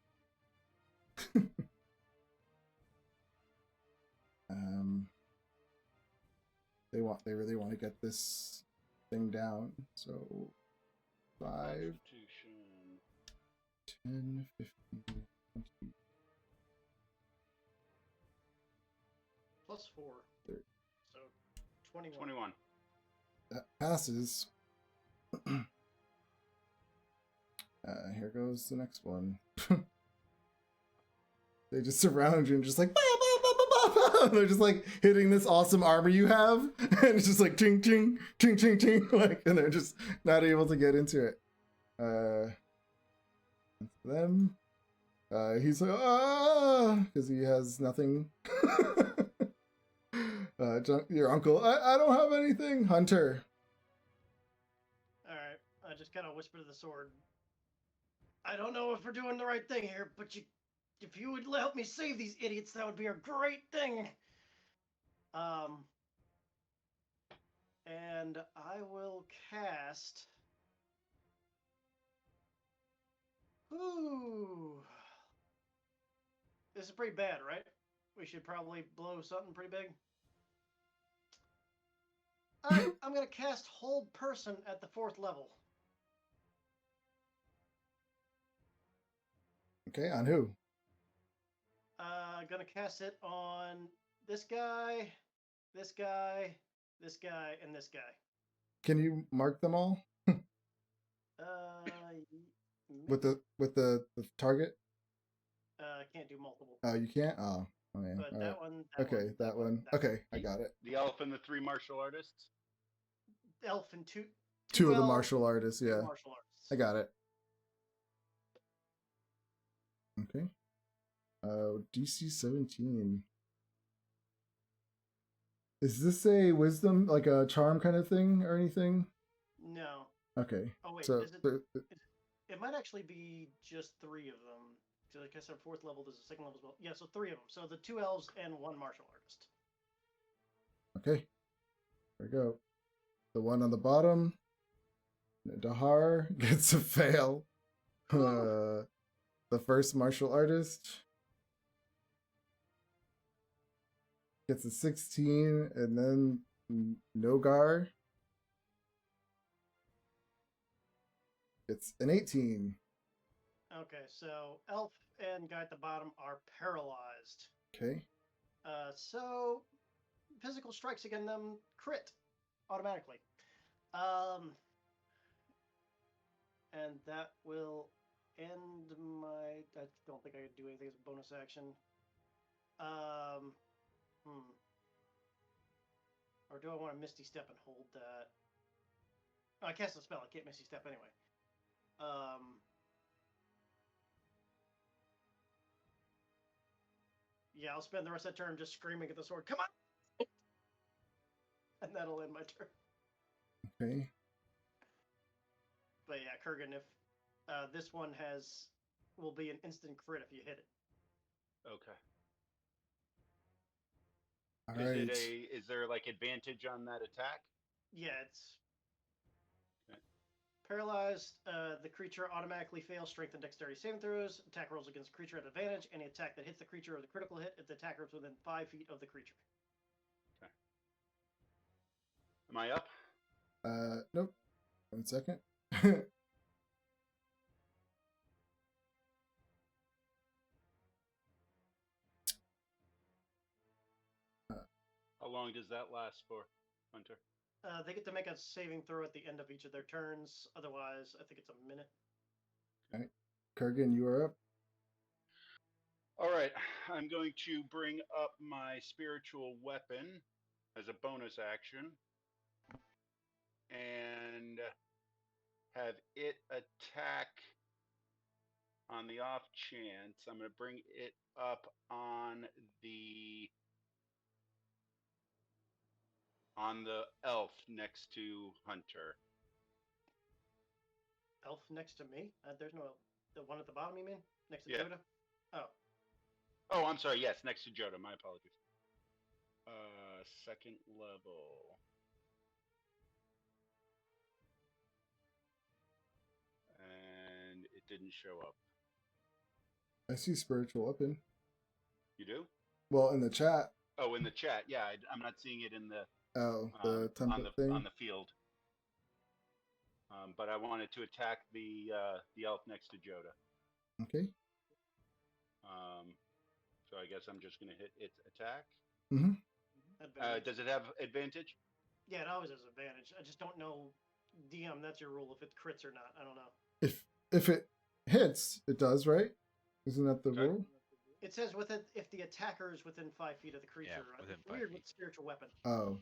They really want to get this thing down. So 5, Constitution. 10, 15, 20. Plus 4. Thirty. So 21. 21. That passes. Here goes the next one. They just surround you and just like, bah, bah, bah, bah, bah, bah. They're just like hitting this awesome armor you have, and it's just like ting ting ting ting ting, like, and they're just not able to get into it. That's them. He's like, ah, because he has nothing. Your uncle, I don't have anything. Hunter. Alright. I just kind of whisper to the sword. I don't know if we're doing the right thing here, but if you would help me save these idiots, that would be a great thing. And I will cast. Ooh. This is pretty bad, right? We should probably blow something pretty big. Alright, I'm gonna cast Hold Person at the 4th level. Okay, on who? Gonna cast it on this guy, this guy, and this guy. Can you mark them all with the target? Can't do multiple. Oh, you can't. Oh, yeah. But All that right. one. Okay, that one. Okay, I got it. The elf and the 3 martial artists. Elf and two. Two of the elves, martial artists. two Yeah, martial artists. I got it. Okay. DC 17. Is this a wisdom, like a charm kind of thing or anything? No. Okay. Oh wait, So is it? It might actually be just 3 of them. So like I said, 4th level. There's a 2nd level as well. Yeah, so 3 of them. So the 2 elves and 1 martial artist. okay. There we go. The one on the bottom, Dahar, gets a fail. The first martial artist gets a 16, and then Nogar gets an 18. Okay, so elf and guy at the bottom are paralyzed. Okay. So physical strikes against them crit automatically. And that will end my. I don't think I could do anything as a bonus action. Or do I want to Misty Step and hold that? Oh, I cast a spell. I can't Misty Step anyway. Yeah, I'll spend the rest of that turn just screaming at the sword. Come on! And that'll end my turn. Okay. But yeah, Kurgan, if this one will be an instant crit if you hit it. Okay. All right. Is there like advantage on that attack? Yeah, it's okay. Paralyzed. The creature automatically fails strength and dexterity saving throws. Attack rolls against the creature at advantage. Any attack that hits the creature is a critical hit if the attacker is within 5 feet of the creature. Okay. Am I up? Nope. 1 second. How long does that last for, Hunter? They get to make a saving throw at the end of each of their turns. Otherwise, I think it's a minute. Okay. Kurgan, you are up. All right. I'm going to bring up my spiritual weapon as a bonus action and have it attack on the off chance. I'm going to bring it up on the elf next to Hunter. Elf next to me? There's no elf. The one at the bottom, you mean? Next to Yeah. Joda? Oh. Oh, I'm sorry. Yes, next to Joda. My apologies. 2nd level. And it didn't show up. I see spiritual weapon. You do? Well, in the chat. Oh, in the chat. Yeah, I'm not seeing it in the the template thing on the field. But I wanted to attack the elf next to Joda. Okay. So I guess I'm just going to hit its attack. Mm-hmm. Does it have advantage? Yeah, it always has advantage. I just don't know, DM, that's your rule, if it crits or not. I don't know. If it hits, it does, right? Isn't that the rule? It says if the attacker is within 5 feet of the creature. Yeah, within 5 weird feet. with spiritual weapon. Oh.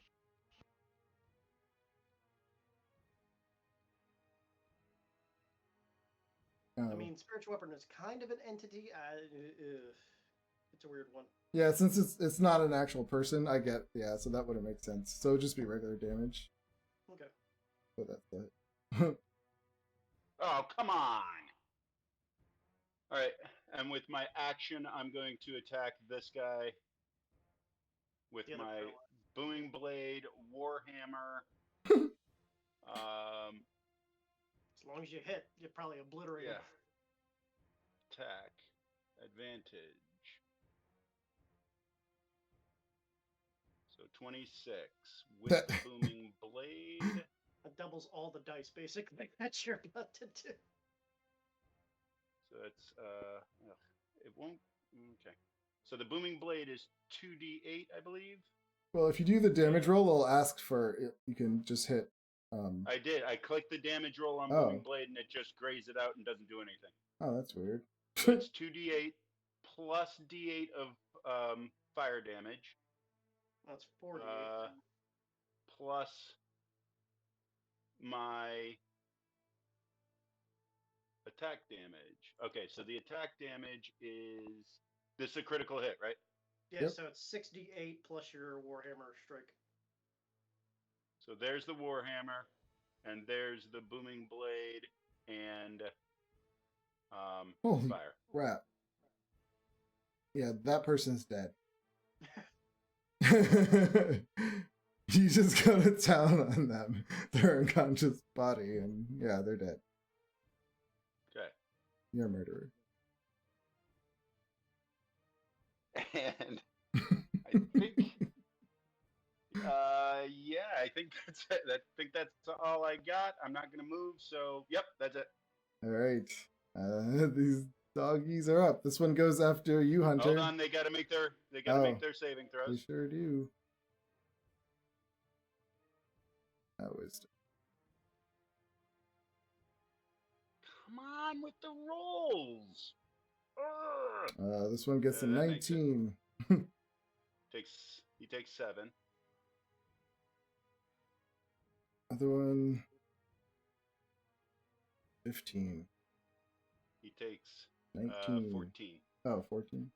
I mean, spiritual weapon is kind of an entity. It's a weird one. Yeah, since it's not an actual person, I get, yeah, so that wouldn't make sense. So it'd just be regular damage. Okay. But that's it. Oh, come on! All right, and with my action, I'm going to attack this guy with my booming blade, warhammer. As long as you hit, you probably obliterate him. Attack. Advantage. So 26 with the booming blade. That doubles all the dice, basically. That's your about to do. So it's it won't. Okay. So the booming blade is 2d8, I believe. Well, if you do the damage roll, it'll ask for it. You can just hit. I did. I clicked the damage roll on Oh. Booming Blade, and it just grays it out and doesn't do anything. Oh, that's weird. So it's 2d8 plus d8 of fire damage. That's 48. Plus my attack damage. Okay, so the attack damage is this is a critical hit, right? Yeah, Yep. so it's 6d8 plus your Warhammer strike. So there's the Warhammer, and there's the Booming Blade, and Holy fire. crap! Yeah, that person's dead. You just go to town on them. Their unconscious body, and yeah, they're dead. Okay. You're a murderer. And I think, yeah, I think that's it. I think that's all I got. I'm not gonna move, so yep, that's it. All right. These doggies are up. This one goes after you, Hunter. Hold on, they gotta make their make their saving They throws. sure do. That was Come on with the rolls. Urgh. this one gets a Yeah, that makes it. 19. He takes 7. Other one 15. He takes 19. 14. Oh, 14.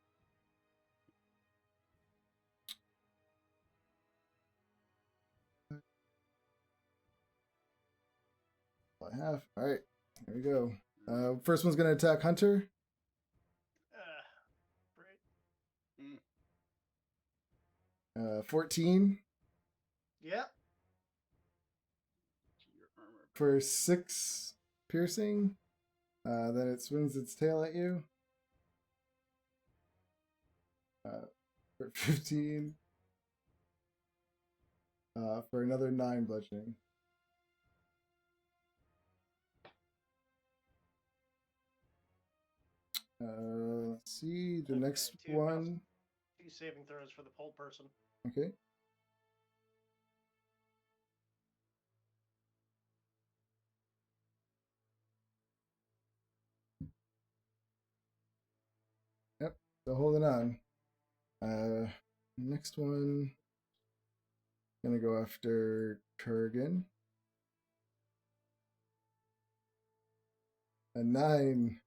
I have. All right, here we go. First one's gonna attack Hunter. Right. 14 Yep. Your armor. for 6 piercing. Then it swings its tail at you. For 15. For another 9 bludgeoning. Let's see the Okay, next 2 one. 2 saving throws for the pole person. Okay. Yep. So holding on. Next one. Gonna go after Kurgan. A 9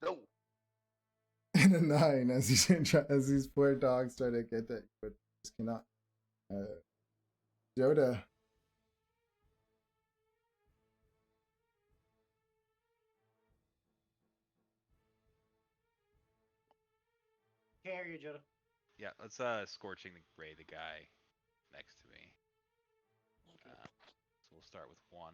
No. and a 9 as these poor dogs try to get that, but just cannot. Yoda. Can't hear you, Joda. Yeah, let's scorching ray the guy next to me. So we'll start with 1.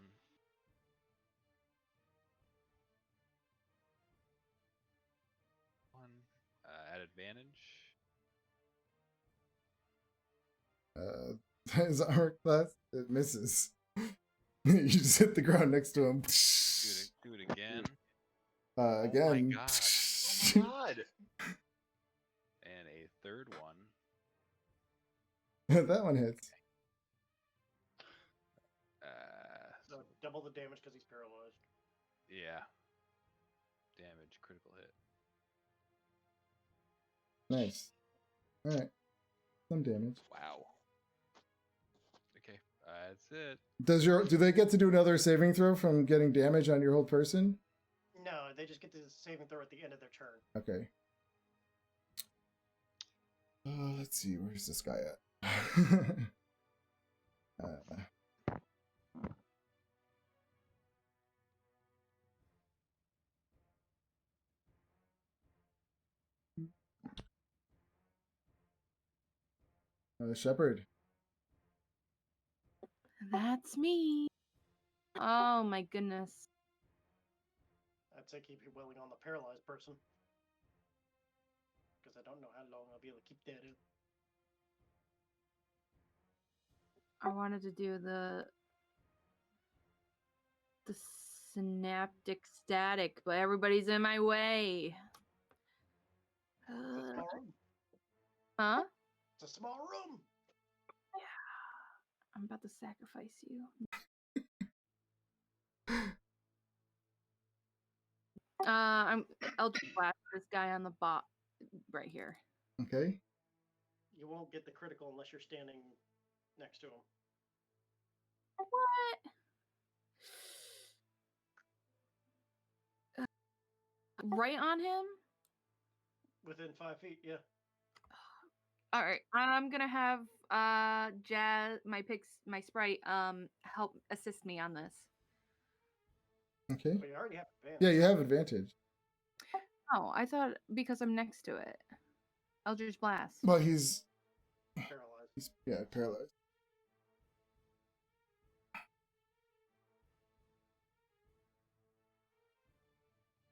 At advantage. His armor class, it misses. You just hit the ground next to him. Do it again. Again. God. Oh my god. And a third one. That one hits. So double the damage because he's paralyzed. Yeah. Damage, critical hit. Nice. Alright. Some damage. Wow. Okay, that's it. Do they get to do another saving throw from getting damage on your whole person? No, they just get to saving throw at the end of their turn. Okay. Let's see, where's this guy at? Shepard. That's me. Oh my goodness. I'd say keep your willing on the paralyzed person. Because I don't know how long I'll be able to keep that in. I wanted to do the synaptic static, but everybody's in my way. It's a small room. Huh? It's a small room. I'm about to sacrifice you. I'm Eldritch Blast this guy on the bot right here. Okay. You won't get the critical unless you're standing next to him. What? Right on him? Within 5 feet, yeah. All right, I'm gonna have Jazz, my sprite, help assist me on this. Okay. But you already have advantage. Yeah, you have advantage. Oh, I thought because I'm next to it. Eldritch Blast. Well, he's Paralyzed. paralyzed.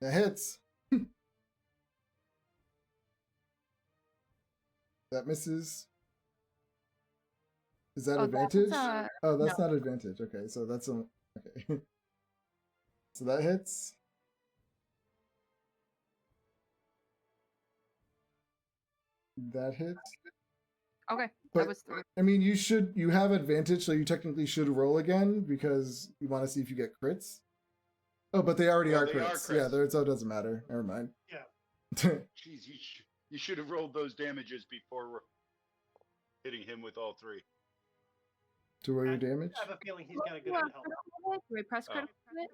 That hits. That misses. Is that advantage? Oh, that's no. not advantage. Okay, so that's okay. So that hits. That hits. Okay, But that was 3. I mean, you have advantage, so you technically should roll again because you want to see if you get crits. Oh, but they already are crits. Yeah, so it doesn't matter. Never mind. Yeah. Jeez, you should have rolled those damages before hitting him with all 3. To roll your damage? I have a feeling he's got a good bit of health. Do I press credit for it?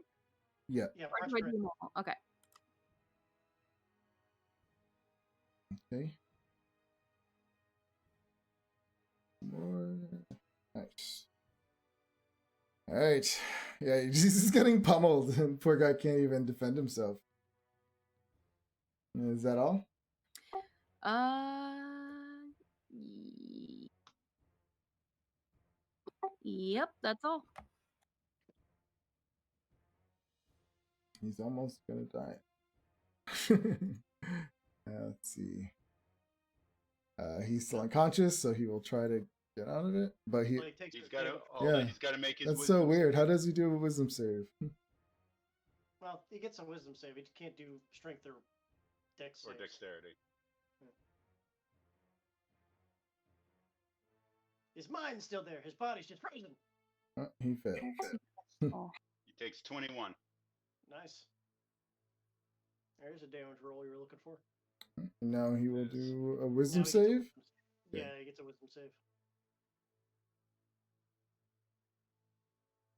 Yeah. Yeah, Or press do I crit. do normal? Okay. Okay. More. Nice. All right. Yeah, he's just getting pummeled, and poor guy can't even defend himself. Is that all? Yep, that's all. He's almost gonna die. Let's see. He's still unconscious, so he will try to get out of it. But Well, he takes He's the got to. damage. He's got to make his. That's wisdom so weird. save. How does he do a wisdom save? Well, he gets a wisdom save. He can't do strength or dex Or saves. dexterity. His mind's still there. His body's just frozen. Oh, he failed. He takes 21. Nice. There's a damage roll you were looking for. And now he will Yes. do a Now wisdom he gets a save. wisdom save. Yeah. Yeah, he gets a wisdom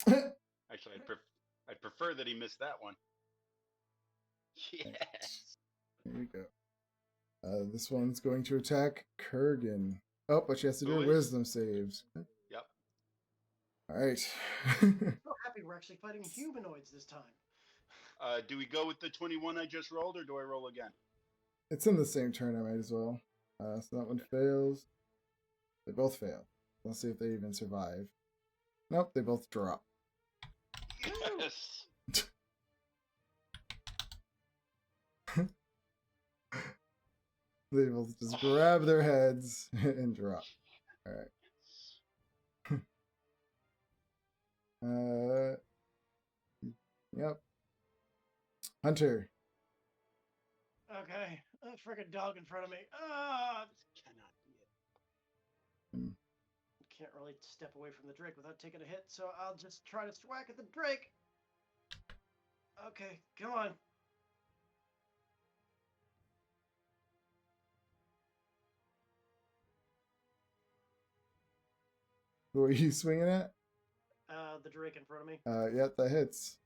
save. Actually, I'd prefer that he missed that one. Yes. There you go. This one's going to attack Kurgan. Oh, but she has to do Who a is? wisdom saves. Yep. All right. I'm so happy we're actually fighting humanoids this time. Do we go with the 21 I just rolled, or do I roll again? It's in the same turn. I might as well. So that one fails. They both fail. Let's see if they even survive. Nope, they both drop. Yes. They will just grab their heads and drop. All right. Yep. Hunter. Okay, that freaking dog in front of me. Ah, This cannot be it. can't really step away from the Drake without taking a hit, so I'll just try to whack at the Drake. Okay, come on. Who are you swinging at? The Drake in front of me. Yeah, that hits.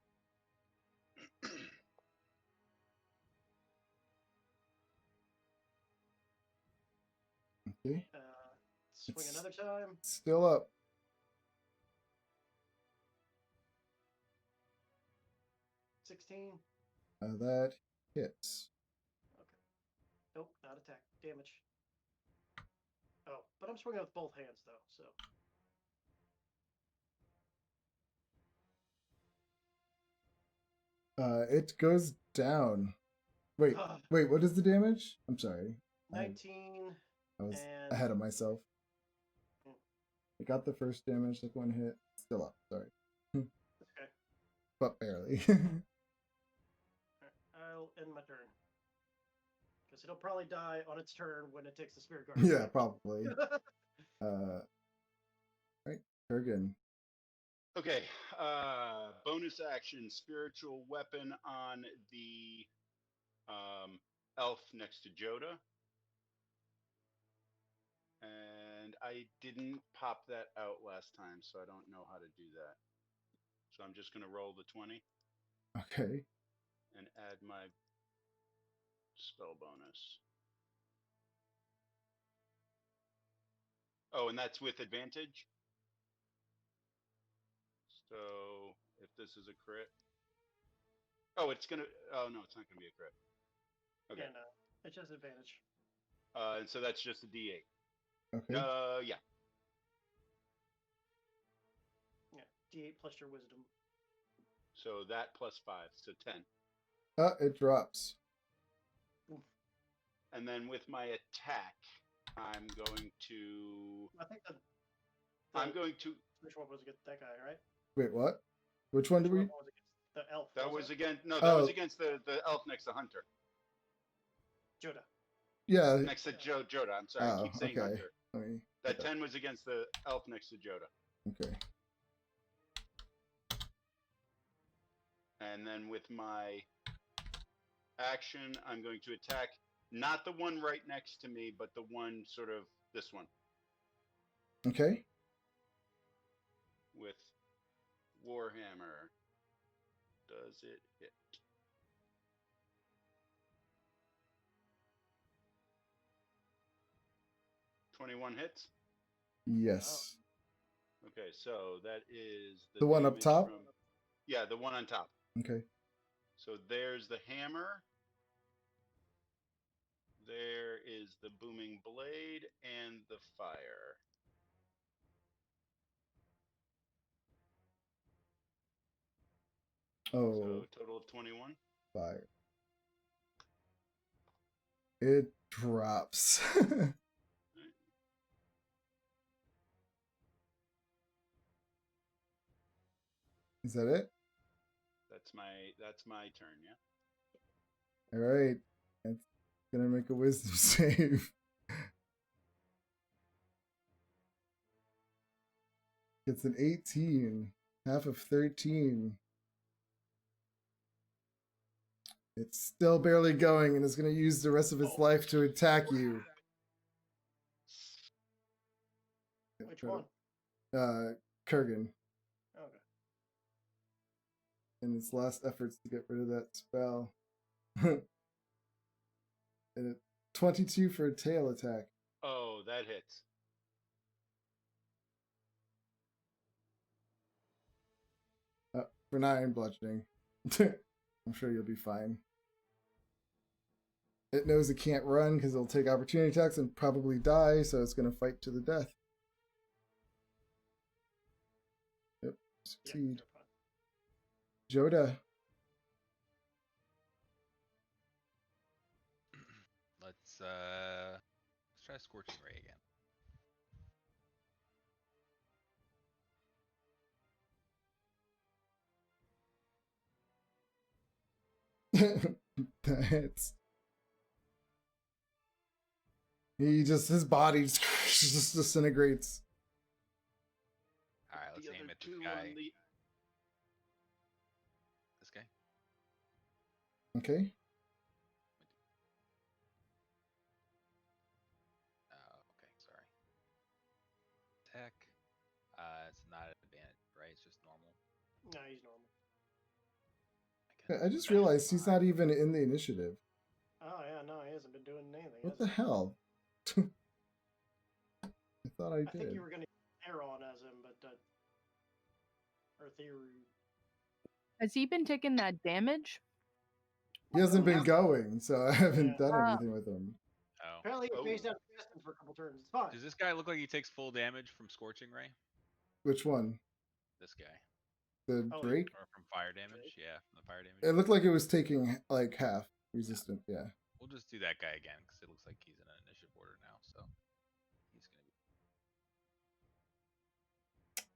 Okay. Swing It's- another time. Still up. $16. That hits. Okay. Nope, not attack. Damage. Oh, but I'm swinging with both hands though, so. It goes down. Wait, what is the damage? I'm sorry. 19. I was and ahead of myself. Hmm. I got the first damage, like one hit. Still up, sorry. Okay. But barely. I'll end my turn. Because it'll probably die on its turn when it takes the Spirit Guard. Yeah, probably. Right. Kurgan. Okay. Bonus action, spiritual weapon on the elf next to Joda. And I didn't pop that out last time, so I don't know how to do that. So I'm just going to roll the 20 Okay. and add my spell bonus. Oh, and that's with advantage? So if this is a crit. Oh, it's going to. Oh, no, it's not going to be a crit. Okay. Yeah, no, it's just advantage. And so that's just a D8. Okay. Yeah. Yeah, D8 plus your wisdom. So that plus 5, so 10. It drops. And then with my attack, I'm going to. I think I'm going to. which one was against that guy, right? Wait, what? Which one Which did we? one was against the elf? That was it? against. No, that was Oh. against the elf next to Hunter. Joda. Yeah. Next to Joda. I'm sorry, I keep saying okay. Hunter. That 10 was against the elf next to Joda. Okay. And then with my action, I'm going to attack not the one right next to me, but the one sort of this one. Okay. With Warhammer. Does it hit? $21 hits? Yes. Okay, so that is The one up damage top? from- yeah, the one on top. Okay. So there's the hammer. There is the booming blade and the fire. Oh. So total of 21. Fire. It drops. Is that it? That's my turn, yeah. All right. It's gonna make a wisdom save. It's an 18. Half of 13. It's still barely going and it's gonna use the rest of its life to attack you. Which one? Kurgan. Okay. In its last efforts to get rid of that spell. And it 22 for a tail attack. Oh, that hits. For 9 bludgeoning. I'm sure you'll be fine. It knows it can't run because it'll take opportunity attacks and probably die, so it's going to fight to the death. Yep, succeed. Yeah, Joda. Let's try Scorching Ray again. That hits. His body just disintegrates. Alright, let's The aim other at this two guy. on the. This guy? Okay. Oh, okay, sorry. Attack. It's not an advantage, right? It's just normal. No, he's normal. I just realized he's not even in the initiative. Oh yeah, no, he hasn't been doing anything. What has the he? hell? I thought I I think did. you were gonna air on as him, but or theory. Has he been taking that damage? He hasn't been Yeah. going, so I haven't Yeah. done anything with him. Oh. Apparently, he Oh. phased out Justin for a couple turns. It's fine. Does this guy look like he takes full damage from Scorching Ray? Which one? This guy. The Oh, Drake? Or from fire damage? Yeah, from the fire damage. It looked like it was taking like half resistant. Yeah. We'll just do that guy again, because it looks like he's in an initiative order now, so he's gonna be.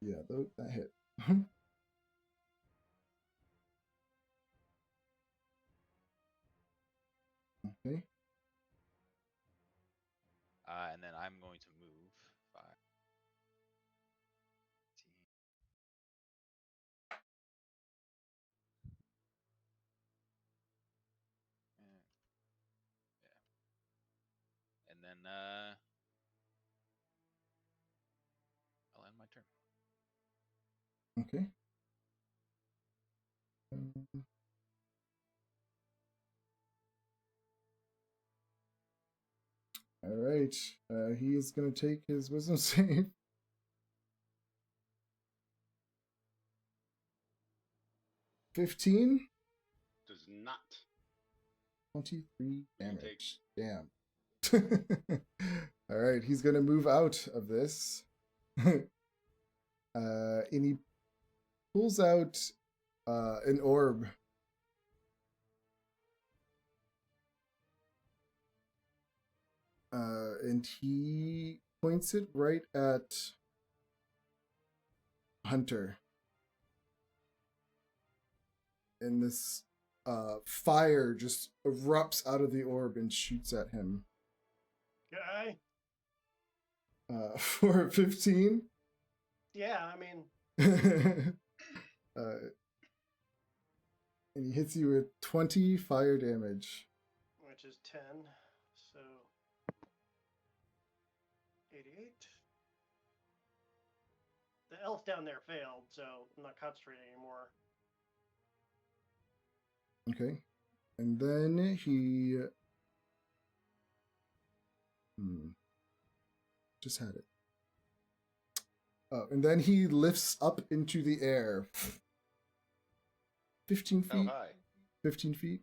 Yeah, that hit. Okay. And then I'm going to move 5, 10, then I'll end my turn. Okay. All right. He is going to take his wisdom save. 15. Does not. 23 He damage. takes- Damn. All right, he's gonna move out of this. And he pulls out an orb. And he points it right at Hunter. And this fire just erupts out of the orb and shoots at him. Guy? For 15. Yeah, I mean, And he hits you with 20 fire damage. which is 10, so 88. The elf down there failed, so I'm not concentrating anymore. Okay. And then he... Just had it. Oh, and then he lifts up into the air. 15 How feet. high? 15 feet.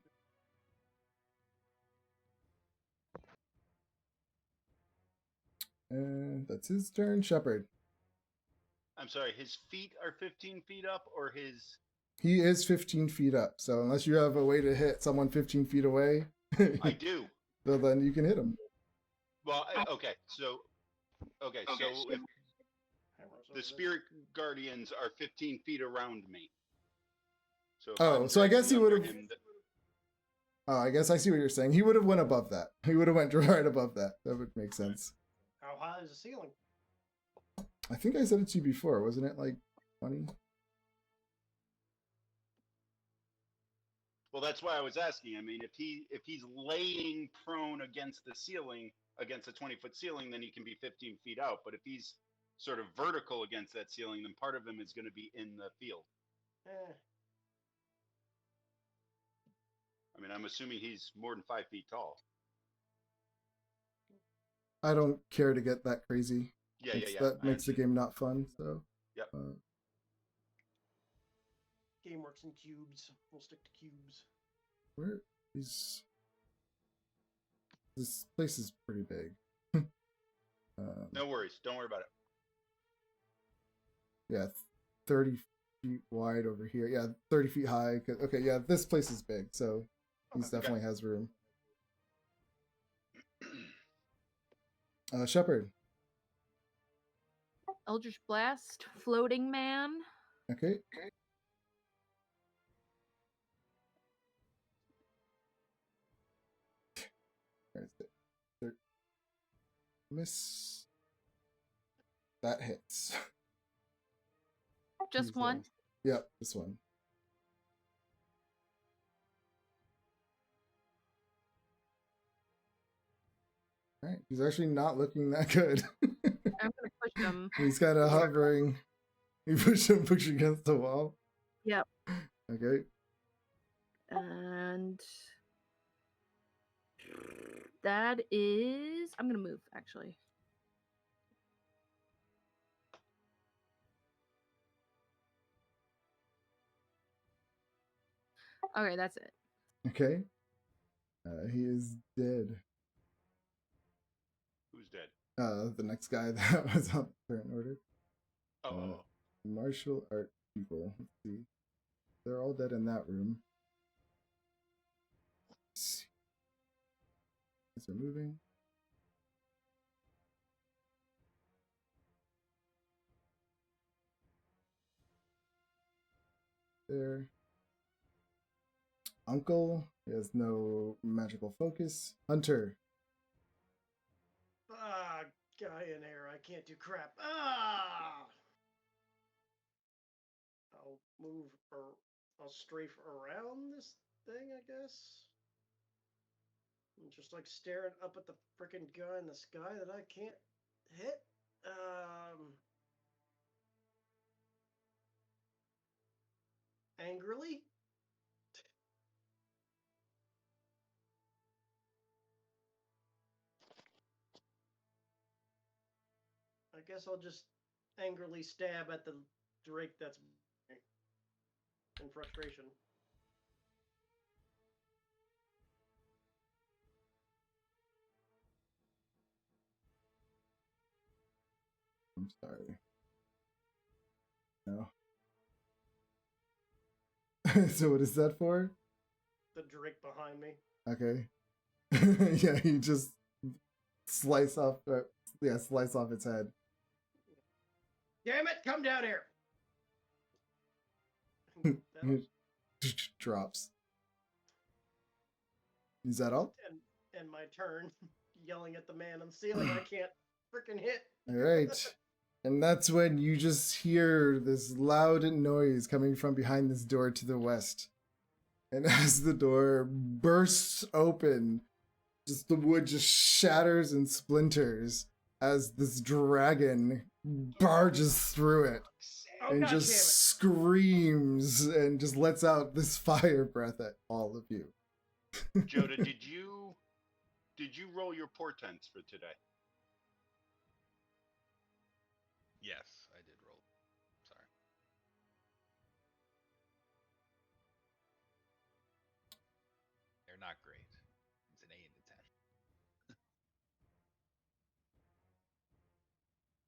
And that's his turn. Shepherd. I'm sorry, his feet are 15 feet up, or his... He is 15 feet up. So unless you have a way to hit someone 15 feet away, I do. well, then you can hit him. Well, okay, so if the spirit guardians are 15 feet around me. So if Oh, I'm so I guess he crouching would under have... him, Oh, I guess I see what you're saying. He would have went above that. He would have went right above that. That would make sense. How high is the ceiling? I think I said it to you before. Wasn't it like 20? well, that's why I was asking. I mean, if he's laying prone against the ceiling, against a 20-foot ceiling, then he can be 15 feet out. But if he's sort of vertical against that ceiling, then part of him is going to be in the field. Eh. I mean, I'm assuming he's more than 5 feet tall. I don't care to get that crazy. Yeah. That makes the game not fun. So. Yep. Game works in cubes. We'll stick to cubes. Where is... This place is pretty big. No worries. Don't worry about it. Yeah, 30 feet wide over here. Yeah, 30 feet high. Okay, yeah, this place is big, so he definitely has room. Shepherd. Eldritch Blast, Floating Man. Okay. Where's it? Miss. That hits. Just one. Yep, this one. Alright, he's actually not looking that good. I'm gonna push him. He's kind of hovering. You push him against the wall. Yep. Okay. And that is... I'm gonna move, actually. Okay, that's it. Okay. He is dead. Who's dead? The next guy that was on the current order. Oh. Martial art people. Let's see. They're all dead in that room. Let's see. They're moving. There. Uncle. He has no magical focus. Hunter. Ah, guy in here. I can't do crap. Ah! I'll move, or I'll strafe around this thing, I guess. I'm just like staring up at the freaking guy in the sky that I can't hit. Angrily. I guess I'll just angrily stab at the Drake that's in frustration. I'm sorry. No. So what is that for? The Drake behind me. Okay. Yeah, you just slice off its head. Damn it! Come down here. Drops. Is that all? And my turn, yelling at the man on the ceiling I can't freaking hit. All right. And that's when you just hear this loud noise coming from behind this door to the west. And as the door bursts open, just the wood just shatters and splinters as this dragon barges through it Oh, and God just damn it. screams and just lets out this fire breath at all of you. Joda, did you roll your portents for today? Yes, I did roll. Sorry. They're not great. It's an 8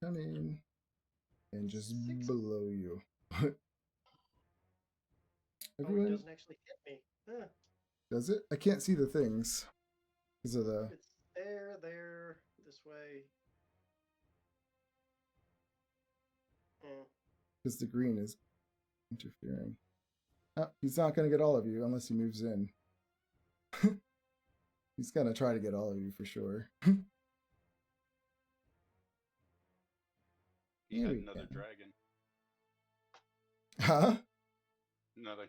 and a 10. Come in and just 6. below you. Oh, it Everyone, doesn't actually hit me. Huh. does it? I can't see the things. Because of the... It's there, this way. Because the green is interfering. Oh, he's not going to get all of you unless he moves in. He's going to try to get all of you for sure. He Here had we another go. dragon. Huh? Another.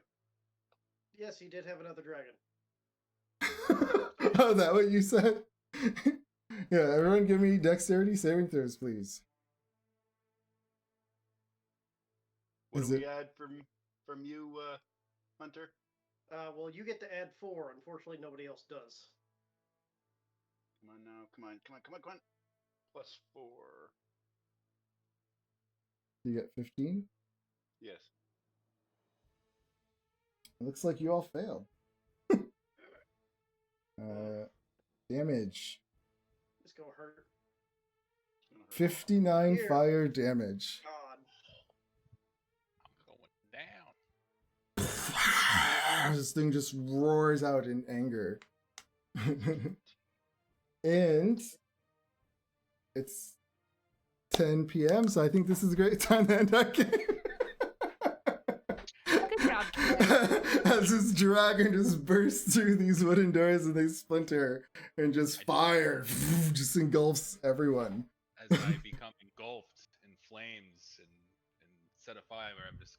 Yes, he did have another dragon. Oh, that what you said? Yeah, everyone give me dexterity saving throws, please. What Is do it- we add from you, Hunter? Well, you get to add 4. Unfortunately, nobody else does. Come on now, come on. Plus 4. You get 15? Yes. It looks like you all failed. Damage. It's gonna hurt. It's gonna hurt. 59 Here. fire damage. God. I'm going down. This thing just roars out in anger. And it's 10 p.m., so I think this is a great time to end that game. Good job, Kid. As this dragon just bursts through these wooden doors and they splinter and just fire just engulfs everyone. As I become engulfed in flames and set afire, I'm just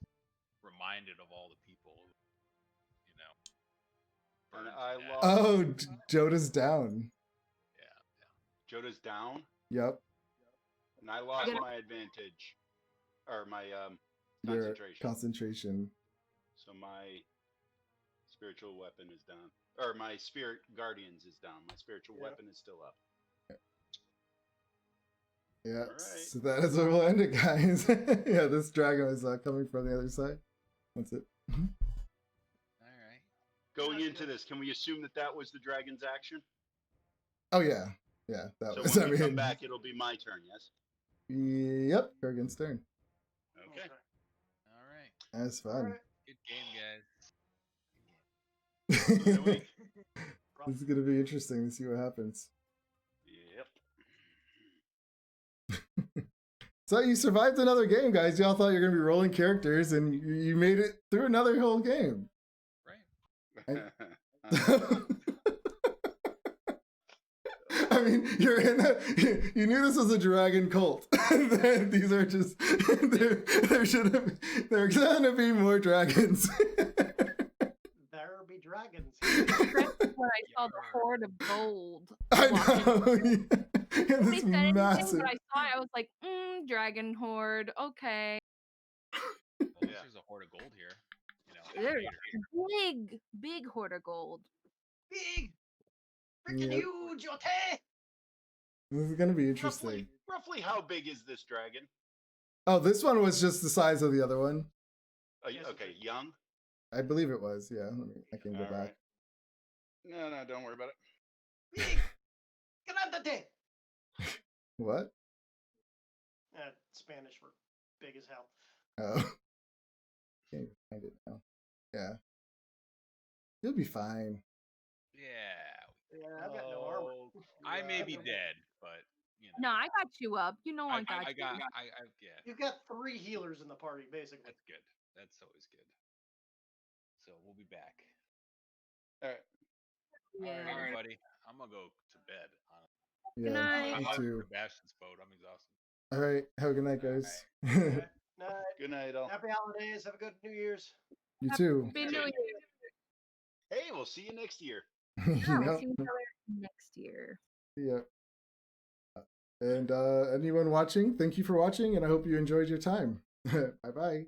reminded of all the people, you know. And burned I to lost. death. Oh, Joda's down. Yeah. Joda's down, Yep. and I lost my advantage, or my Your concentration. concentration. So my spiritual weapon is down, or my spirit guardians is down. My spiritual Yeah. weapon is still up. Yeah, Alright. so that is where we'll end it, guys. Yeah, this dragon is coming from the other side. That's it. All right. Going Sounds into good. this, can we assume that that was the dragon's action? Oh, yeah. Yeah, that So was, when we come back, it'll be my turn. Yes. Yep, dragon's turn. Okay. All right. That's fun. Alright. Good game, guys. This Rough. is going to be interesting to see what happens. Yep. So you survived another game, guys. Y'all thought you were going to be rolling characters, and you made it through another whole game. Right. I mean, you're in you knew this was a dragon cult. These are just there should have there's gonna be more dragons. There be dragons. Strength is what I saw the horde of gold. I walking know. through. Nobody This said anything, massive. but I saw it. I was like, dragon horde. Okay. At least Yeah. there's a horde of gold here. You know, There's later. big horde of gold. Big, freaking Yep. huge, okay? This is gonna be interesting. Roughly how big is this dragon? Oh, this one was just the size of the other one. Yes, Okay, it's young. I believe it was. Yeah, I can go All back. right. No, don't worry about it. Big, grandate. What? Spanish for big as hell. Oh, can't even find it now. Yeah, you'll be fine. Yeah. Yeah, I've got no armor. I may Yeah. be dead, but you know. No, I got you up. You know I got you. Yeah. You've got 3 healers in the party, basically. That's good. That's always good. So we'll be back. All right. Yeah. All right, everybody. I'm gonna go to bed. Yeah, Good night. me I'm too. Sebastian's boat. I'm exhausted. All right, have a good night, guys. Night. Good night, all. Happy holidays. Have a good New Year's. You too. Happy New Year. Hey, we'll see you next year. Yeah, we'll Yep. see each other next year. Yeah. And anyone watching, thank you for watching, and I hope you enjoyed your time. Bye bye.